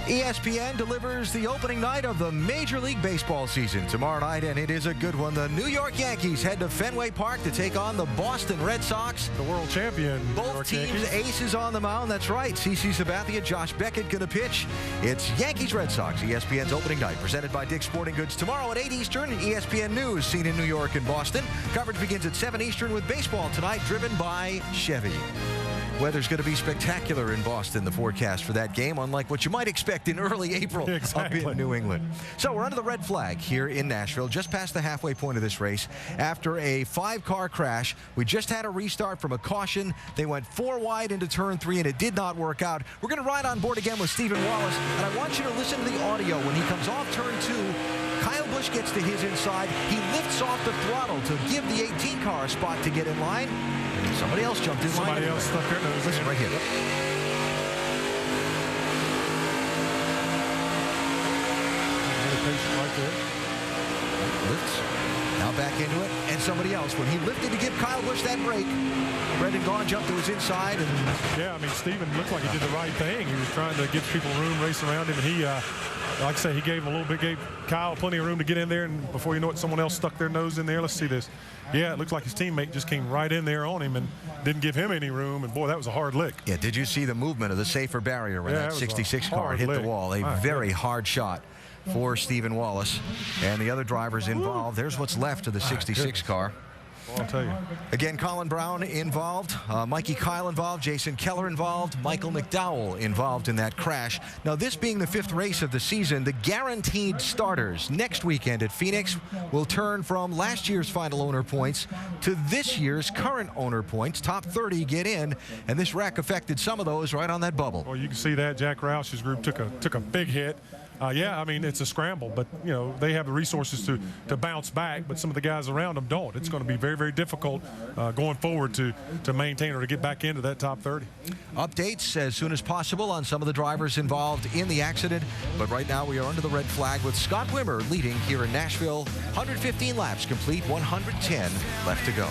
A: ESPN delivers the opening night of the Major League Baseball season tomorrow night, and it is a good one. The New York Yankees head to Fenway Park to take on the Boston Red Sox.
L: The world champion.
A: Both teams aces on the mound. That's right. CC Sabathia, Josh Beckett going to pitch. It's Yankees-Red Sox, ESPN's opening night, presented by Dick's Sporting Goods. Tomorrow at 8 Eastern, ESPN News, seen in New York and Boston. Coverage begins at 7 Eastern with baseball tonight, driven by Chevy. Weather's going to be spectacular in Boston, the forecast for that game, unlike what you might expect in early April up in New England. So we're under the red flag here in Nashville, just past the halfway point of this race. After a 5-car crash, we just had a restart from a caution. They went 4 wide into turn 3, and it did not work out. We're going to ride on board again with Steven Wallace, and I want you to listen to the audio when he comes off turn 2. Kyle Busch gets to his inside. He lifts off the throttle to give the 18-car a spot to get in line. Somebody else jumped in line.
L: Somebody else stuck their nose.
A: Listen right here.
L: Right there.
A: Lifts. Now back into it. And somebody else. When he lifted to give Kyle Busch that break, Brendan Gaughan jumped to his inside. And
L: yeah, I mean, Steven looked like he did the right thing. He was trying to give people room, race around him. And he, like I say, he gave him a little bit, gave Kyle plenty of room to get in there. And before you know it, someone else stuck their nose in there. Let's see this. Yeah, it looks like his teammate just came right in there on him and didn't give him any room. And, boy, that was a hard lick.
A: Yeah, did you see the movement of the safer barrier when that 66 car hit the wall? A very hard shot for Steven Wallace and the other drivers involved. There's what's left of the 66 car.
L: Well, I'll tell you.
A: Again, Colin Brown involved, Mikey Kyle involved, Jason Keller involved, Michael McDowell involved in that crash. Now, this being the 5th race of the season, the guaranteed starters next weekend at Phoenix will turn from last year's final owner points to this year's current owner points. Top 30 get in, and this wreck affected some of those right on that bubble.
L: Well, you can see that Jack Roush's group took a big hit. Yeah, I mean, it's a scramble, but, you know, they have the resources to bounce back, but some of the guys around them don't. It's going to be very, very difficult going forward to maintain or to get back into that top 30.
A: Updates as soon as possible on some of the drivers involved in the accident, but right now we are under the red flag with Scott Wimmer leading here in Nashville. 115 laps complete, 110 left to go.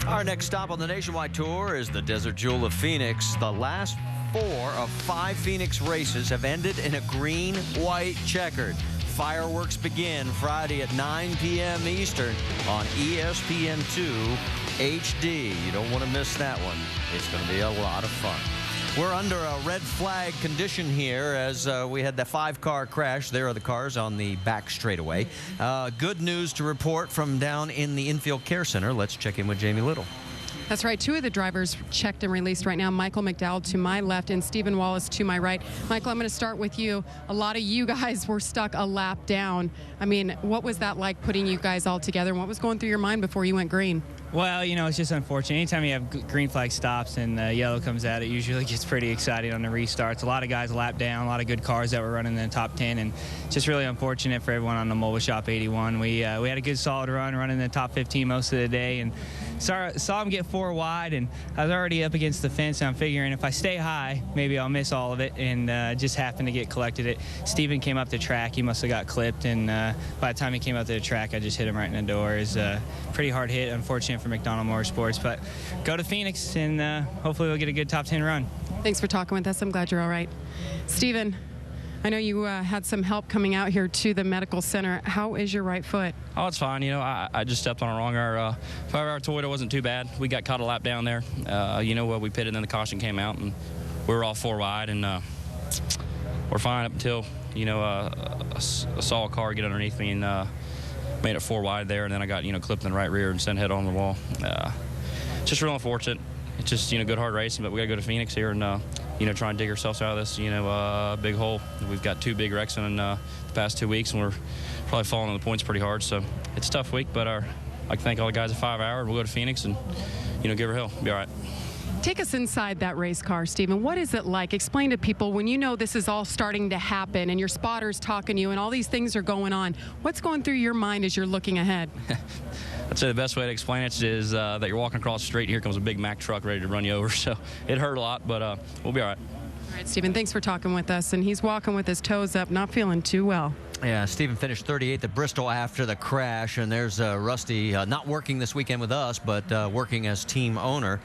F: Our next stop on the Nationwide Tour is the Desert Jewel of Phoenix. The last 4 of 5 Phoenix races have ended in a green-white checkered. Fireworks begin Friday at 9 p.m. Eastern on ESPN2 HD. You don't want to miss that one. It's going to be a lot of fun. We're under a red flag condition here as we had the 5-car crash. There are the cars on the back straightaway. Good news to report from down in the Infield Care Center. Let's check in with Jamie Little.
J: That's right. 2 of the drivers checked and released right now. Michael McDowell to my left and Steven Wallace to my right. Michael, I'm going to start with you. A lot of you guys were stuck a lap down. I mean, what was that like putting you guys all together? And what was going through your mind before you went green?
O: Well, you know, it's just unfortunate. Anytime you have green flag stops and yellow comes out, it usually gets pretty exciting on the restarts. A lot of guys lap down, a lot of good cars that were running in the top 10, and it's just really unfortunate for everyone on the Mobile Shop 81. We had a good solid run, running in the top 15 most of the day, and saw him get 4 wide, and I was already up against the fence, and I'm figuring if I stay high, maybe I'll miss all of it, and just happened to get collected it. Steven came up the track. He must have got clipped, and by the time he came up to the track, I just hit him right in the door. It's a pretty hard hit, unfortunate for McDonald Motorsports, but go to Phoenix, and hopefully we'll get a good top 10 run.
J: Thanks for talking with us. I'm glad you're all right. Steven, I know you had some help coming out here to the medical center. How is your right foot?
S: Oh, it's fine. You know, I just stepped on it wrong. Our 5-hour Toyota wasn't too bad. We got caught a lap down there. You know, we pitted, and then the caution came out, and we were all 4 wide, and we're fine up until, you know, I saw a car get underneath me and made it 4 wide there, and then I got, you know, clipped in the right rear and sent head on the wall. Just real unfortunate. It's just, you know, good hard racing, but we got to go to Phoenix here and, you know, try and dig ourselves out of this, you know, big hole. We've got 2 big wrecks in the past 2 weeks, and we're probably falling on the points pretty hard. So it's a tough week, but I'd like to thank all the guys at 5-hour. We'll go to Phoenix and, you know, give her hell. Be all right.
J: Take us inside that race car, Steven. What is it like? Explain to people when you know this is all starting to happen and your spotter's talking to you and all these things are going on. What's going through your mind as you're looking ahead?
S: I'd say the best way to explain it is that you're walking across the street and here comes a big Mack truck ready to run you over. So it hurt a lot, but we'll be all right.
J: All right, Steven, thanks for talking with us. And he's walking with his toes up, not feeling too well.
F: Yeah, Steven finished 38th at Bristol after the crash, and there's Rusty not working this weekend with us, but working as team owner.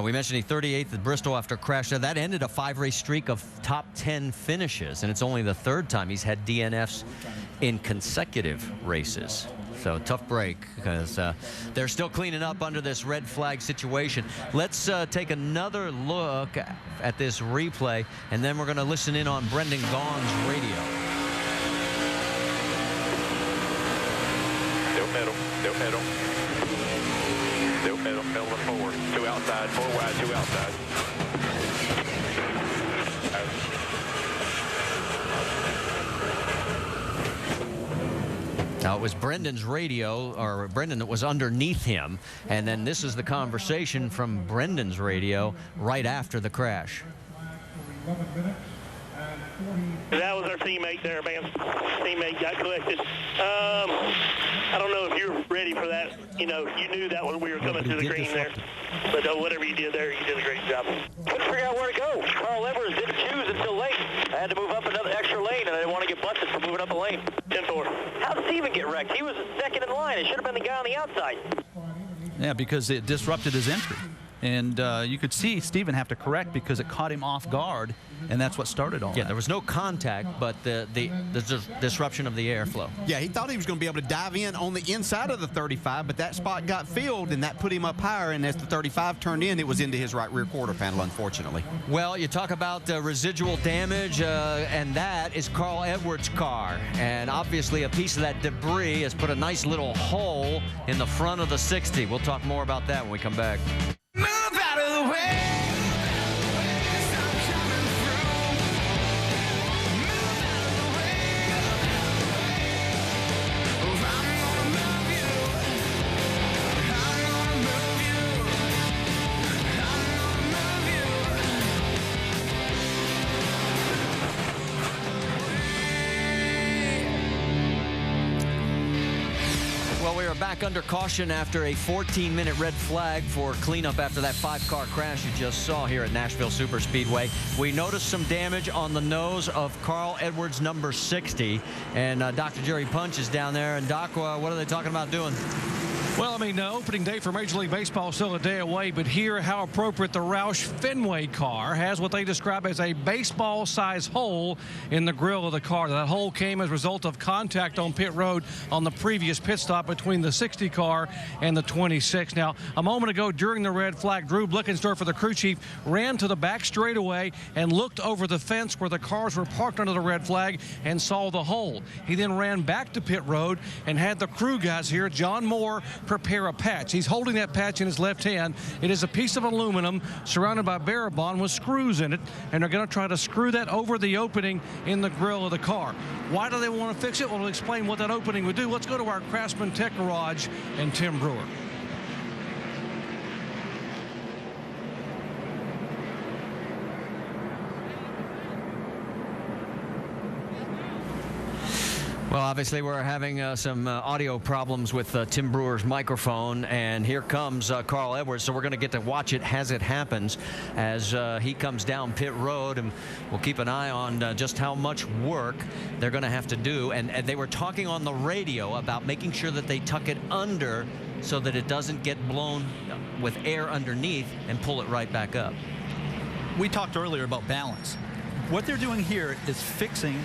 F: We mentioned he 38th at Bristol after a crash. Now, that ended a 5-race streak of top 10 finishes, and it's only the 3rd time he's had DNFs in consecutive races. So tough break because they're still cleaning up under this red flag situation. Let's take another look at this replay, and then we're going to listen in on Brendan Gaughan's radio.
D: Still middle, still middle. Still middle, middle of 4. 2 outside, 4 wide, 2 outside.
F: Now, it was Brendan's radio, or Brendan that was underneath him, and then this is the conversation from Brendan's radio right after the crash.
W: That was our teammate there, man. Teammate got collected. I don't know if you're ready for that. You know, you knew that when we were coming to the green there. But whatever you did there, you did a great job.
X: Couldn't figure out where to go. Carl Edwards didn't choose until late. I had to move up another extra lane, and I didn't want to get busted for moving up a lane.
W: 10-4.
X: How'd Steven get wrecked? He was second in line. It should have been the guy on the outside.
T: Yeah, because it disrupted his entry. And you could see Steven have to correct because it caught him off guard, and that's what started all that.
F: Yeah, there was no contact, but the disruption of the airflow.
M: Yeah, he thought he was going to be able to dive in on the inside of the 35, but that spot got filled, and that put him up higher, and as the 35 turned in, it was into his right rear quarter panel, unfortunately.
F: Well, you talk about residual damage, and that is Carl Edwards' car. And obviously a piece of that debris has put a nice little hole in the front of the 60. We'll talk more about that when we come back.
I: Move out of the way.
F: Back under caution after a 14-minute red flag for cleanup after that 5-car crash you just saw here at Nashville Superspeedway. We noticed some damage on the nose of Carl Edwards, number 60, and Dr. Jerry Punch is down there. And Doc, what are they talking about doing?
P: Well, I mean, opening day for Major League Baseball is still a day away, but here how appropriate the Roush Fenway car has what they describe as a baseball-sized hole in the grill of the car. That hole came as a result of contact on pit road on the previous pit stop between the 60 car and the 26. Now, a moment ago during the red flag, Drew Blickensdorfer, the crew chief, ran to the back straightaway and looked over the fence where the cars were parked under the red flag and saw the hole. He then ran back to pit road and had the crew guys here, John Moore, prepare a patch. He's holding that patch in his left hand. It is a piece of aluminum surrounded by Barabon with screws in it, and they're going to try to screw that over the opening in the grill of the car. Why do they want to fix it? Well, we'll explain what that opening would do. Let's go to our Craftsman Tech Garage and Tim Brewer.
A: obviously we're having some audio problems with Tim Brewer's microphone, and here comes Carl Edwards, so we're going to get to watch it as it happens as he comes down pit road, and we'll keep an eye on just how much work they're going to have to do. And they were talking on the radio about making sure that they tuck it under so that it doesn't get blown with air underneath and pull it right back up.
T: We talked earlier about balance. What they're doing here is fixing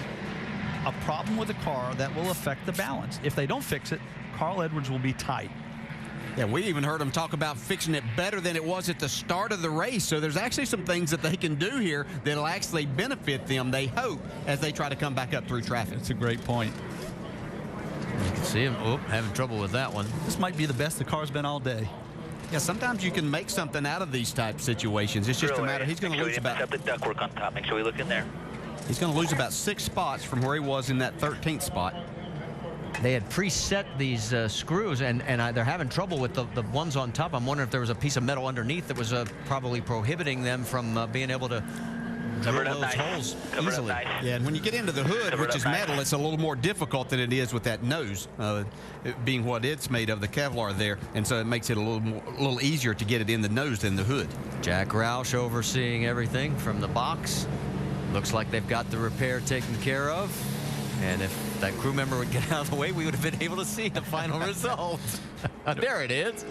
T: a problem with the car that will affect the balance. If they don't fix it, Carl Edwards will be tight.
M: Yeah, we even heard them talk about fixing it better than it was at the start of the race. So there's actually some things that they can do here that'll actually benefit them, they hope, as they try to come back up through traffic.
T: That's a great point.
A: You can see him having trouble with that one.
T: This might be the best the car's been all day.
M: Yeah, sometimes you can make something out of these type situations. It's just a matter. He's going to lose about.
X: the ductwork on top. Make sure we look in there.
M: He's going to lose about 6 spots from where he was in that 13th spot.
A: They had preset these screws, and they're having trouble with the ones on top. I'm wondering if there was a piece of metal underneath that was probably prohibiting them from being able to drill those holes easily.
M: Yeah, and when you get into the hood, which is metal, it's a little more difficult than it is with that nose, it being what it's made of, the Kevlar there, and so it makes it a little easier to get it in the nose than the hood.
A: Jack Roush overseeing everything from the box. Looks like they've got the repair taken care of. And if that crew member would get out of the way, we would have been able to see the final result. There it is.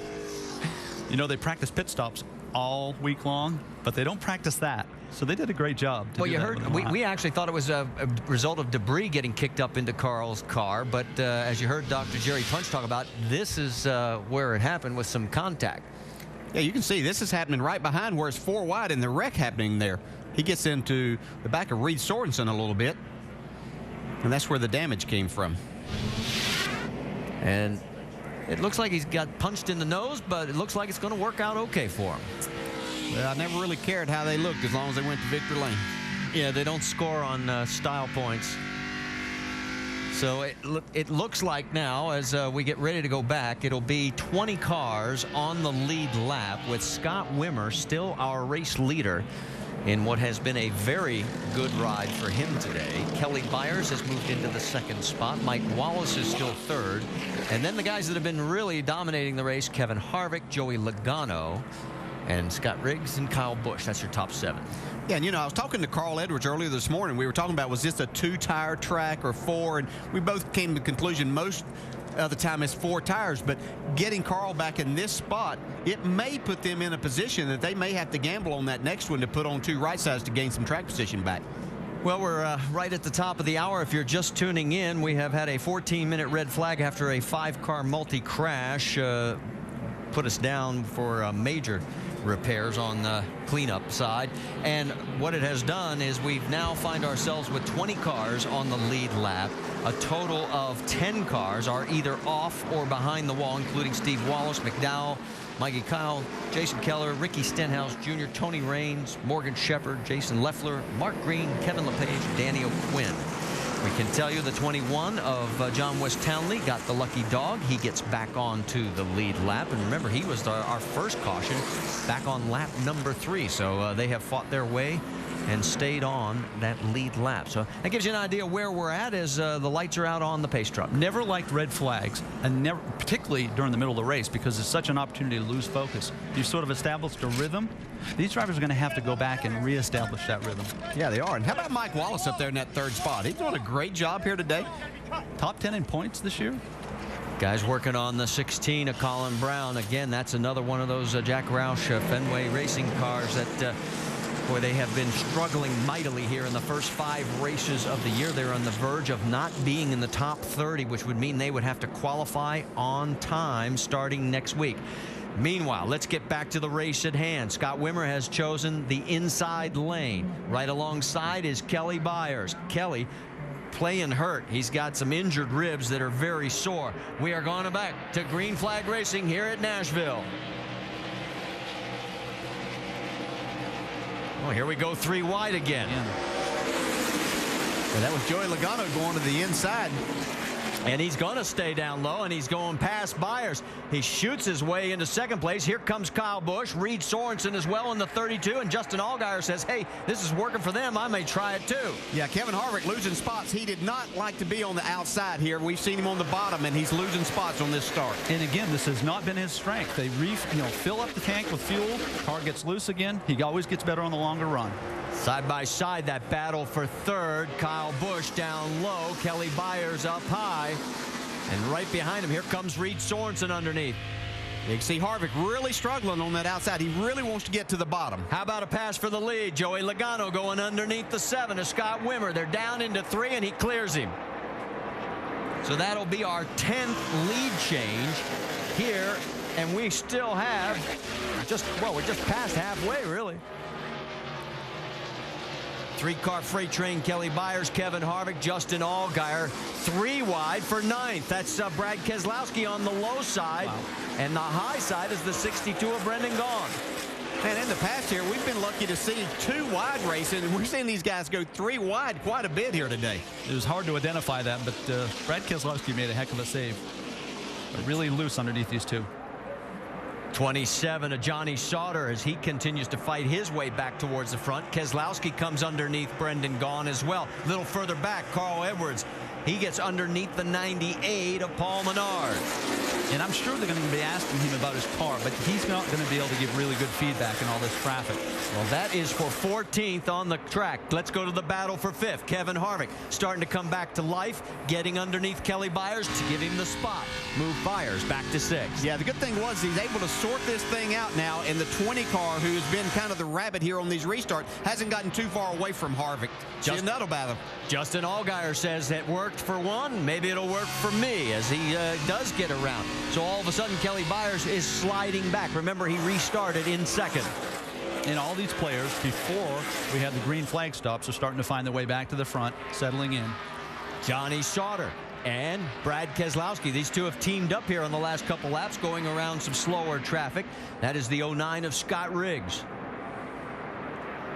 T: You know, they practice pit stops all week long, but they don't practice that. So they did a great job.
A: Well, you heard, we actually thought it was a result of debris getting kicked up into Carl's car. But as you heard Dr. Jerry Punch talk about, this is where it happened with some contact.
M: Yeah, you can see this is happening right behind where it's 4 wide and the wreck happening there. He gets into the back of Reed Sorensen a little bit. And that's where the damage came from.
A: And it looks like he's got punched in the nose, but it looks like it's going to work out okay for him.
M: Well, I never really cared how they looked as long as they went to victory lane.
A: Yeah, they don't score on style points. So it looks like now, as we get ready to go back, it'll be 20 cars on the lead lap with Scott Wimmer still our race leader in what has been a very good ride for him today. Kelly Byers has moved into the 2nd spot. Mike Wallace is still 3rd. And then the guys that have been really dominating the race, Kevin Harvick, Joey Logano, and Scott Riggs and Kyle Busch. That's your top 7.
M: Yeah, and you know, I was talking to Carl Edwards earlier this morning. We were talking about, was this a 2-tire track or 4? And we both came to the conclusion most of the time it's 4 tires, but getting Carl back in this spot, it may put them in a position that they may have to gamble on that next one to put on 2 right sides to gain some track position back.
A: Well, we're right at the top of the hour. If you're just tuning in, we have had a 14-minute red flag after a 5-car multi-crash put us down for major repairs on the cleanup side. And what it has done is we've now find ourselves with 20 cars on the lead lap. A total of 10 cars are either off or behind the wall, including Steve Wallace, McDowell, Mikey Kyle, Jason Keller, Ricky Stenhouse Jr., Tony Raines, Morgan Shepherd, Jason Leffler, Mark Green, Kevin LePage, Danny O'Quinn. We can tell you the 21 of John West Townley got the lucky dog. He gets back onto the lead lap. And remember, he was our first caution back on lap number 3. So they have fought their way and stayed on that lead lap. So that gives you an idea where we're at as the lights are out on the pace truck.
T: Never liked red flags, and never, particularly during the middle of the race, because it's such an opportunity to lose focus. You sort of established a rhythm. These drivers are going to have to go back and reestablish that rhythm.
M: Yeah, they are. And how about Mike Wallace up there in that 3rd spot? He's doing a great job here today.
T: Top 10 in points this year.
A: Guys working on the 16 of Colin Brown. Again, that's another one of those Jack Roush Fenway racing cars that boy, they have been struggling mightily here in the first 5 races of the year. They're on the verge of not being in the top 30, which would mean they would have to qualify on time starting next week. Meanwhile, let's get back to the race at hand. Scott Wimmer has chosen the inside lane. Right alongside is Kelly Byers. Kelly playing hurt. He's got some injured ribs that are very sore. We are going back to Green Flag Racing here at Nashville. Oh, here we go 3 wide again.
M: Yeah. And that was Joey Logano going to the inside.
F: And he's going to stay down low, and he's going past Byers. He shoots his way into second place. Here comes Kyle Busch. Reed Sorensen as well in the 32. And Justin Allgaier says, hey, this is working for them. I may try it too.
M: Yeah, Kevin Harvick losing spots. He did not like to be on the outside here. We've seen him on the bottom, and he's losing spots on this start.
T: And again, this has not been his strength. They fill up the tank with fuel. Car gets loose again. He always gets better on the longer run.
F: Side by side, that battle for third. Kyle Busch down low. Kelly Byers up high. And right behind him, here comes Reed Sorensen underneath.
M: You can see Harvick really struggling on that outside. He really wants to get to the bottom.
F: How about a pass for the lead? Joey Logano going underneath the 7 of Scott Wimmer. They're down into 3, and he clears him. So that'll be our 10th lead change here. And we still have we're just past halfway, really. 3-car freight train, Kelly Byers, Kevin Harvick, Justin Allgaier, 3 wide for 9th. That's Brad Keselowski on the low side. Wow. And the high side is the 62 of Brendan Gaughan.
M: And in the past here, we've been lucky to see 2 wide races, and we're seeing these guys go 3 wide quite a bit here today.
T: It was hard to identify that, but Brad Keselowski made a heck of a save. But really loose underneath these 2.
F: 27 of Johnny Sauter as he continues to fight his way back towards the front. Keselowski comes underneath Brendan Gaughan as well. A little further back, Carl Edwards. He gets underneath the 98 of Paul Menard.
T: And I'm sure they're going to be asking him about his car, but he's not going to be able to give really good feedback in all this traffic.
F: Well, that is for 14th on the track. Let's go to the battle for 5th. Kevin Harvick starting to come back to life, getting underneath Kelly Byers to give him the spot. Move Byers back to 6th.
M: Yeah, the good thing was he's able to sort this thing out now, and the 20 car, who has been kind of the rabbit here on these restarts, hasn't gotten too far away from Harvick. That'll battle.
F: Justin Allgaier says it worked for one. Maybe it'll work for me as he does get around. So all of a sudden, Kelly Byers is sliding back. Remember, he restarted in 2nd.
T: And all these players, before we had the green flag stops, are starting to find their way back to the front, settling in.
F: Johnny Sauter and Brad Keselowski. These 2 have teamed up here on the last couple laps, going around some slower traffic. That is the 09 of Scott Riggs.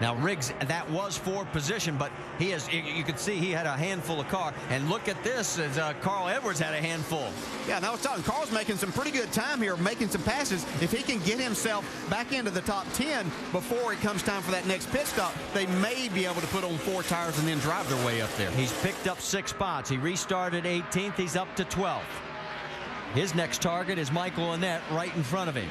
F: Now, Riggs, that was 4th position, but he has, you can see he had a handful of car. And look at this, as Carl Edwards had a handful.
M: Yeah, and I was talking, Carl's making some pretty good time here, making some passes. If he can get himself back into the top 10 before it comes time for that next pit stop, they may be able to put on 4 tires and then drive their way up there.
F: He's picked up 6 spots. He restarted 18th. He's up to 12th. His next target is Michael Annett right in front of him.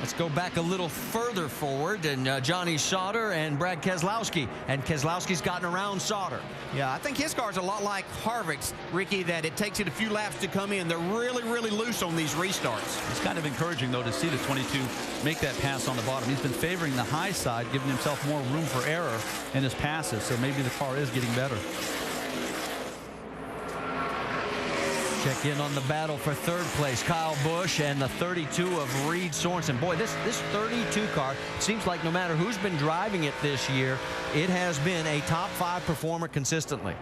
F: Let's go back a little further forward, and Johnny Sauter and Brad Keselowski. And Keselowski's gotten around Sauter.
M: Yeah, I think his car's a lot like Harvick's, Ricky, that it takes it a few laps to come in. They're really, really loose on these restarts.
T: It's kind of encouraging, though, to see the 22 make that pass on the bottom. He's been favoring the high side, giving himself more room for error in his passes, so maybe the car is getting better.
F: Check in on the battle for 3rd place. Kyle Busch and the 32 of Reed Sorensen. Boy, this 32 car seems like no matter who's been driving it this year, it has been a top 5 performer consistently.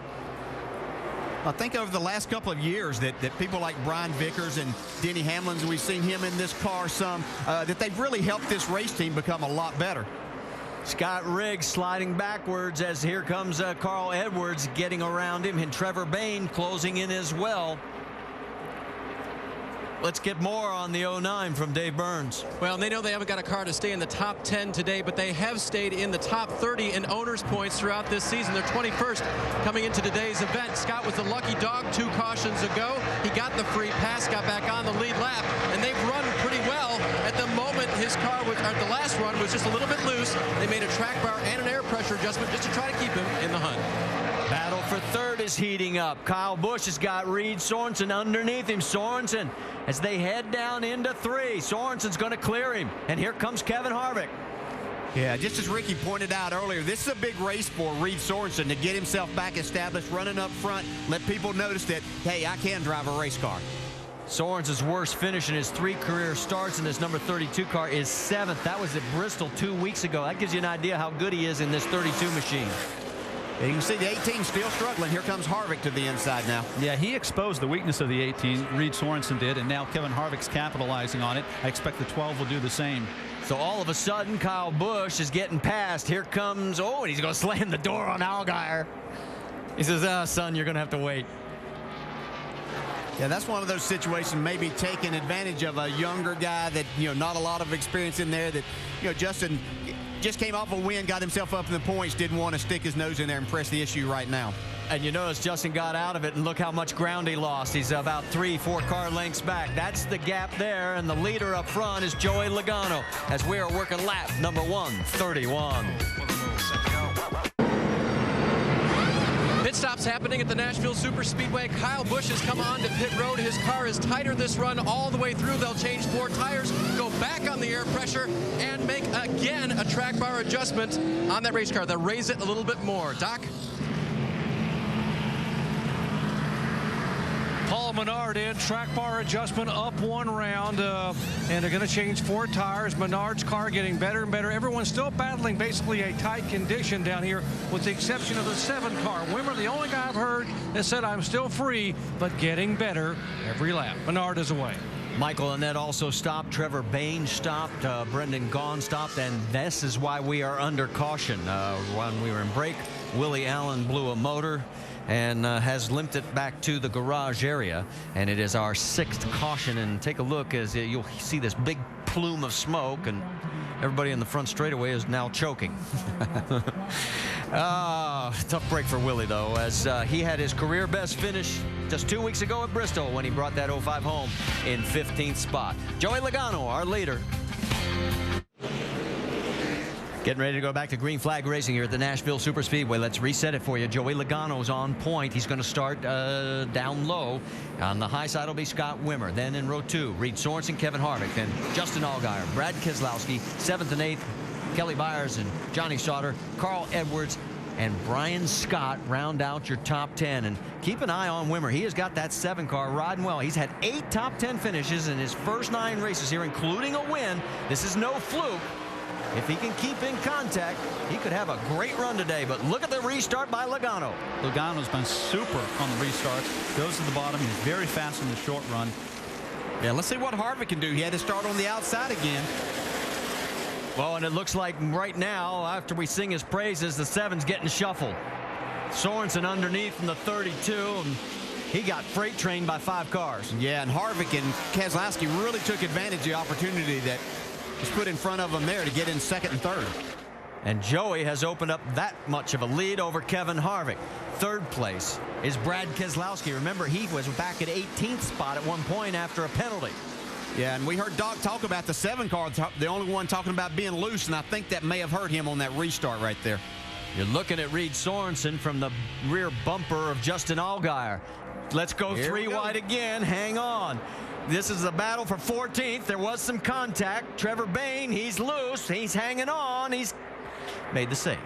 M: I think over the last couple of years that people like Brian Vickers and Denny Hamlin, we've seen him in this car some, that they've really helped this race team become a lot better.
F: Scott Riggs sliding backwards as here comes Carl Edwards getting around him, and Trevor Bayne closing in as well. Let's get more on the 09 from Dave Burns.
N: Well, they know they haven't got a car to stay in the top 10 today, but they have stayed in the top 30 in owners' points throughout this season. They're 21st coming into today's event. Scott was the lucky dog 2 cautions ago. He got the free pass, got back on the lead lap, and they've run pretty well. At the moment, his car was, or the last run was just a little bit loose. They made a track bar and an air pressure adjustment just to try to keep him in the hunt.
F: Battle for 3rd is heating up. Kyle Busch has got Reed Sorensen underneath him. Sorensen, as they head down into 3. Sorensen's going to clear him. And here comes Kevin Harvick.
M: Yeah, just as Ricky pointed out earlier, this is a big race for Reed Sorensen to get himself back established, running up front, let people notice that, hey, I can drive a race car.
F: Sorensen's worst finish in his 3 career starts in his number 32 car is 7th. That was at Bristol 2 weeks ago. That gives you an idea how good he is in this 32 machine.
M: And you can see the 18 still struggling. Here comes Harvick to the inside now.
T: Yeah, he exposed the weakness of the 18. Reed Sorensen did, and now Kevin Harvick's capitalizing on it. I expect the 12 will do the same.
F: So all of a sudden, Kyle Busch is getting past. Here comes, and he's going to slam the door on Allgaier. He says, son, you're going to have to wait.
M: Yeah, that's one of those situations, maybe taking advantage of a younger guy that, not a lot of experience in there, that, Justin just came off a win, got himself up in the points, didn't want to stick his nose in there and press the issue right now.
F: And you notice Justin got out of it, and look how much ground he lost. He's about 3-4 car lengths back. That's the gap there, and the leader up front is Joey Logano as we are working lap number 131.
Q: Pit stops happening at the Nashville Superspeedway. Kyle Busch has come on to pit road. His car is tighter this run all the way through. They'll change 4 tires, go back on the air pressure, and make again a track bar adjustment on that race car. They'll raise it a little bit more. Doc?
P: Paul Menard in, track bar adjustment up 1 round, and they're going to change 4 tires. Menard's car getting better and better. Everyone's still battling basically a tight condition down here with the exception of the 7 car. Wimmer, the only guy I've heard that said I'm still free, but getting better every lap. Menard is away.
F: Michael Annett also stopped. Trevor Bain stopped. Brendan Gaughan stopped. And this is why we are under caution. When we were in break, Willie Allen blew a motor and has limped it back to the garage area. And it is our 6th caution. And take a look as you'll see this big plume of smoke. And everybody in the front straightaway is now choking. Tough break for Willie, though, as he had his career best finish just 2 weeks ago at Bristol when he brought that 05 home in 15th spot. Joey Logano, our leader. Getting ready to go back to green flag racing here at the Nashville Superspeedway. Let's reset it for you. Joey Logano's on point. He's going to start down low. On the high side will be Scott Wimmer. Then in row 2, Reed Sorensen, Kevin Harvick. Then Justin Allgaier, Brad Keselowski, 7th and 8th, Kelly Byers and Johnny Sauter, Carl Edwards, and Brian Scott round out your top 10. And keep an eye on Wimmer. He has got that 7 car riding well. He's had 8 top 10 finishes in his first 9 races here, including a win. This is no fluke. If he can keep in contact, he could have a great run today. But look at the restart by Logano.
T: Logano's been super on the restarts. Goes to the bottom. He's very fast in the short run.
M: Yeah, let's see what Harvick can do. He had to start on the outside again.
F: Well, and it looks like right now, after we sing his praises, the 7's getting shuffled. Sorensen underneath from the 32, and he got freight trained by 5 cars.
M: Yeah, and Harvick and Keselowski really took advantage of the opportunity that was put in front of him there to get in 2nd and 3rd.
F: And Joey has opened up that much of a lead over Kevin Harvick. 3rd place is Brad Keselowski. Remember, he was back at 18th spot at one point after a penalty.
M: Yeah, and we heard Doc talk about the 7 car, the only one talking about being loose, and I think that may have hurt him on that restart right there.
F: You're looking at Reed Sorensen from the rear bumper of Justin Allgaier. Let's go 3 wide again. Hang on. This is a battle for 14th. There was some contact. Trevor Bain, he's loose. He's hanging on. He's made the save.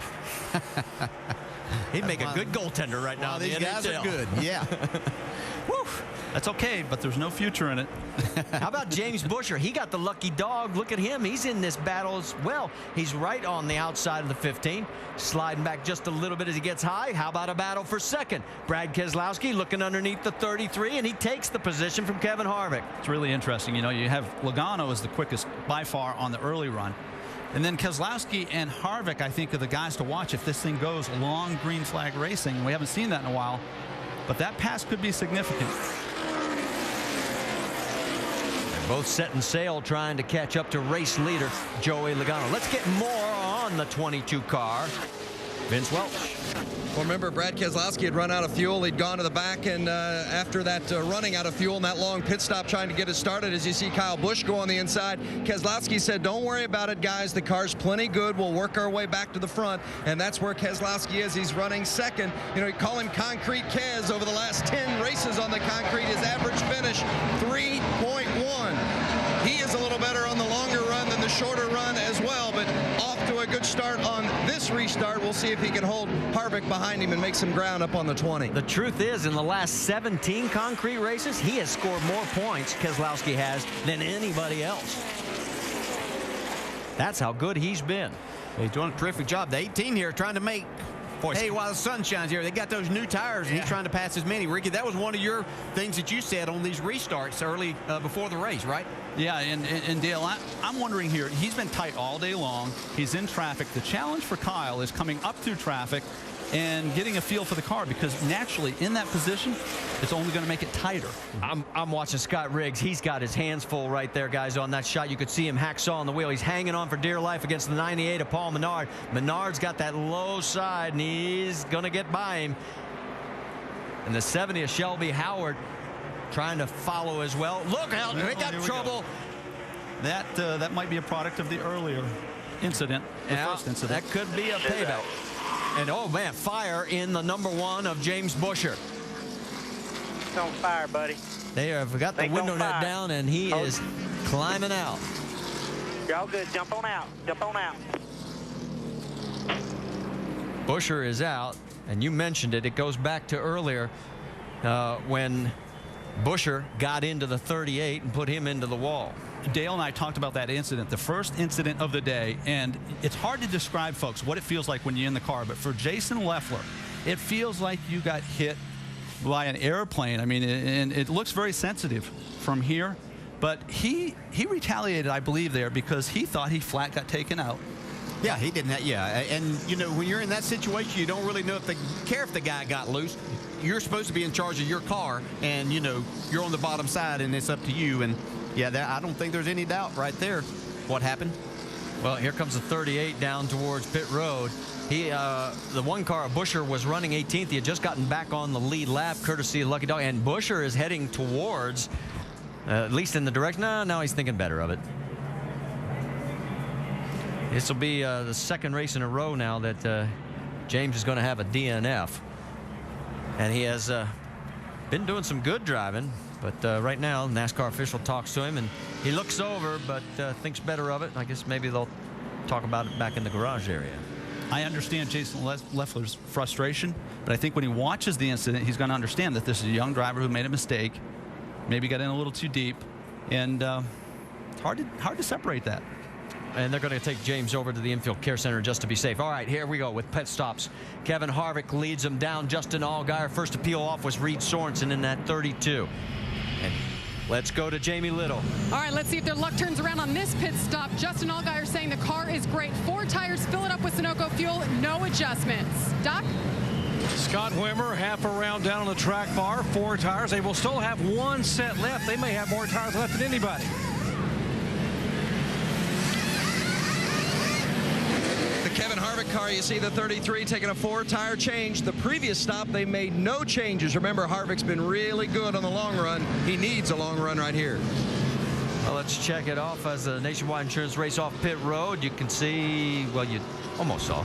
F: He'd make a good goaltender right now.
M: These guys are good. Yeah.
F: Woo.
T: That's okay, but there's no future in it.
F: How about James Busher? He got the lucky dog. Look at him. He's in this battle as well. He's right on the outside of the 15, sliding back just a little bit as he gets high. How about a battle for 2nd? Brad Keselowski looking underneath the 33, and he takes the position from Kevin Harvick.
T: It's really interesting. You know, you have Logano as the quickest by far on the early run. And then Keselowski and Harvick, I think, are the guys to watch if this thing goes long green flag racing. We haven't seen that in a while, but that pass could be significant.
F: Both setting sail trying to catch up to race leader Joey Logano. Let's get more on the 22 car. Vince Welch.
E: Well, remember, Brad Keselowski had run out of fuel. He'd gone to the back, and after that running out of fuel and that long pit stop trying to get it started, as you see Kyle Busch go on the inside, Keselowski said, don't worry about it, guys. The car's plenty good. We'll work our way back to the front, and that's where Keselowski is. He's running 2nd. You know, you call him Concrete Kez. Over the last 10 races on the concrete, his average finish, 3.1. He is a little better on the longer run than the shorter run as well, but off to a good start on this restart. We'll see if he can hold Harvick behind him and make some ground up on the 20.
F: The truth is, in the last 17 concrete races, he has scored more points, Keselowski has, than anybody else. That's how good he's been.
M: He's doing a terrific job. The 18 here trying to make, hey, while the sun shines here, they got those new tires, and he's trying to pass as many. Ricky, that was one of your things that you said on these restarts early before the race, right?
T: Yeah, and Dale, I'm wondering here, he's been tight all day long. He's in traffic. The challenge for Kyle is coming up through traffic, and getting a feel for the car, because naturally in that position, it's only going to make it tighter.
F: I'm watching Scott Riggs. He's got his hands full right there, guys, on that shot. You could see him hacksaw on the wheel. He's hanging on for dear life against the 98 of Paul Menard. Menard's got that low side, and he's going to get by him. And the 70 of Shelby Howard trying to follow as well. Look out, they got trouble.
T: That might be a product of the earlier incident, the first incident.
F: That could be a payback. And oh man, fire in the #1 of James Busher.
X: It's on fire, buddy.
F: They have got the window net down, and he is climbing out.
X: Y'all good. Jump on out. Jump on out.
F: Busher is out, and you mentioned it. It goes back to earlier when Busher got into the 38 and put him into the wall.
T: Dale and I talked about that incident, the first incident of the day, and it's hard to describe, folks, what it feels like when you're in the car. But for Jason Leffler, it feels like you got hit by an airplane. I mean, and it looks very sensitive from here. But he retaliated, I believe, there because he thought he flat got taken out.
M: Yeah, he didn't. And you know, when you're in that situation, you don't really know if they care if the guy got loose. You're supposed to be in charge of your car, and you know you're on the bottom side, and it's up to you. And yeah, I don't think there's any doubt right there what happened.
F: Well, here comes the 38 down towards pit road. The one car, Busher, was running 18th. He had just gotten back on the lead lap, courtesy of Lucky Dog, and Busher is heading towards, at least in the direction. No, now he's thinking better of it. This will be the second race in a row now that James is going to have a DNF. And he has been doing some good driving, but right now NASCAR official talks to him, and he looks over but thinks better of it. I guess maybe they'll talk about it back in the garage area.
T: I understand Jason Leffler's frustration, but I think when he watches the incident, he's going to understand that this is a young driver who made a mistake, maybe got in a little too deep, and it's hard to separate that.
F: And they're going to take James over to the infield care center just to be safe. All right, here we go with pit stops. Kevin Harvick leads them down. Justin Allgaier first to peel off was Reed Sorensen in that 32. And let's go to Jamie Little.
J: All right, let's see if their luck turns around on this pit stop. Justin Allgaier saying the car is great. 4 tires, fill it up with Sunoco fuel, no adjustments. Doc?
P: Scott Wimmer, half a round down on the track bar, 4 tires. They will still have 1 set left. They may have more tires left than anybody.
E: Kevin Harvick car, you see the 33 taking a 4-tire change. The previous stop, they made no changes. Remember, Harvick's been really good on the long run. He needs a long run right here.
F: Well, let's check it off as the Nationwide Insurance race off pit road. You can see, well, you almost saw.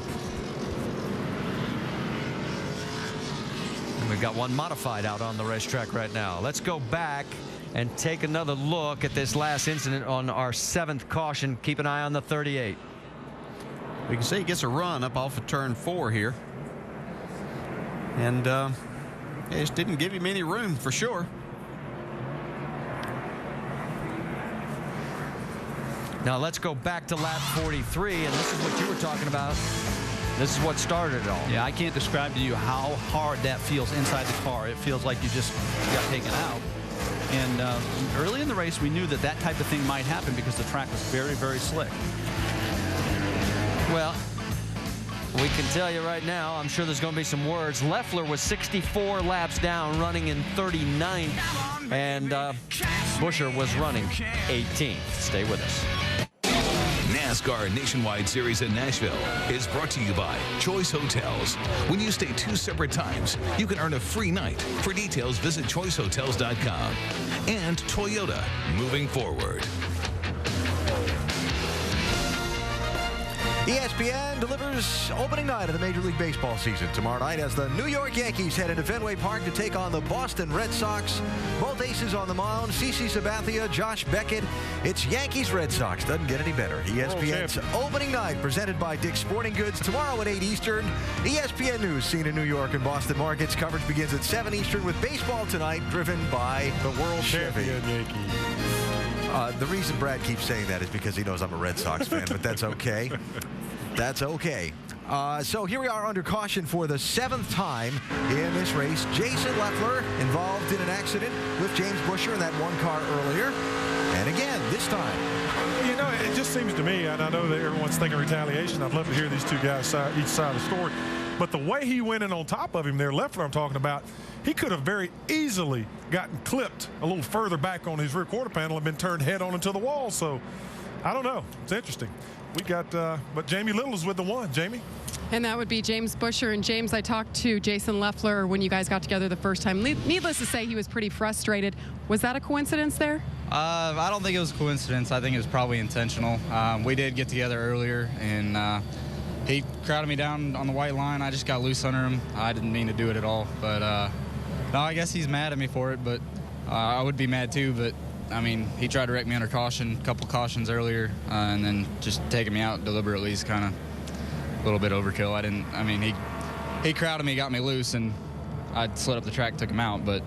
F: And we've got one modified out on the racetrack right now. Let's go back and take another look at this last incident on our 7th caution. Keep an eye on the 38.
M: We can see he gets a run up off of turn 4 here. And it just didn't give him any room for sure.
F: Now let's go back to lap 43, and this is what you were talking about. This is what started it all.
T: Yeah, I can't describe to you how hard that feels inside the car. It feels like you just got taken out. And early in the race, we knew that that type of thing might happen because the track was very, very slick.
F: Well, we can tell you right now, I'm sure there's going to be some words. Leffler was 64 laps down, running in 39th, and Busher was running 18th. Stay with us.
B: NASCAR Nationwide Series in Nashville is brought to you by Choice Hotels. When you stay 2 separate times, you can earn a free night. For details, visit choicehotels.com. And Toyota, moving forward.
A: ESPN delivers opening night of the Major League Baseball season tomorrow night as the New York Yankees head into Fenway Park to take on the Boston Red Sox. Both aces on the mound, CC Sabathia, Josh Beckett. It's Yankees-Red Sox. Doesn't get any better. ESPN's opening night presented by Dick's Sporting Goods tomorrow at 8 Eastern. ESPN News seen in New York and Boston markets. Coverage begins at 7 Eastern with baseball tonight driven by the world champion Yankees. The reason Brad keeps saying that is because he knows I'm a Red Sox fan, but that's okay. That's okay. So here we are under caution for the 7th time in this race. Jason Leffler involved in an accident with James Busher in that one car earlier. And again, this time.
L: You know, it just seems to me, and I know that everyone's thinking retaliation. I'd love to hear these two guys each side of the story. But the way he went in on top of him there, Leffler I'm talking about, he could have very easily gotten clipped a little further back on his rear quarter panel and been turned head on into the wall. So I don't know. It's interesting. We got, but Jamie Little is with the one. Jamie?
J: And that would be James Busher. And James, I talked to Jason Leffler when you guys got together the first time. Needless to say, he was pretty frustrated. Was that a coincidence there?
G: I don't think it was a coincidence. I think it was probably intentional. We did get together earlier, and he crowded me down on the white line. I just got loose under him. I didn't mean to do it at all. But, no, I guess he's mad at me for it, but I would be mad too. But, I mean, he tried to wreck me under caution, a couple cautions earlier, and then just taking me out deliberately is kind of a little bit overkill. He crowded me, got me loose, and I slid up the track, took him out, but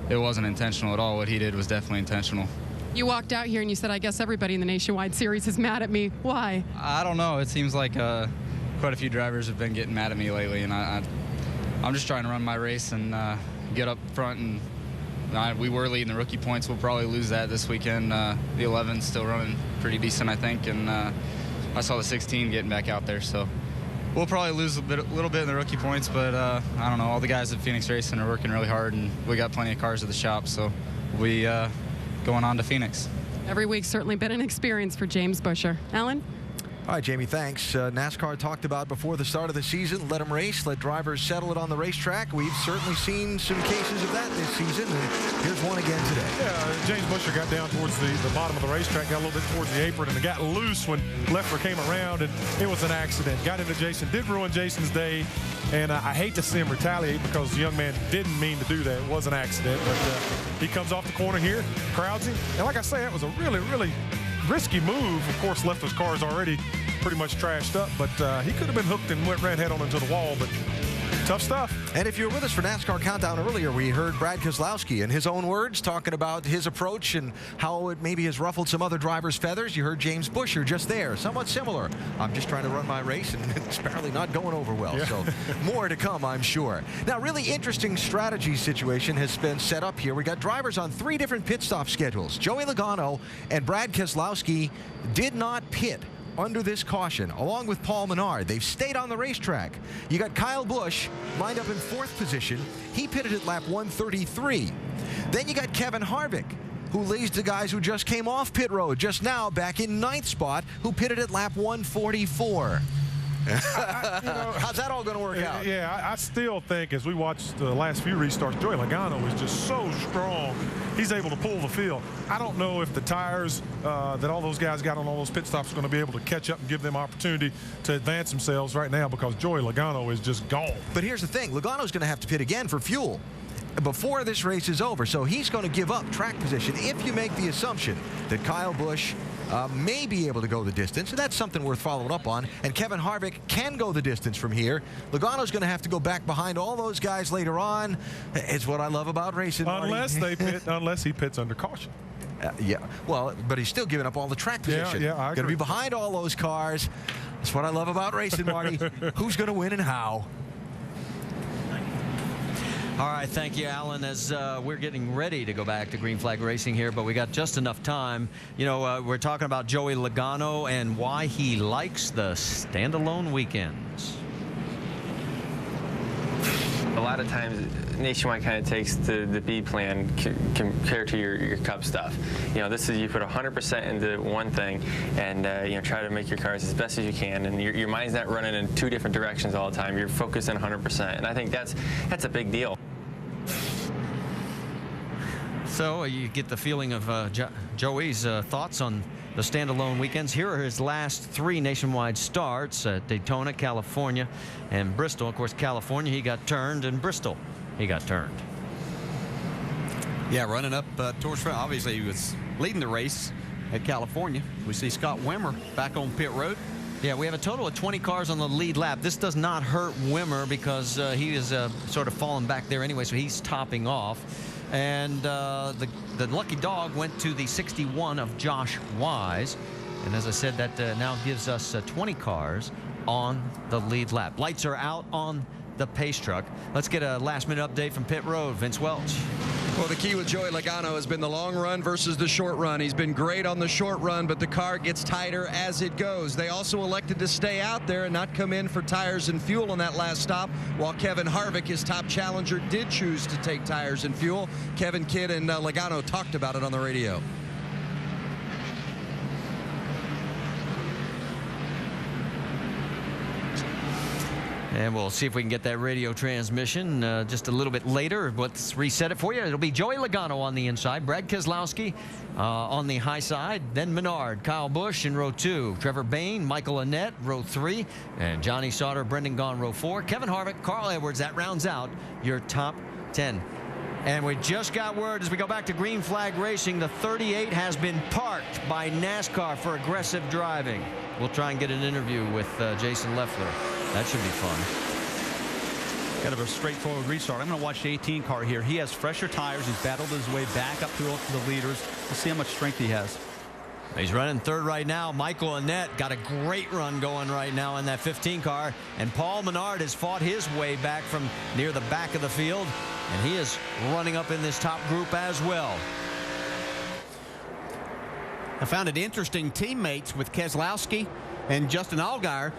G: it wasn't intentional at all. What he did was definitely intentional.
J: You walked out here and you said, I guess everybody in the Nationwide Series is mad at me. Why?
G: I don't know. It seems like quite a few drivers have been getting mad at me lately, and I'm just trying to run my race and get up front. And we were leading the rookie points. We'll probably lose that this weekend. The 11's still running pretty decent, I think, and I saw the 16 getting back out there, so we'll probably lose a little bit in the rookie points, but I don't know. All the guys at Phoenix Racing are working really hard, and we got plenty of cars at the shop, so we going on to Phoenix.
J: Every week's certainly been an experience for James Busher. Alan?
A: All right, Jamie, thanks. NASCAR talked about before the start of the season, let them race, let drivers settle it on the racetrack. We've certainly seen some cases of that this season, and here's one again today.
L: Yeah, James Busher got down towards the bottom of the racetrack, got a little bit towards the apron, and it got loose when Leffler came around, and it was an accident. Got into Jason, did ruin Jason's day, and I hate to see him retaliate because the young man didn't mean to do that. It was an accident, but he comes off the corner here, crowds him, and like I say, that was a really, really risky move. Of course, Leffler's car is already pretty much trashed up, but he could have been hooked and ran head on into the wall, but tough stuff.
A: And if you were with us for NASCAR Countdown earlier, we heard Brad Keselowski in his own words talking about his approach and how it maybe has ruffled some other drivers' feathers. You heard James Busher just there, somewhat similar. I'm just trying to run my race, and it's apparently not going over well. Yeah. So more to come, I'm sure. Now, really interesting strategy situation has been set up here. We got drivers on 3 different pit stop schedules. Joey Logano and Brad Keselowski did not pit under this caution, along with Paul Menard. They've stayed on the racetrack. You got Kyle Busch lined up in 4th position. He pitted at lap 133. Then you got Kevin Harvick, who leads the guys who just came off pit road just now back in 9th spot, who pitted at lap 144. How's that all going to work out?
L: Yeah, I still think as we watch the last few restarts, Joey Logano is just so strong. He's able to pull the field. I don't know if the tires that all those guys got on all those pit stops are going to be able to catch up and give them opportunity to advance themselves right now because Joey Logano is just gone.
A: But here's the thing. Logano's going to have to pit again for fuel before this race is over. So he's going to give up track position if you make the assumption that Kyle Busch may be able to go the distance, and that's something worth following up on. And Kevin Harvick can go the distance from here. Logano's going to have to go back behind all those guys later on. It's what I love about racing.
L: Unless they pit, unless he pits under caution.
A: Yeah, well, but he's still giving up all the track position.
L: Yeah, I agree.
A: Going to be behind all those cars. That's what I love about racing, Marty. Who's going to win and how?
F: All right, thank you, Alan. As we're getting ready to go back to green flag racing here, but we got just enough time. You know, we're talking about Joey Logano and why he likes the standalone weekends.
H: A lot of times, Nationwide kind of takes the B plan compared to your Cup stuff. You know, this is you put 100% into one thing, and you know, try to make your cars as best as you can, and your mind's not running in 2 different directions all the time. You're focusing 100%, and I think that's a big deal.
F: So you get the feeling of Joey's thoughts on the standalone weekends. Here are his last 3 nationwide starts at Daytona, California, and Bristol. Of course, California, he got turned, and Bristol, he got turned.
M: Yeah, running up towards front. Obviously, he was leading the race at California. We see Scott Wimmer back on pit road.
F: Yeah, we have a total of 20 cars on the lead lap. This does not hurt Wimmer because he is sort of falling back there anyway, so he's topping off. And the lucky dog went to the 61 of Josh Wise. And as I said, that now gives us 20 cars on the lead lap. Lights are out on the pace truck. Let's get a last-minute update from pit road. Vince Welch.
E: Well, the key with Joey Logano has been the long run versus the short run. He's been great on the short run, but the car gets tighter as it goes. They also elected to stay out there and not come in for tires and fuel on that last stop, while Kevin Harvick, his top challenger, did choose to take tires and fuel. Kevin Kidd and Logano talked about it on the radio.
F: And we'll see if we can get that radio transmission just a little bit later. Let's reset it for you. It'll be Joey Logano on the inside, Brad Keselowski on the high side, then Menard, Kyle Busch in row 2, Trevor Bayne, Michael Annett, row 3, and Johnny Sauter, Brendan Gaughan, row 4, Kevin Harvick, Carl Edwards. That rounds out your top 10. And we just got word as we go back to green flag racing, the 38 has been parked by NASCAR for aggressive driving. We'll try and get an interview with Jason Leffler. That should be fun.
T: Kind of a straightforward restart. I'm going to watch the 18 car here. He has fresher tires. He's battled his way back up to the leaders. Let's see how much strength he has.
F: He's running third right now. Michael Annett got a great run going right now in that 15 car. And Paul Menard has fought his way back from near the back of the field. And he is running up in this top group as well.
M: I found it interesting, teammates with Keselowski and Justin Allgaier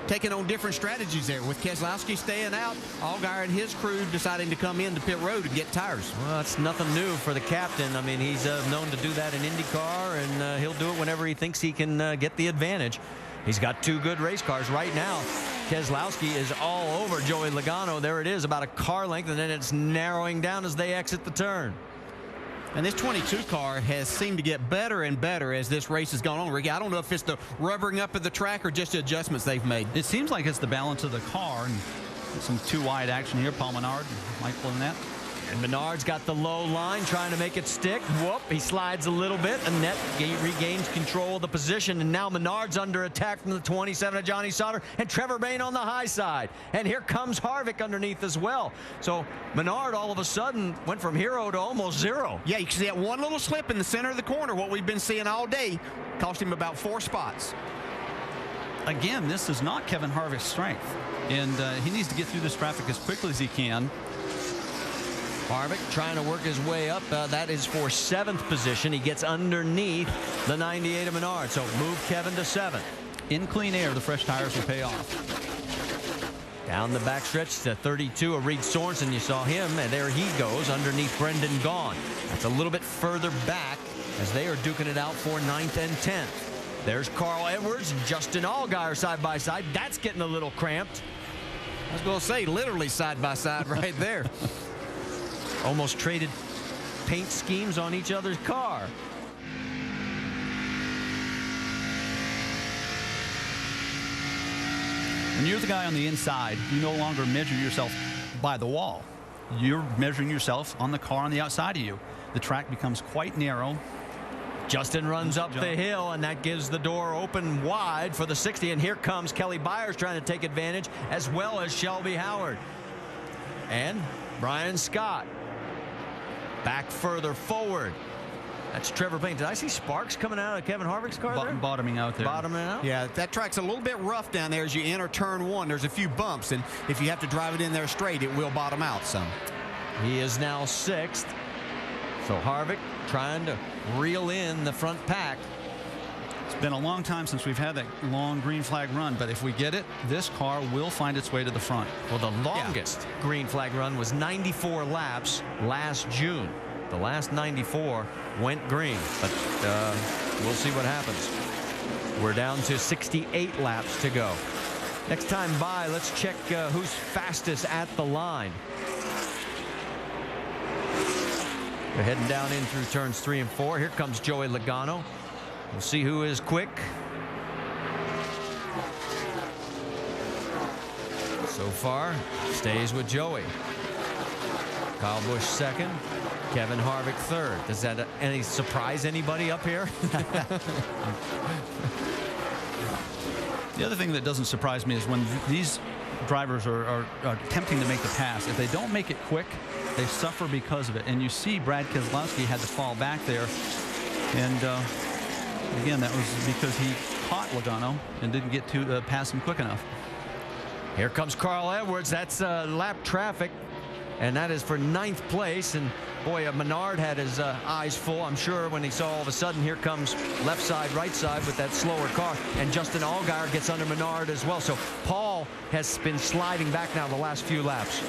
M: taking on different strategies there. With Keselowski staying out, Allgaier and his crew deciding to come in to pit road and get tires.
F: Well, that's nothing new for the captain. I mean, he's known to do that in IndyCar, and he'll do it whenever he thinks he can get the advantage. He's got 2 good race cars right now. Keselowski is all over Joey Logano. There it is, about a car length, and then it's narrowing down as they exit the turn.
M: And this 22 car has seemed to get better and better as this race has gone on, Ricky. I don't know if it's the rubbering up of the track or just the adjustments they've made.
T: It seems like it's the balance of the car, and some 2-wide action here. Paul Menard, Michael Annett.
F: And Menard's got the low line, trying to make it stick. Whoop, he slides a little bit. Annett regains control of the position, and now Menard's under attack from the 27 of Johnny Sauter, and Trevor Bayne on the high side. And here comes Harvick underneath as well. So Menard all of a sudden went from hero to almost zero.
M: Yeah, you can see that one little slip in the center of the corner, what we've been seeing all day, cost him about 4 spots.
T: Again, this is not Kevin Harvick's strength, and he needs to get through this traffic as quickly as he can.
F: Harvick trying to work his way up. That is for 7th position. He gets underneath the 98 of Menard. So move Kevin to 7th.
T: In clean air, the fresh tires will pay off.
F: Down the backstretch to 32 of Reed Sorensen. You saw him, and there he goes underneath Brendan Gaughan. That's a little bit further back as they are duking it out for 9th and 10th. There's Carl Edwards and Justin Allgaier side by side. That's getting a little cramped.
M: I was going to say literally side by side right there.
F: Almost traded paint schemes on each other's car.
T: When you're the guy on the inside, you no longer measure yourself by the wall. You're measuring yourself on the car on the outside of you. The track becomes quite narrow.
F: Justin runs up the hill, and that gives the door open wide for the 60. And here comes Kelly Byers trying to take advantage, as well as Shelby Howard. And Brian Scott back further forward. That's Trevor Bayne. Did I see sparks coming out of Kevin Harvick's car there?
T: Bottoming out there.
F: Bottoming out?
M: Yeah, that track's a little bit rough down there as you enter turn 1. There's a few bumps, and if you have to drive it in there straight, it will bottom out some.
F: He is now 6th. So Harvick trying to reel in the front pack.
T: It's been a long time since we've had that long green flag run, but if we get it, this car will find its way to the front.
F: Well, the longest green flag run was 94 laps last June. The last 94 went green, but we'll see what happens. We're down to 68 laps to go. Next time by, let's check who's fastest at the line. We're heading down in through turns 3 and 4. Here comes Joey Logano. We'll see who is quick. So far, stays with Joey. Kyle Busch 2nd. Kevin Harvick 3rd. Does that surprise anybody up here?
T: The other thing that doesn't surprise me is when these drivers are attempting to make the pass. If they don't make it quick, they suffer because of it. And you see Brad Keselowski had to fall back there. And again, that was because he caught Logano and didn't get to pass him quick enough.
F: Here comes Carl Edwards. That's lap traffic, and that is for 9th place. And Boy, Menard had his eyes full, I'm sure, when he saw all of a sudden here comes left side, right side with that slower car. And Justin Allgaier gets under Menard as well. So Paul has been sliding back now the last few laps.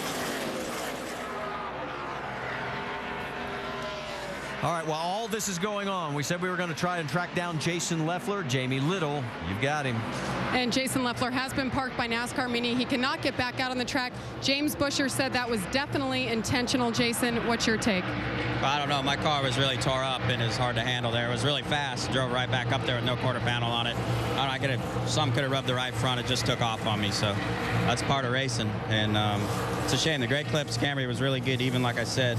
F: All right, while all this is going on, we said we were going to try and track down Jason Leffler. Jamie Little, you've got him.
J: And Jason Leffler has been parked by NASCAR, meaning he cannot get back out on the track. James Busher said that was definitely intentional. Jason, what's your take?
R: I don't know. My car was really tore up and it was hard to handle there. It was really fast. Drove right back up there with no quarter panel on it. I don't know, some could have rubbed the right front. It just took off on me. So that's part of racing. And it's a shame. The Great Clips Camry was really good, even like I said,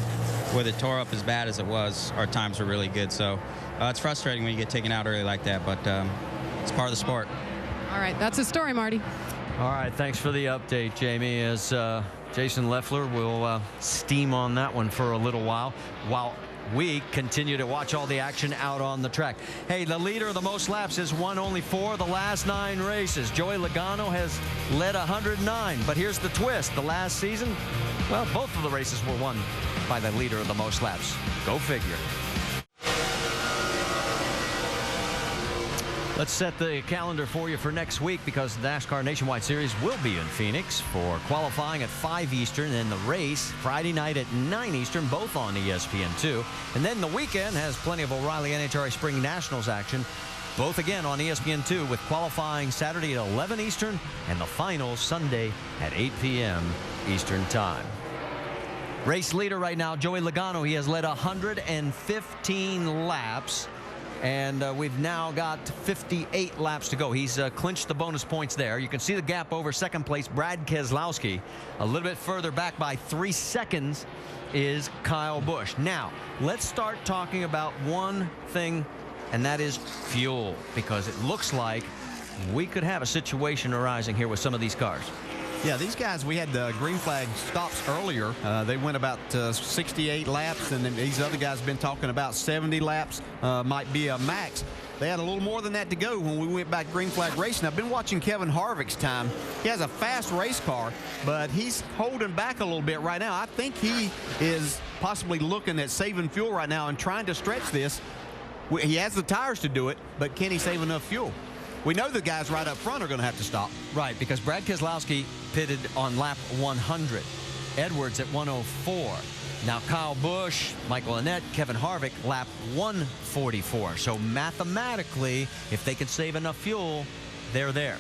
R: with it tore up as bad as it was. Our times were really good. So it's frustrating when you get taken out early like that, but it's part of the sport.
J: All right, that's a story, Marty.
F: All right, thanks for the update, Jamie, as Jason Leffler will steam on that one for a little while we continue to watch all the action out on the track. Hey, the leader of the most laps has won only 4 of the last 9 races. Joey Logano has led 109, but here's the twist. The last season, well, both of the races were won by the leader of the most laps. Go figure. Let's set the calendar for you for next week, because the NASCAR Nationwide Series will be in Phoenix for qualifying at 5 Eastern and the race Friday night at 9 Eastern, both on ESPN2. And then the weekend has plenty of O'Reilly NHRA Spring Nationals action, both again on ESPN2, with qualifying Saturday at 11 Eastern and the finals Sunday at 8 p.m. Eastern Time. Race leader right now, Joey Logano. He has led 115 laps. And we've now got 58 laps to go. He's clinched the bonus points there. You can see the gap over second place, Brad Keselowski. A little bit further back by 3 seconds is Kyle Busch. Now, let's start talking about one thing, and that is fuel, because it looks like we could have a situation arising here with some of these cars.
M: Yeah, these guys, we had the green flag stops earlier. They went about 68 laps, and then these other guys have been talking about 70 laps, might be a max. They had a little more than that to go when we went back green flag racing. I've been watching Kevin Harvick's time. He has a fast race car, but he's holding back a little bit right now. I think he is possibly looking at saving fuel right now and trying to stretch this. He has the tires to do it, but can he save enough fuel? We know the guys right up front are going to have to stop.
F: Right, because Brad Keselowski pitted on lap 100. Edwards at 104. Now Kyle Busch, Michael Annett, Kevin Harvick, lap 144. So mathematically, if they can save enough fuel, they're there.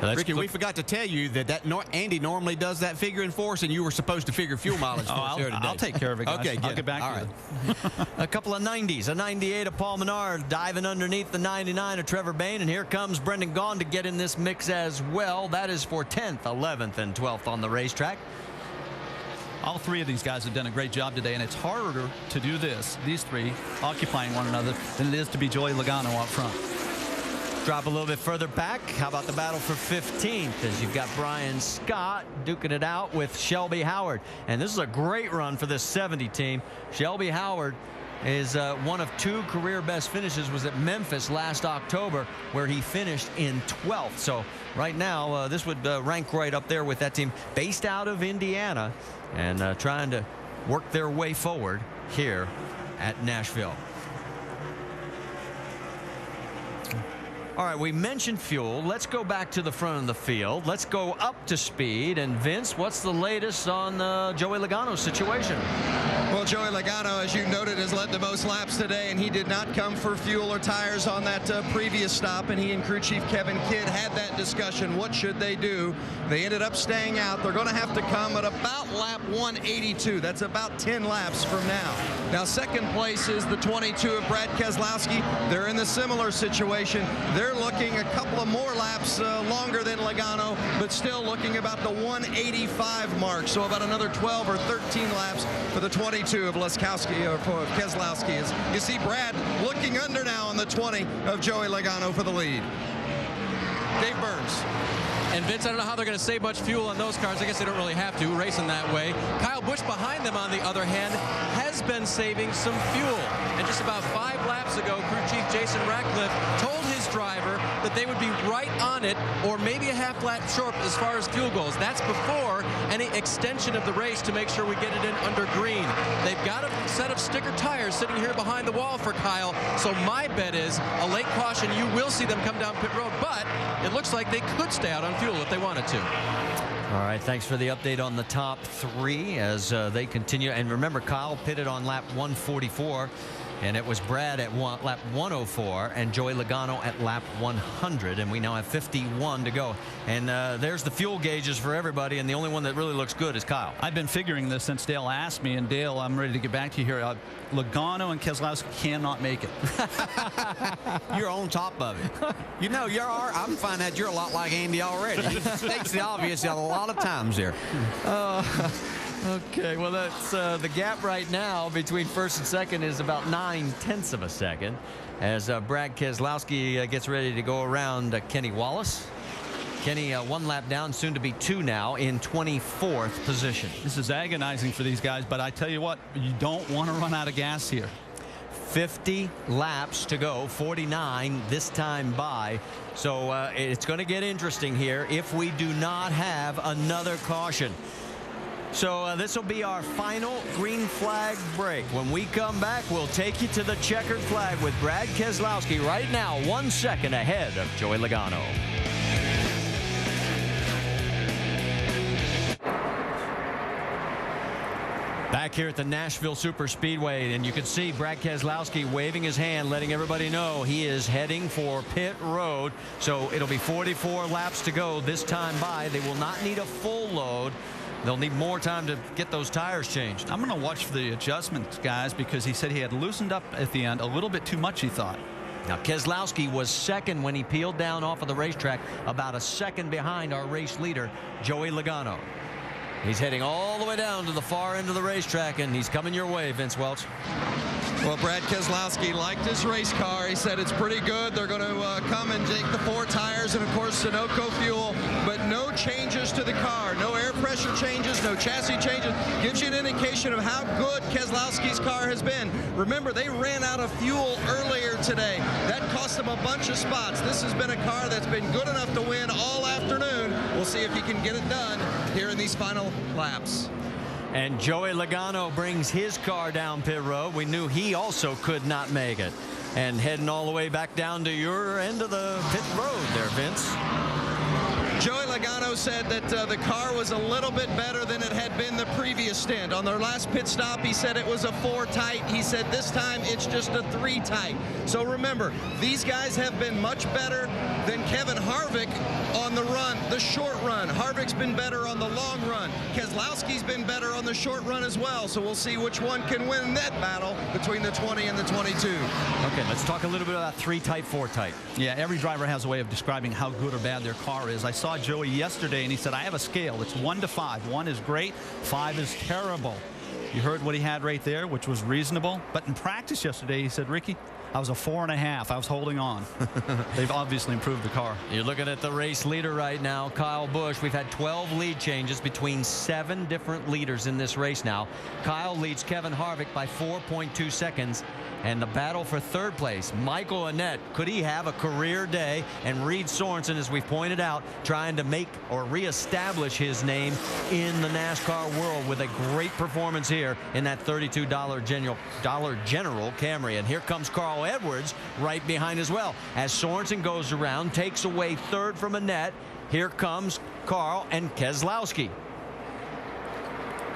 M: Ricky, we forgot to tell you that Andy normally does that figuring for us, and you were supposed to figure fuel mileage for us here today.
T: I'll take care of it, guys.
M: Okay, good.
T: I'll get back to you.
F: A couple of 90s, a 98 of Paul Menard diving underneath the 99 of Trevor Bayne, and here comes Brendan Gaughan to get in this mix as well. That is for 10th, 11th, and 12th on the racetrack.
T: All 3 of these guys have done a great job today, and it's harder to do this, these 3 occupying one another, than it is to be Joey Logano up front.
F: Drop a little bit further back. How about the battle for 15th, as you've got Brian Scott duking it out with Shelby Howard. And this is a great run for this 70 team. Shelby Howard is one of 2 career best finishes, was at Memphis last October, where he finished in 12th. So right now, this would rank right up there with that team based out of Indiana and trying to work their way forward here at Nashville. All right, we mentioned fuel. Let's go back to the front of the field. Let's go up to speed. And Vince, what's the latest on Joey Logano's situation?
C: Well, Joey Logano, as you noted, has led the most laps today, and he did not come for fuel or tires on that previous stop, and he and crew chief Kevin Kidd had that discussion. What should they do? They ended up staying out. They're going to have to come at about lap 182. That's about 10 laps from now. Now, second place is the 22 of Brad Keselowski. They're in a similar situation. They're looking a couple of more laps longer than Logano, but still looking about the 185 mark. So about another 12 or 13 laps for the 22 of Keselowski. As you see Brad looking under now on the 20 of Joey Logano for the lead. Dave Burns.
N: And Vince, I don't know how they're going to save much fuel on those cars. I guess they don't really have to, racing that way. Kyle Busch behind them, on the other hand, has has been saving some fuel. And just about 5 laps ago, crew chief Jason Ratcliffe told his driver that they would be right on it or maybe a half lap short as far as fuel goes. That's before any extension of the race to make sure we get it in under green. They've got a set of sticker tires sitting here behind the wall for Kyle, so my bet is a late caution. You will see them come down pit road, but it looks like they could stay out on fuel if they wanted to.
F: All right, thanks for the update on the top 3 as they continue. And remember, Kyle pitted on lap 144, and it was Brad at lap 104 and Joey Logano at lap 100, and we now have 51 to go. And there's the fuel gauges for everybody, and the only one that really looks good is Kyle.
T: I've been figuring this since Dale asked me, and Dale, I'm ready to get back to you here. Logano and Keselowski cannot make it.
M: You're on top of it. You know, I'm finding out you're a lot like Andy already. He states the obvious a lot of times there.
F: Okay, well, that's the gap right now between first and second is about 9/10 of a second as Brad Keselowski gets ready to go around Kenny Wallace. Kenny 1 lap down, soon to be 2 now, in 24th position.
T: This is agonizing for these guys, but I tell you what, you don't want to run out of gas here.
F: 50 laps to go, 49 this time by. So it's going to get interesting here if we do not have another caution. So this will be our final green flag break. When we come back, we'll take you to the checkered flag with Brad Keselowski right now, 1 second ahead of Joey Logano. Back here at the Nashville Superspeedway, and you can see Brad Keselowski waving his hand, letting everybody know he is heading for pit road. So it'll be 44 laps to go this time by. They will not need a full load. They'll need more time to get those tires changed.
T: I'm going to watch for the adjustments, guys, because he said he had loosened up at the end a little bit too much, he thought.
F: Now, Keselowski was second when he peeled down off of the racetrack, about a second behind our race leader, Joey Logano. He's heading all the way down to the far end of the racetrack, and he's coming your way, Vince Welch.
C: Well, Brad Keselowski liked his race car. He said it's pretty good. They're going to come and take the 4 tires and, of course, Sunoco fuel, but no changes to the car. No air pressure changes, no chassis changes. Gives you an indication of how good Keselowski's car has been. Remember, they ran out of fuel earlier today. That cost them a bunch of spots. This has been a car that's been good enough to win all afternoon. We'll see if he can get it done here in these final laps.
F: And Joey Logano brings his car down pit road. We knew he also could not make it. And heading all the way back down to your end of the pit road there, Vince.
C: Joey Logano said that the car was a little bit better than it had been the previous stint. On their last pit stop, he said it was a 4 tight. He said this time it's just a 3 tight. So remember, these guys have been much better than Kevin Harvick on the run, the short run. Harvick's been better on the long run. Keselowski's been better on the short run as well. So we'll see which one can win that battle between the 20 and the 22.
F: Okay, let's talk a little bit about 3 tight, 4 tight.
T: Yeah, every driver has a way of describing how good or bad their car is. I saw Joey yesterday, and he said, I have a scale. It's 1 to 5. 1 is great, 5 is terrible. You heard what he had right there, which was reasonable. But in practice yesterday, he said, Ricky, I was a 4.5. I was holding on. They've obviously improved the car.
F: You're looking at the race leader right now, Kyle Busch. We've had 12 lead changes between 7 different leaders in this race now. Kyle leads Kevin Harvick by 4.2 seconds. And the battle for 3rd place, Michael Annett, could he have a career day? And Reed Sorensen, as we've pointed out, trying to make or reestablish his name in the NASCAR world with a great performance here in that $32 General Camry. And here comes Carl Edwards right behind as well. As Sorensen goes around, takes away 3rd from Annett. Here comes Carl and Keselowski.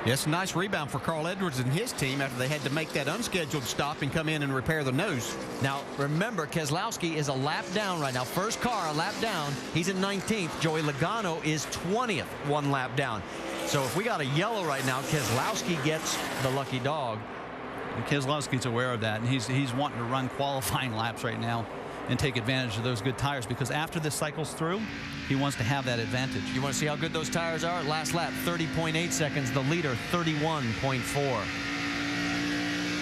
M: Yes, a nice rebound for Carl Edwards and his team after they had to make that unscheduled stop and come in and repair the nose.
F: Now, remember, Keselowski is a lap down right now. First car, a lap down. He's in 19th. Joey Logano is 20th, 1 lap down. So if we got a yellow right now, Keselowski gets the lucky dog.
T: And Keselowski's aware of that, and he's wanting to run qualifying laps right now and take advantage of those good tires, because after this cycle's through, he wants to have that advantage.
F: You want to see how good those tires are? Last lap, 30.8 seconds. The leader, 31.4.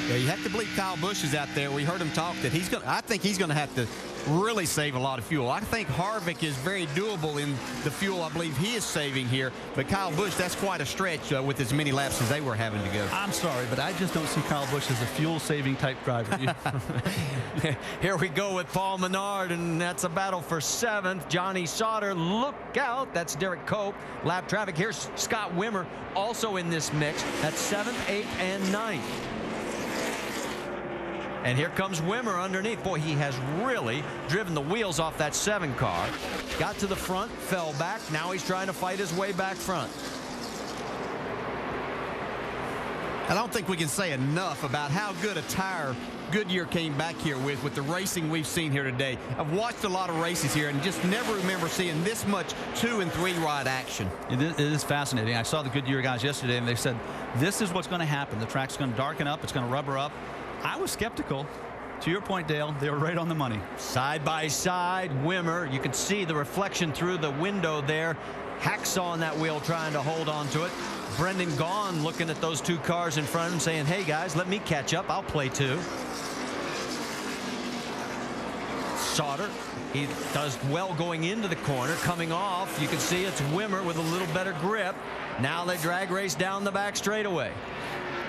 M: Yeah, you have to believe Kyle Busch is out there. We heard him talk that I think he's going to have to really save a lot of fuel. I think Harvick is very doable in the fuel I believe he is saving here, but Kyle Busch, that's quite a stretch with as many laps as they were having to go.
T: I'm sorry, but I just don't see Kyle Busch as a fuel-saving type driver.
F: Here we go with Paul Menard, and that's a battle for 7th. Johnny Sauter, look out. That's Derek Cope. Lap traffic. Here's Scott Wimmer also in this mix. That's 7th, 8th, and 9th. And here comes Wimmer underneath. Boy, he has really driven the wheels off that 7 car. Got to the front, fell back. Now he's trying to fight his way back front.
M: I don't think we can say enough about how good a tire Goodyear came back here with the racing we've seen here today. I've watched a lot of races here and just never remember seeing this much 2- and 3-ride action.
T: It is fascinating. I saw the Goodyear guys yesterday, and they said, this is what's going to happen. The track's going to darken up. It's going to rubber up. I was skeptical. To your point, Dale, they were right on the money.
F: Side by side, Wimmer. You can see the reflection through the window there. Hacksaw on that wheel trying to hold on to it. Brendan Gaughan looking at those 2 cars in front of him saying, hey guys, let me catch up. I'll play too. Sauter, he does well going into the corner. Coming off, you can see it's Wimmer with a little better grip. Now they drag race down the back straightaway.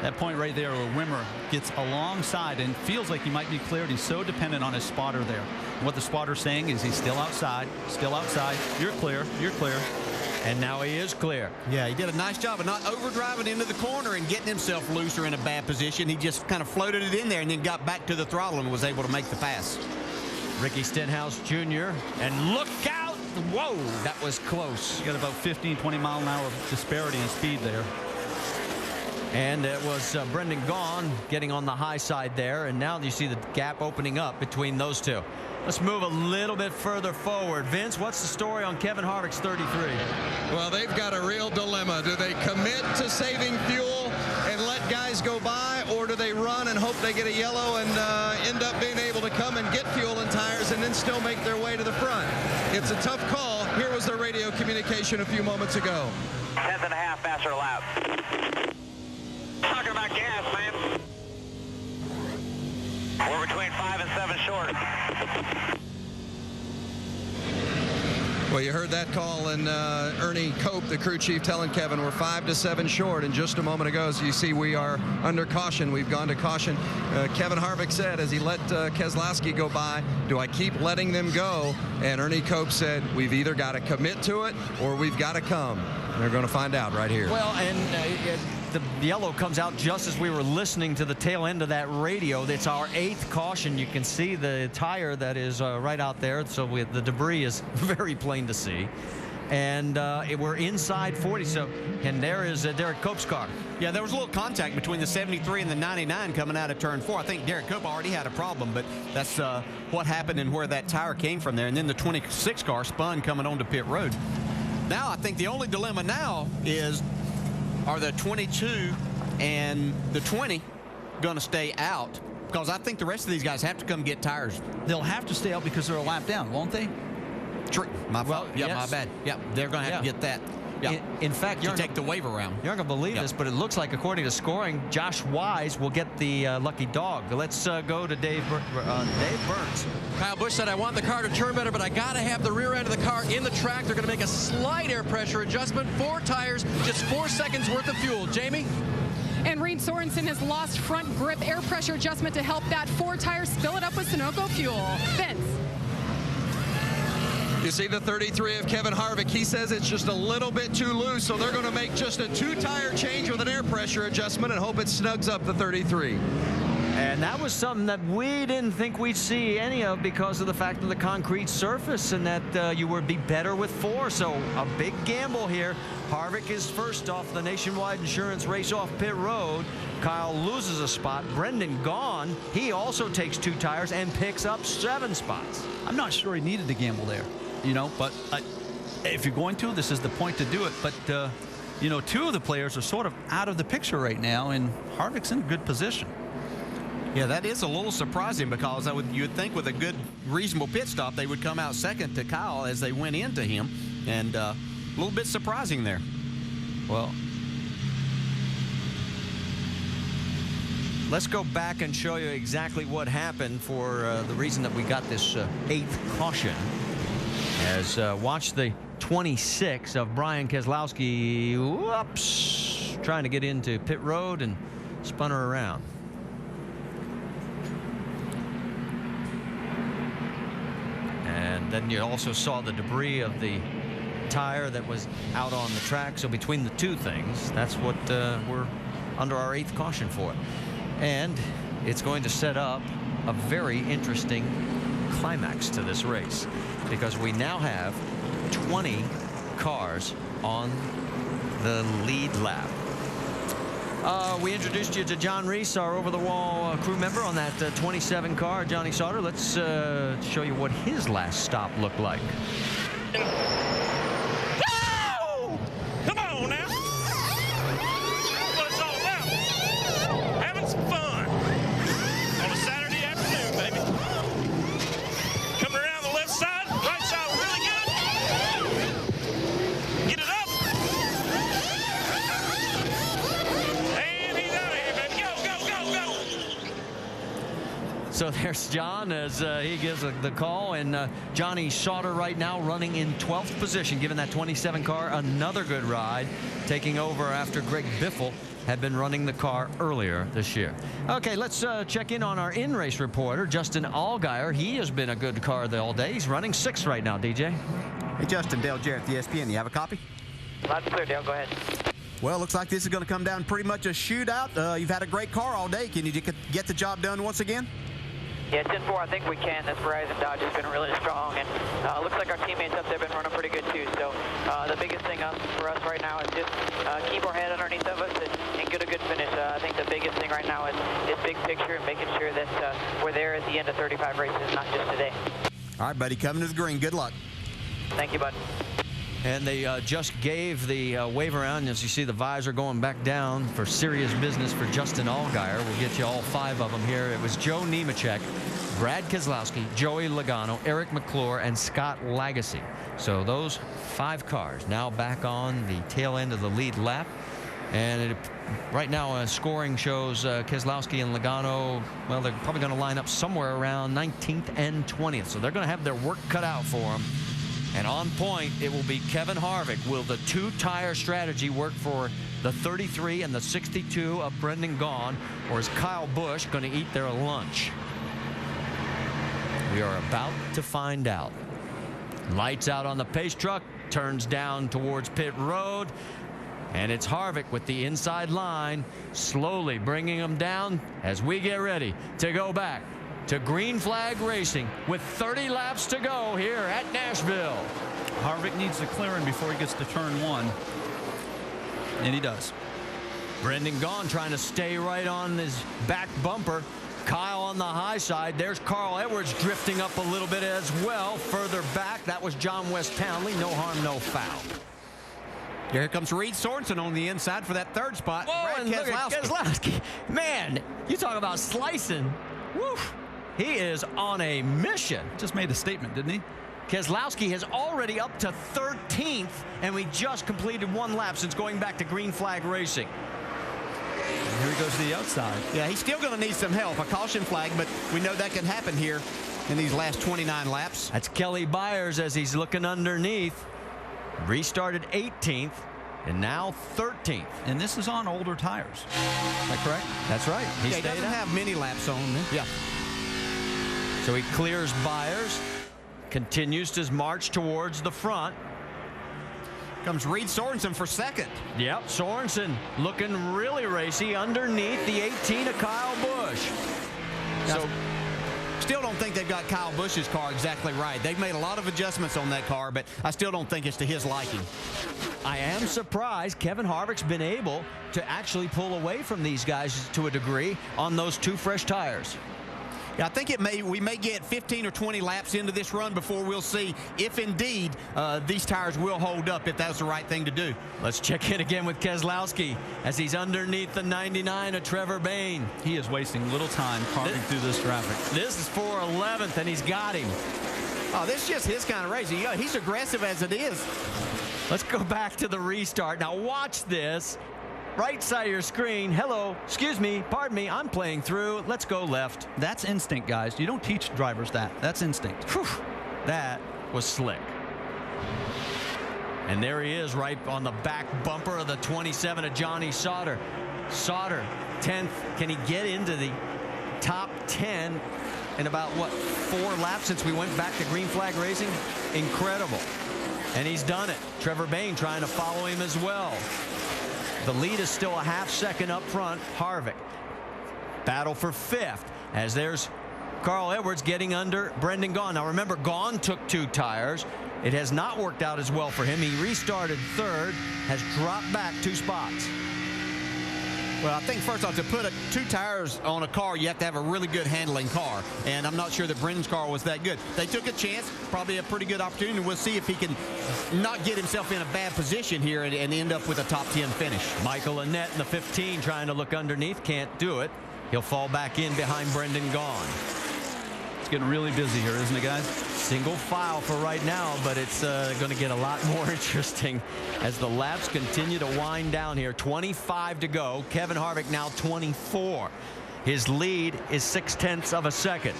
T: That point right there where Wimmer gets alongside and feels like he might be cleared. He's so dependent on his spotter there. And what the spotter's saying is he's still outside, You're clear, you're clear.
F: And now he is clear.
M: Yeah, he did a nice job of not overdriving into the corner and getting himself looser in a bad position. He just kind of floated it in there and then got back to the throttle and was able to make the pass.
F: Ricky Stenhouse Jr. And look out! Whoa, that was close.
T: You got about 15, 20 mile an hour disparity in speed there.
F: And it was Brendan Gaughan getting on the high side there. And now you see the gap opening up between those 2. Let's move a little bit further forward. Vince, what's the story on Kevin Harvick's 33?
C: Well, they've got a real dilemma. Do they commit to saving fuel and let guys go by, or do they run and hope they get a yellow and end up being able to come and get fuel and tires and then still make their way to the front? It's a tough call. Here was their radio communication a few moments ago.
X: 10th and a half faster lap. Talking about gas, man. We're between 5 and 7 short.
C: Well, you heard that call, and Ernie Cope, the crew chief, telling Kevin we're 5 to 7 short. And just a moment ago, as you see, we are under caution. We've gone to caution. Kevin Harvick said as he let Keselowski go by, do I keep letting them go? And Ernie Cope said, we've either got to commit to it or we've got to come. They're going to find out right here.
F: Well, and the yellow comes out just as we were listening to the tail end of that radio. It's our 8th caution. You can see the tire that is right out there. So the debris is very plain to see. And we're inside 40. So, and there is Derek Cope's car.
M: Yeah, there was a little contact between the 73 and the 99 coming out of turn 4. I think Derek Cope already had a problem, but that's what happened and where that tire came from there. And then the 26 car spun coming onto pit road. Now, I think the only dilemma now is, are the 22 and the 20 going to stay out? Because I think the rest of these guys have to come get tires.
T: They'll have to stay out because they're a lap down, won't they?
M: True. My fault. Yeah,
F: yes.
M: my bad. Yeah, they're going to have to get that. Yeah.
F: In fact,
M: you take the waiver round.
F: You're not going to believe this, but it looks like, according to scoring, Josh Wise will get the lucky dog. Let's go to Dave Burns.
N: Kyle Busch said, I want the car to turn better, but I got to have the rear end of the car in the track. They're going to make a slight air pressure adjustment. 4 tires, just 4 seconds worth of fuel. Jamie?
J: And Reed Sorensen has lost front grip air pressure adjustment to help that 4 tires fill it up with Sunoco fuel. Vince.
C: You see the 33 of Kevin Harvick. He says it's just a little bit too loose, so they're going to make just a 2-tire change with an air pressure adjustment and hope it snugs up the 33.
F: And that was something that we didn't think we'd see any of because of the fact of the concrete surface and that you would be better with 4. So a big gamble here. Harvick is first off the Nationwide Insurance race off pit road. Kyle loses a spot. Brendan Gaughan, he also takes 2 tires and picks up 7 spots.
T: I'm not sure he needed to gamble there, but if you're going to, this is the point to do it. But, 2 of the players are sort of out of the picture right now, and Harvick's in a good position.
M: Yeah, that is a little surprising because you would think with a good, reasonable pit stop, they would come out second to Kyle as they went into him. And a little bit surprising there.
T: Well,
F: let's go back and show you exactly what happened for the reason that we got this 8th caution. As watch the 26 of Brian Keselowski, whoops, trying to get into pit road and spun her around. And then you also saw the debris of the tire that was out on the track. So between the two things, that's what we're under our 8th caution for. And it's going to set up a very interesting climax to this race, because we now have 20 cars on the lead lap. We introduced you to John Reese, our over-the-wall crew member on that 27 car, Johnny Sauter. Let's show you what his last stop looked like.
I: Oh! Come on now. That's what it's all about. Having some fun on a Saturday afternoon, baby. Coming around the left side, right side really good. Get it up. And he's out of here, baby. Go, go, go, go.
F: So there's John as he gives the call, and Johnny Sauter right now running in 12th position, giving that 27 car another good ride, taking over after Greg Biffle had been running the car earlier this year. Okay, let's check in on our in-race reporter, Justin Allgaier. He has been a good car all day. He's running 6th right now, DJ.
M: Hey, Justin, Dale Jarrett, the ESPN. You have a copy?
X: Loud and clear, Dale. Go ahead.
M: Well, looks like this is going to come down pretty much a shootout. You've had a great car all day. Can you get the job done once again?
X: Yeah, 10-4, I think we can. This Verizon Dodge has been really strong, and looks like our teammates up there have been running pretty good too. So the biggest thing for us right now is just keep our head underneath of us and get a good finish. I think the biggest thing right now is big picture and making sure that we're there at the end of 35 races, not just today.
M: All right, buddy, coming to the green. Good luck.
X: Thank you, bud.
F: And they just gave the wave around. As you see, the visor going back down for serious business for Justin Allgaier. We'll get you all 5 of them here. It was Joe Nemechek, Brad Keselowski, Joey Logano, Eric McClure, and Scott Lagasse. So those 5 cars now back on the tail end of the lead lap. And right now, scoring shows Keselowski and Logano, well, they're probably going to line up somewhere around 19th and 20th. So they're going to have their work cut out for them. And on point, it will be Kevin Harvick. Will the 2-tire strategy work for the 33 and the 62 of Brendan Gaughan, or is Kyle Busch going to eat their lunch? We are about to find out. Lights out on the pace truck, turns down towards pit road, and it's Harvick with the inside line, slowly bringing him down as we get ready to go back to green flag racing with 30 laps to go here at Nashville.
T: Harvick needs the clearing before he gets to turn 1, and he does.
F: Brendan Gaughan trying to stay right on his back bumper. Kyle on the high side. There's Carl Edwards drifting up a little bit as well. Further back, that was John West Townley. No harm, no foul.
M: Here comes Reed Sorensen on the inside for that 3rd spot.
F: Whoa,
M: Brad
F: and look at Keselowski. Man, you talk about slicing. Woof. He is on a mission.
T: Just made a statement, didn't he?
F: Keselowski is already up to 13th, and we just completed 1 lap since going back to green flag racing.
T: And here he goes to the outside.
M: Yeah, he's still going to need some help, a caution flag, but we know that can happen here in these last 29 laps.
F: That's Kelly Byers as he's looking underneath. Restarted 18th, and now 13th.
T: And this is on older tires. Is that correct?
F: That's right.
M: He doesn't have many laps on this.
F: Yeah. So he clears Byers, continues his march towards the front.
M: Comes Reed Sorensen for 2nd.
F: Yep, Sorensen looking really racy underneath the 18 of Kyle Busch.
M: So, still don't think they've got Kyle Busch's car exactly right. They've made a lot of adjustments on that car, but I still don't think it's to his liking.
F: I am surprised Kevin Harvick's been able to actually pull away from these guys to a degree on those 2 fresh tires.
M: Yeah, I think we may get 15 or 20 laps into this run before we'll see if indeed these tires will hold up, if that's the right thing to do.
F: Let's check in again with Keselowski as he's underneath the 99 of Trevor Bayne.
T: He is wasting little time carving through this traffic.
F: This is for 11th, and he's got him.
M: Oh, this is just his kind of race. He's aggressive as it is.
F: Let's go back to the restart. Now watch this. right side of your screen. Hello, excuse me, pardon me, I'm playing through. Let's go left.
T: That's instinct, guys. You don't teach drivers that. That's instinct.
F: Whew, that was slick. And there he is right on the back bumper of the 27 of Johnny Sauter. Sauter, 10th. Can he get into the top 10 in about, what, 4 laps since we went back to green flag racing? Incredible. And he's done it. Trevor Bayne trying to follow him as well. The lead is still a half second up front. Harvick. Battle for 5th as there's Carl Edwards getting under Brendan Gaughan. Now remember, Gaughan took 2 tires. It has not worked out as well for him. He restarted 3rd, has dropped back 2 spots.
M: Well, I think first off, to put 2 tires on a car, you have to have a really good handling car. And I'm not sure that Brendan's car was that good. They took a chance, probably a pretty good opportunity. We'll see if he can not get himself in a bad position here and end up with a top 10 finish.
F: Michael Annett in the 15 trying to look underneath, can't do it. He'll fall back in behind Brendan Gaughan.
T: It's getting really busy here, isn't it, guys?
F: Single file for right now, but it's going to get a lot more interesting as the laps continue to wind down here. 25 to go. Kevin Harvick now 24. His lead is 0.6 of a second.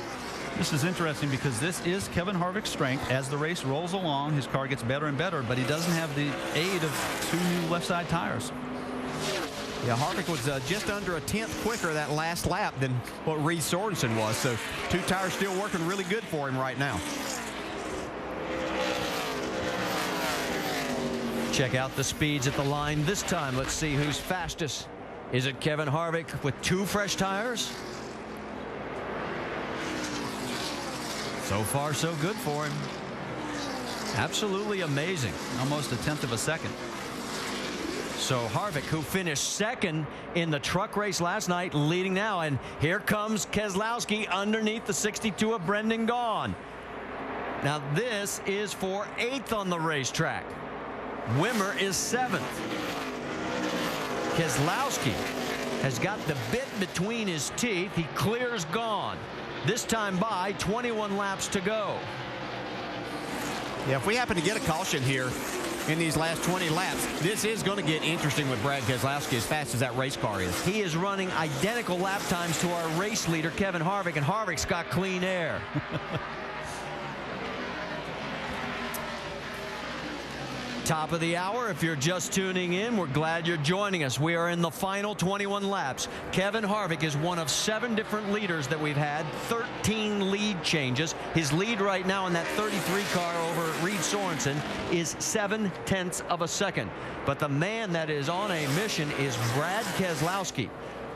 T: This is interesting because this is Kevin Harvick's strength. As the race rolls along, his car gets better and better, but he doesn't have the aid of 2 new left side tires.
M: Yeah, Harvick was just under a 10th quicker that last lap than what Reed Sorensen was. So 2 tires still working really good for him right now.
F: Check out the speeds at the line this time. Let's see who's fastest. Is it Kevin Harvick with 2 fresh tires? So far, so good for him. Absolutely amazing.
T: Almost a 10th of a second.
F: So Harvick, who finished 2nd in the truck race last night, leading now. And here comes Keselowski underneath the 62 of Brendan Gaughan. Now this is for 8th on the racetrack. Wimmer is 7th. Keselowski has got the bit between his teeth. He clears Gaughan. This time by 21 laps to go.
M: Yeah, if we happen to get a caution here in these last 20 laps, this is going to get interesting with Brad Keselowski as fast as that race car is.
F: He is running identical lap times to our race leader, Kevin Harvick, and Harvick's got clean air. Top of the hour. If you're just tuning in, we're glad you're joining us. We are in the final 21 laps. Kevin Harvick is one of 7 different leaders that we've had, 13 lead changes. His lead right now in that 33 car over Reed Sorensen is 0.7 of a second. But the man that is on a mission is Brad Keselowski.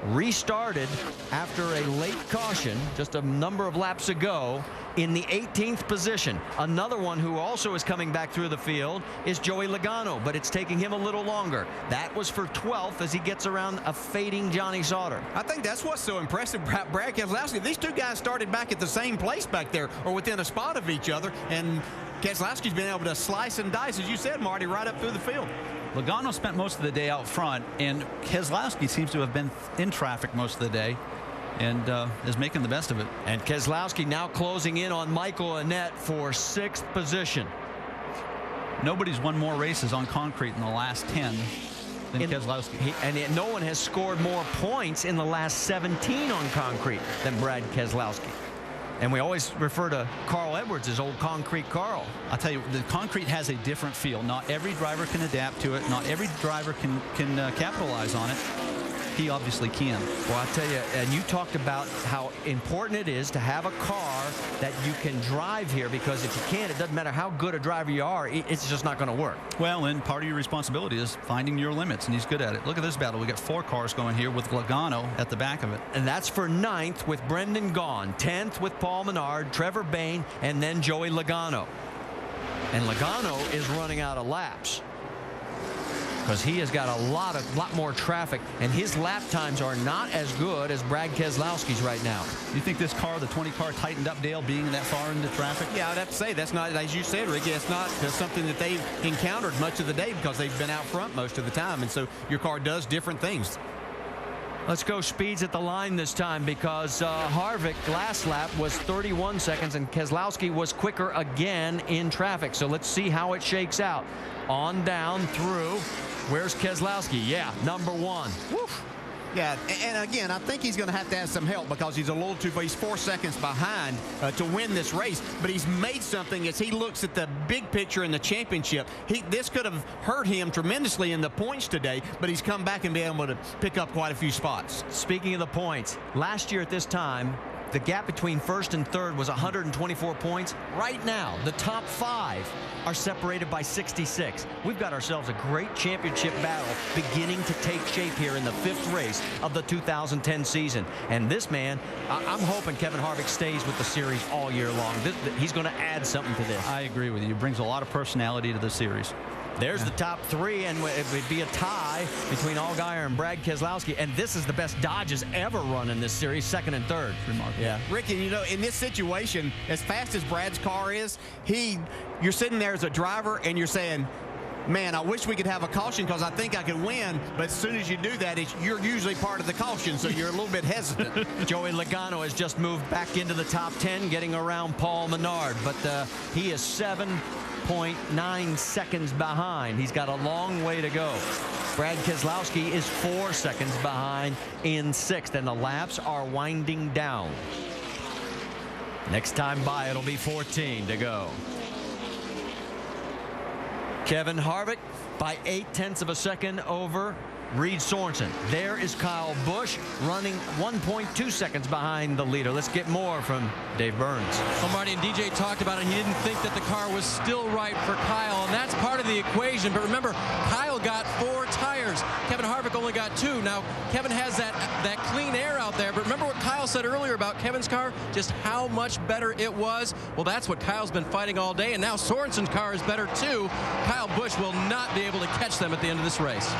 F: Restarted after a late caution just a number of laps ago in the 18th position. Another one who also is coming back through the field is Joey Logano, but it's taking him a little longer. That was for 12th as he gets around a fading Johnny Sauter.
M: I think that's what's so impressive about Brad Keselowski. These 2 guys started back at the same place back there, or within a spot of each other, and Keselowski's been able to slice and dice, as you said, Marty, right up through the field.
T: Logano spent most of the day out front, and Keselowski seems to have been in traffic most of the day and is making the best of it.
F: And Keselowski now closing in on Michael Annett for 6th position.
T: Nobody's won more races on concrete in the last 10 than Keselowski.
F: And no one has scored more points in the last 17 on concrete than Brad Keselowski. And we always refer to Carl Edwards as old Concrete Carl.
T: I'll tell you, the concrete has a different feel. Not every driver can adapt to it. Not every driver can capitalize on it. He obviously can.
F: Well, I'll tell you, and you talked about how important it is to have a car that you can drive here, because if you can't, it doesn't matter how good a driver you are, it's just not going to work.
T: Well, and part of your responsibility is finding your limits, and he's good at it. Look at this battle. We got 4 cars going here with Logano at the back of it.
F: And that's for 9th with Brendan Gaughan, 10th with Paul Menard, Trevor Bayne, and then Joey Logano. And Logano is running out of laps, because he has got a lot more traffic, and his lap times are not as good as Brad Keselowski's right now.
T: You think this car, the 20 car, tightened up, Dale, being that far into traffic?
M: Yeah, I'd have to say that's not, as you said, Ricky, it's not something that they've encountered much of the day, because they've been out front most of the time, and so your car does different things.
F: Let's go speeds at the line this time, because Harvick last lap was 31 seconds and Keselowski was quicker again in traffic. So let's see how it shakes out. on down through. Where's Keselowski? Yeah, number 1.
M: Woof. Yeah, and again, I think he's going to have some help because he's a little he's 4 seconds behind to win this race. But he's made something as he looks at the big picture in the championship. This could have hurt him tremendously in the points today, but he's come back and been able to pick up quite a few spots.
F: Speaking of the points, last year at this time, the gap between first and third was 124 points. Right now, the top 5 are separated by 66. We've got ourselves a great championship battle beginning to take shape here in the 5th race of the 2010 season. And this man, I'm hoping Kevin Harvick stays with the series all year long. He's going to add something to this.
T: I agree with you. He brings a lot of personality to the series.
F: There's the top 3, and it would be a tie between Allgaier and Brad Keselowski. And this is the best Dodge has ever run in this series, 2nd and 3rd.
T: Remarkable.
F: Yeah.
M: Ricky, you know, in this situation, as fast as Brad's car is, you're sitting there as a driver and you're saying, man, I wish we could have a caution because I think I could win. But as soon as you do that, you're usually part of the caution, so you're a little bit hesitant.
F: Joey Logano has just moved back into the top 10, getting around Paul Menard. But he is 7.9 seconds behind. He's got a long way to go. Brad Keselowski is 4 seconds behind in 6th, and the laps are winding down. Next time by, it'll be 14 to go. Kevin Harvick by 0.8 of a second over Reed Sorensen. There is Kyle Busch running 1.2 seconds behind the leader. Let's get more from Dave Burns.
N: Well, Marty and DJ talked about it. He didn't think that the car was still right for Kyle, and that's part of the equation. But remember, Kyle got 4 tires. Kevin Harvick only got 2. Now, Kevin has that clean air out there. But remember what Kyle said earlier about Kevin's car, just how much better it was. Well, that's what Kyle's been fighting all day, and now Sorensen's car is better too. Kyle Busch will not be able to catch them at the end of this race.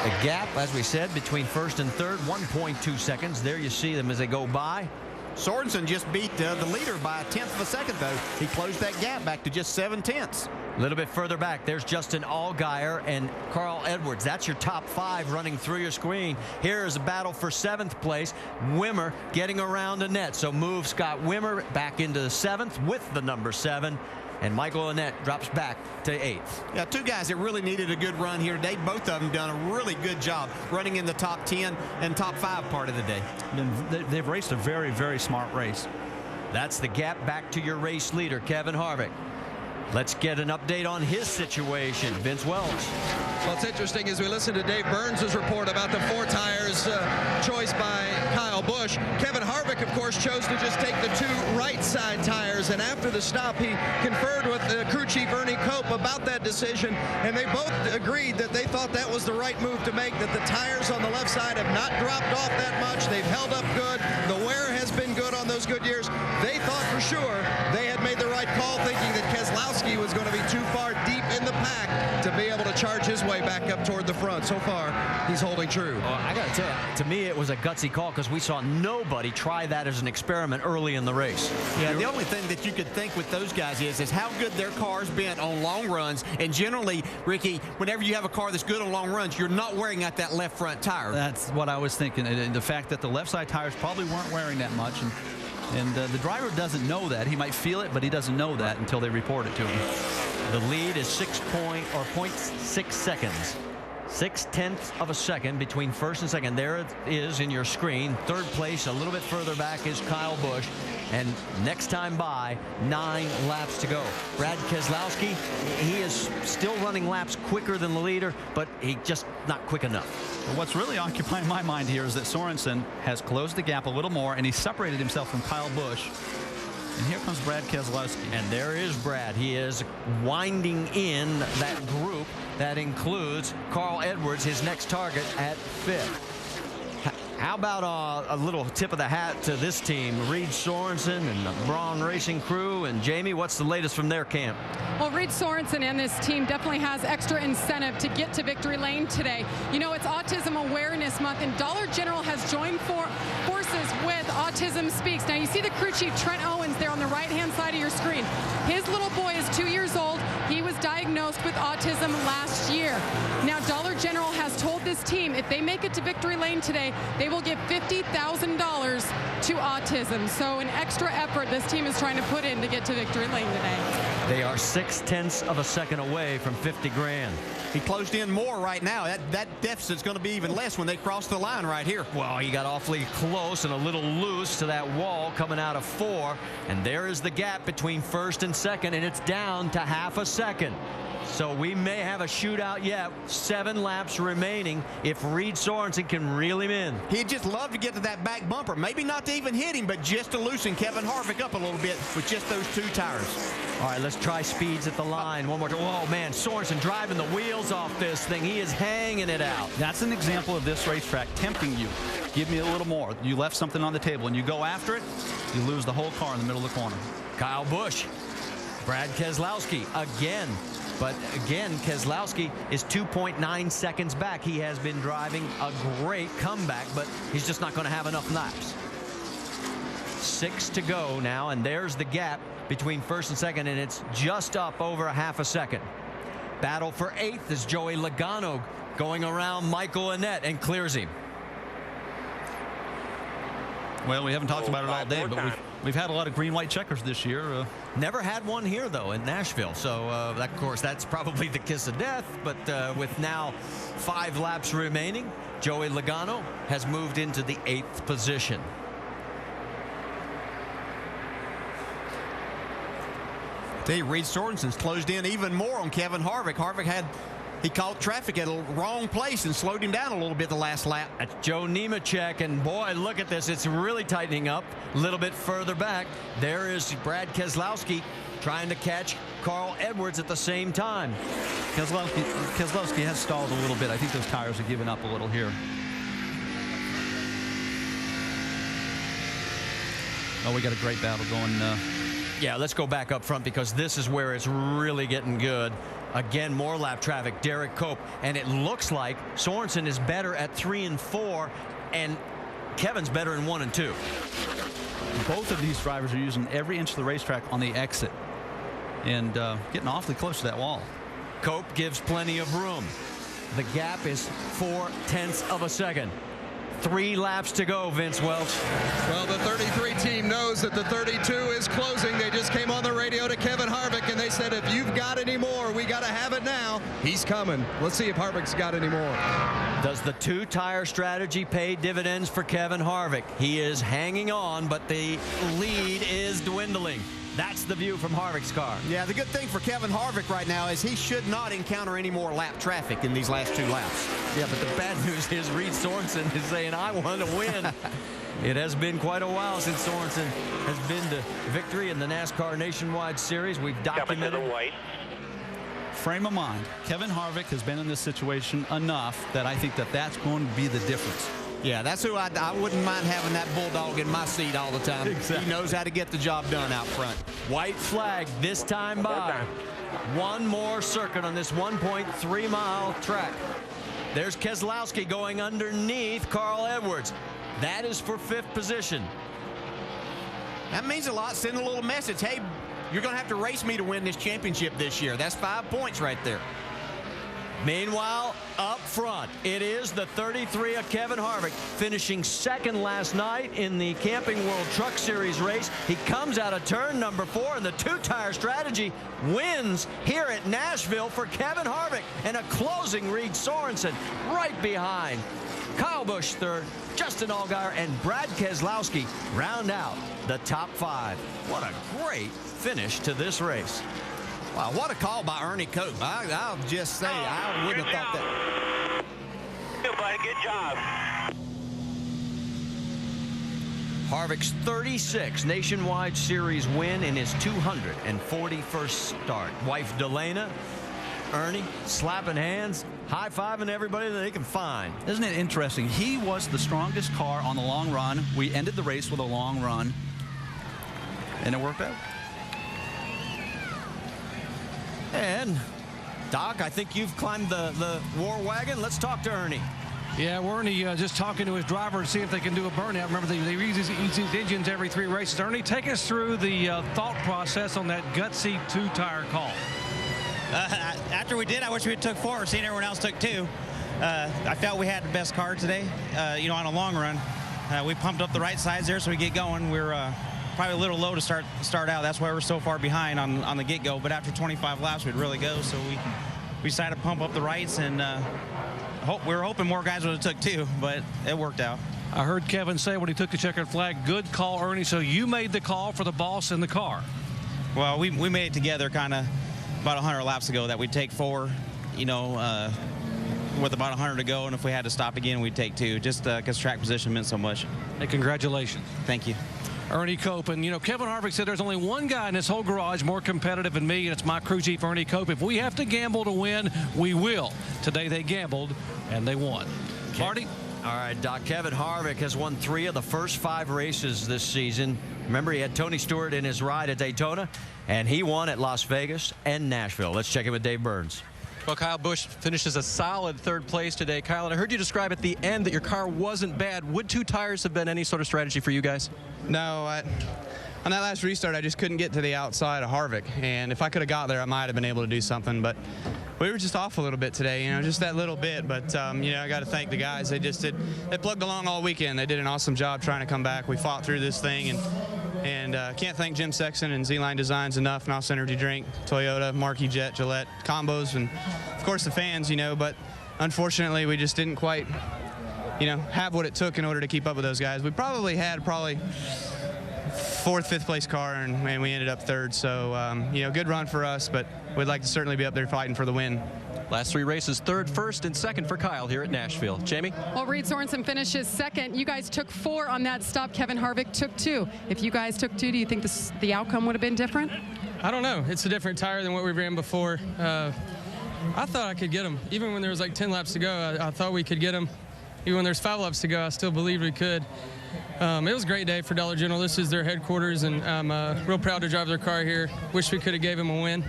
F: The gap, as we said, between first and third, 1.2 seconds. There you see them as they go by.
M: Sorensen just beat the leader by 1/10 of a second, though. He closed that gap back to just 7/10.
F: A little bit further back, there's Justin Allgaier and Carl Edwards. That's your top 5 running through your screen. Here is a battle for 7th place. Wimmer getting around the net. So move Scott Wimmer back into the 7th with the number 7. And Michael Annett drops back to 8th.
M: Yeah, 2 guys that really needed a good run here today. Both of them done a really good job running in the top 10 and top 5 part of the day.
T: They've raced a very, very smart race.
F: That's the gap back to your race leader, Kevin Harvick. Let's get an update on his situation. Vince Welch.
C: Well, it's interesting as we listen to Dave Burns' report about the 4 tires choice by Kyle Busch. Kevin Harvick, of course, chose to just take the 2 right side tires, and after the stop, he conferred with crew chief Ernie Cope about that decision, and they both agreed that they thought that was the right move to make, that the tires on the left side have not dropped off that much. They've held up good. The wear has been good on those Goodyears. They thought for sure they had made the right call, thinking that Keselowski was going to be too far deep in the pack to be able to charge his way back up toward the front. So far, he's holding true.
F: Well, I got to tell you, to me, it was a gutsy call because we saw nobody try that as an experiment early in the race.
M: Yeah, the only thing that you could think with those guys is how good their car's been on long runs. And generally, Ricky, whenever you have a car that's good on long runs, you're not wearing out that left front tire.
T: That's what I was thinking. And the fact that the left side tires probably weren't wearing that much. And the driver doesn't know that. He might feel it, but he doesn't know that until they report it to him.
F: The lead is 0.6 seconds. 0.6 of a second between first and second. There it is in your screen. 3rd place, a little bit further back, is Kyle Busch. And next time by, 9 laps to go. Brad Keselowski, he is still running laps quicker than the leader, but he just not quick enough.
T: What's really occupying my mind here is that Sorensen has closed the gap a little more, and he separated himself from Kyle Busch. And here comes Brad Keselowski.
F: And there is Brad. He is winding in that group that includes Carl Edwards, his next target, at 5th. How about a little tip of the hat to this team, Reed Sorensen and the Braun Racing crew. And Jamie, what's the latest from their camp?
J: Well, Reed Sorensen and this team definitely has extra incentive to get to victory lane today. You know, it's Autism Awareness Month, and Dollar General has joined forces with Autism Speaks. Now, you see the crew chief, Trent Owens, there on the right-hand side of your screen. His little boy is 2 years old. He was diagnosed with autism last year. Now, Dollar General has told this team if they make it to victory lane today, they will give $50,000 to autism. So an extra effort this team is trying to put in to get to victory lane today.
F: They are 0.6 of a second away from 50 grand.
M: He closed in more right now. That deficit's going to be even less when they cross the line right here.
F: Well, he got awfully close and a little loose to that wall coming out of 4. And there is the gap between first and second, and it's down to half a second. So we may have a shootout yet. 7 laps remaining if Reed Sorensen can reel him in.
M: He'd just love to get to that back bumper. Maybe not to even hit him, but just to loosen Kevin Harvick up a little bit with just those 2 tires.
F: All right, let's try speeds at the line one more time. Oh, man, Sorensen driving the wheels off this thing. He is hanging it out.
T: That's an example of this racetrack tempting you. Give me a little more. You left something on the table, and you go after it, you lose the whole car in the middle of the corner.
F: Kyle Busch, Brad Keselowski again. But again, Keselowski is 2.9 seconds back. He has been driving a great comeback, but he's just not going to have enough laps. 6 to go now, and there's the gap between first and second, and it's just up over a half a second. Battle for 8th is Joey Logano going around Michael Annett and clears him.
T: Well, we haven't talked about it all day, but we've had a lot of green-white checkers this year.
F: Never had one here, though, in Nashville. So, of course, that's probably the kiss of death. But with now 5 laps remaining, Joey Logano has moved into the 8th position.
M: Tell you, Reed Sorensen's closed in even more on Kevin Harvick. He caught traffic at a wrong place and slowed him down a little bit the last lap.
F: That's Joe Nemechek, and boy, look at this. It's really tightening up a little bit further back. There is Brad Keselowski trying to catch Carl Edwards at the same time.
T: Keselowski has stalled a little bit. I think those tires are giving up a little here. Oh, we got a great battle going.
F: Yeah, let's go back up front because this is where it's really getting good. Again, more lap traffic. Derek Cope, and it looks like Sorensen is better at 3 and 4, and Kevin's better in 1 and 2.
T: Both of these drivers are using every inch of the racetrack on the exit and getting awfully close to that wall.
F: Cope gives plenty of room. The gap is 0.4 of a second. 3 laps to go, Vince Welch.
C: Well, the 33 team knows that the 32 is closing. They just came on the radio to Kevin Harvick, and they said, if you've got any more, we got to have it now. He's coming. Let's see if Harvick's got any more.
F: Does the 2-tire strategy pay dividends for Kevin Harvick? He is hanging on, but the lead is dwindling. That's the view from Harvick's car.
M: Yeah, the good thing for Kevin Harvick right now is he should not encounter any more lap traffic in these last 2 laps.
F: Yeah, but the bad news is Reed Sorensen is saying, I want to win. It has been quite a while since Sorensen has been to victory in the NASCAR Nationwide Series. We've documented.
T: Frame of mind. Kevin Harvick has been in this situation enough that I think that's going to be the difference.
M: Yeah, that's who I wouldn't mind having that bulldog in my seat all the time.
T: Exactly.
M: He knows how to get the job done out front.
F: White flag this time by. One more circuit on this 1.3-mile track. There's Keselowski going underneath Carl Edwards. That is for 5th position.
M: That means a lot. Send a little message. Hey, you're going to have to race me to win this championship this year. That's 5 points right there.
F: Meanwhile, up front, it is the 33 of Kevin Harvick, finishing 2nd last night in the Camping World Truck Series race. He comes out of turn number 4, and the 2-tire strategy wins here at Nashville for Kevin Harvick, and a closing Reed Sorensen right behind. Kyle Busch 3rd, Justin Allgaier, and Brad Keselowski round out the top 5. What a great finish to this race.
M: Wow, what a call by Ernie Cope. I'll just say, I wouldn't have thought that.
W: Good, buddy. Good job.
F: Harvick's 36th Nationwide Series win in his 241st start. Wife Delana, Ernie, slapping hands, high-fiving everybody that they can find.
T: Isn't it interesting? He was the strongest car on the long run. We ended the race with a long run, and it worked out.
F: And, Doc, I think you've climbed the war wagon. Let's talk to Ernie.
P: Yeah, Ernie just talking to his driver to see if they can do a burnout. Remember, they use these engines every 3 races. Ernie, take us through the thought process on that gutsy 2-tire call.
K: After we did, I wish we had took 4. Seeing everyone else took 2. I felt we had the best car today. You know, on a long run, we pumped up the right sides there so we get going. We're probably a little low to start out. That's why we're so far behind on the get-go. But after 25 laps, we'd really go. So we decided to pump up the rights, and we were hoping more guys would have took 2, but it worked out.
P: I heard Kevin say when he took the checkered flag, good call, Ernie. So you made the call for the boss in the car.
K: Well, we made it together kind of about 100 laps ago that we'd take 4, you know, with about 100 to go, and if we had to stop again, we'd take 2, just because track position meant so much.
P: Hey, congratulations.
K: Thank you.
P: Ernie Cope. And, you know, Kevin Harvick said there's only one guy in this whole garage more competitive than me, and it's my crew chief, Ernie Cope. If we have to gamble to win, we will. Today they gambled, and they won. Marty?
F: All right, Doc. Kevin Harvick has won 3 of the first 5 races this season. Remember, he had Tony Stewart in his ride at Daytona, and he won at Las Vegas and Nashville. Let's check in with Dave Burns.
Q: Well, Kyle Busch finishes a solid 3rd place today. Kyle, and I heard you describe at the end that your car wasn't bad. Would 2 tires have been any sort of strategy for you guys?
O: No, on that last restart, I just couldn't get to the outside of Harvick. And if I could have got there, I might have been able to do something. But we were just off a little bit today, you know, just that little bit. But, you know, I got to thank the guys. They plugged along all weekend. They did an awesome job trying to come back. We fought through this thing. And can't thank Jim Sexton and Z-Line Designs enough, Mouse Energy Drink, Toyota, Marquis Jet, Gillette, Combos, and, of course, the fans, you know. But unfortunately, we just didn't quite, you know, have what it took in order to keep up with those guys. We probably had 4th, 5th place car, and we ended up 3rd. So, you know, good run for us, but we'd like to certainly be up there fighting for the win.
Q: Last 3 races, 3rd, 1st, and 2nd for Kyle here at Nashville. Jamie?
J: Well, Reed Sorensen finishes 2nd. You guys took 4 on that stop. Kevin Harvick took 2. If you guys took 2, do you think the outcome would have been different?
U: I don't know. It's a different tire than what we ran before. I thought I could get him. Even when there was like 10 laps to go, I thought we could get him. Even when there's 5 laps to go, I still believed we could. It was a great day for Dollar General. This is their headquarters, and I'm real proud to drive their car here. Wish we could have gave him a win.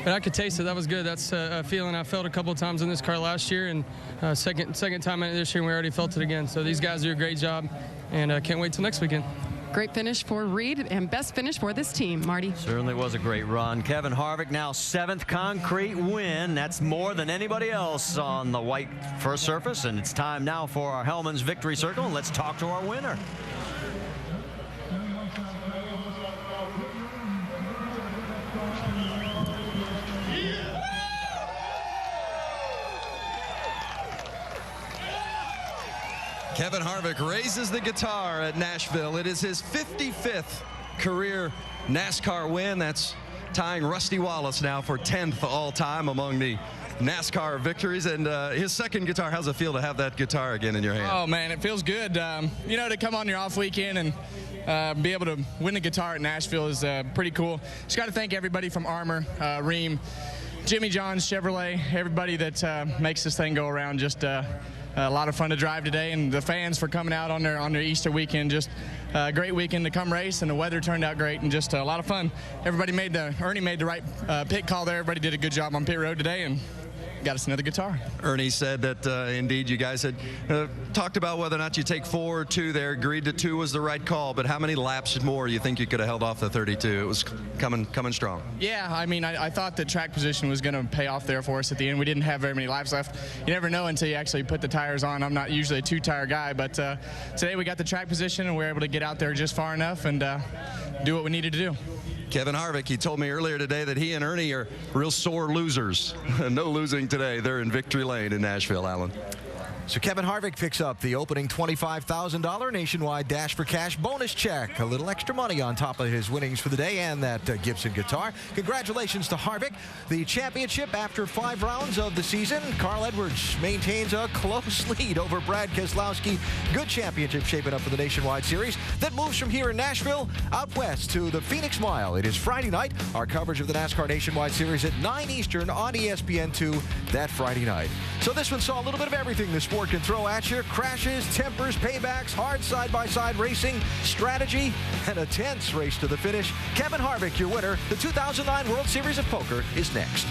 U: But I could taste it. That was good. That's a feeling I felt a couple of times in this car last year, and second time in it this year, and we already felt it again. So these guys do a great job, and can't wait till next weekend.
J: Great finish for Reed, and best finish for this team, Marty.
F: Certainly was a great run. Kevin Harvick now 7th concrete win. That's more than anybody else on the white first surface, and it's time now for our Hellman's Victory Circle, and let's talk to our winner.
E: Kevin Harvick raises the guitar at Nashville. It is his 55th career NASCAR win. That's tying Rusty Wallace now for 10th all-time among the NASCAR victories. And his 2nd guitar, how's it feel to have that guitar again in your hand?
U: Oh, man, it feels good. You know, to come on your off weekend and be able to win the guitar at Nashville is pretty cool. Just got to thank everybody from Armour, Ream, Jimmy John's, Chevrolet, everybody that makes this thing go around. Just a lot of fun to drive today, and the fans for coming out on their Easter weekend. Just a great weekend to come race, and the weather turned out great, and just a lot of fun. Ernie made the right pit call there. Everybody did a good job on pit road today, and got us another guitar.
E: Ernie said that indeed you guys had talked about whether or not you take 4 or 2 there, agreed to 2 was the right call, but how many laps more you think you could have held off the 32? It was coming strong.
U: Yeah, I mean, I thought the track position was going to pay off there for us at the end. We didn't have very many laps left. You never know until you actually put the tires on. I'm not usually a 2-tire guy, but today we got the track position, and we were able to get out there just far enough and do what we needed to do.
E: Kevin Harvick, he told me earlier today that he and Ernie are real sore losers. No losing today. They're in victory lane in Nashville, Alan.
A: So Kevin Harvick picks up the opening $25,000 nationwide Dash for Cash bonus check. A little extra money on top of his winnings for the day and that Gibson guitar. Congratulations to Harvick. The championship after 5 rounds of the season. Carl Edwards maintains a close lead over Brad Keselowski. Good championship shaping up for the Nationwide Series. That moves from here in Nashville out west to the Phoenix Mile. It is Friday night. Our coverage of the NASCAR Nationwide Series at 9 Eastern on ESPN2 that Friday night. So this one saw a little bit of everything this sport can throw at you. Crashes, tempers, paybacks, hard side-by-side racing, strategy, and a tense race to the finish. Kevin Harvick, your winner. The 2009 World Series of Poker is next.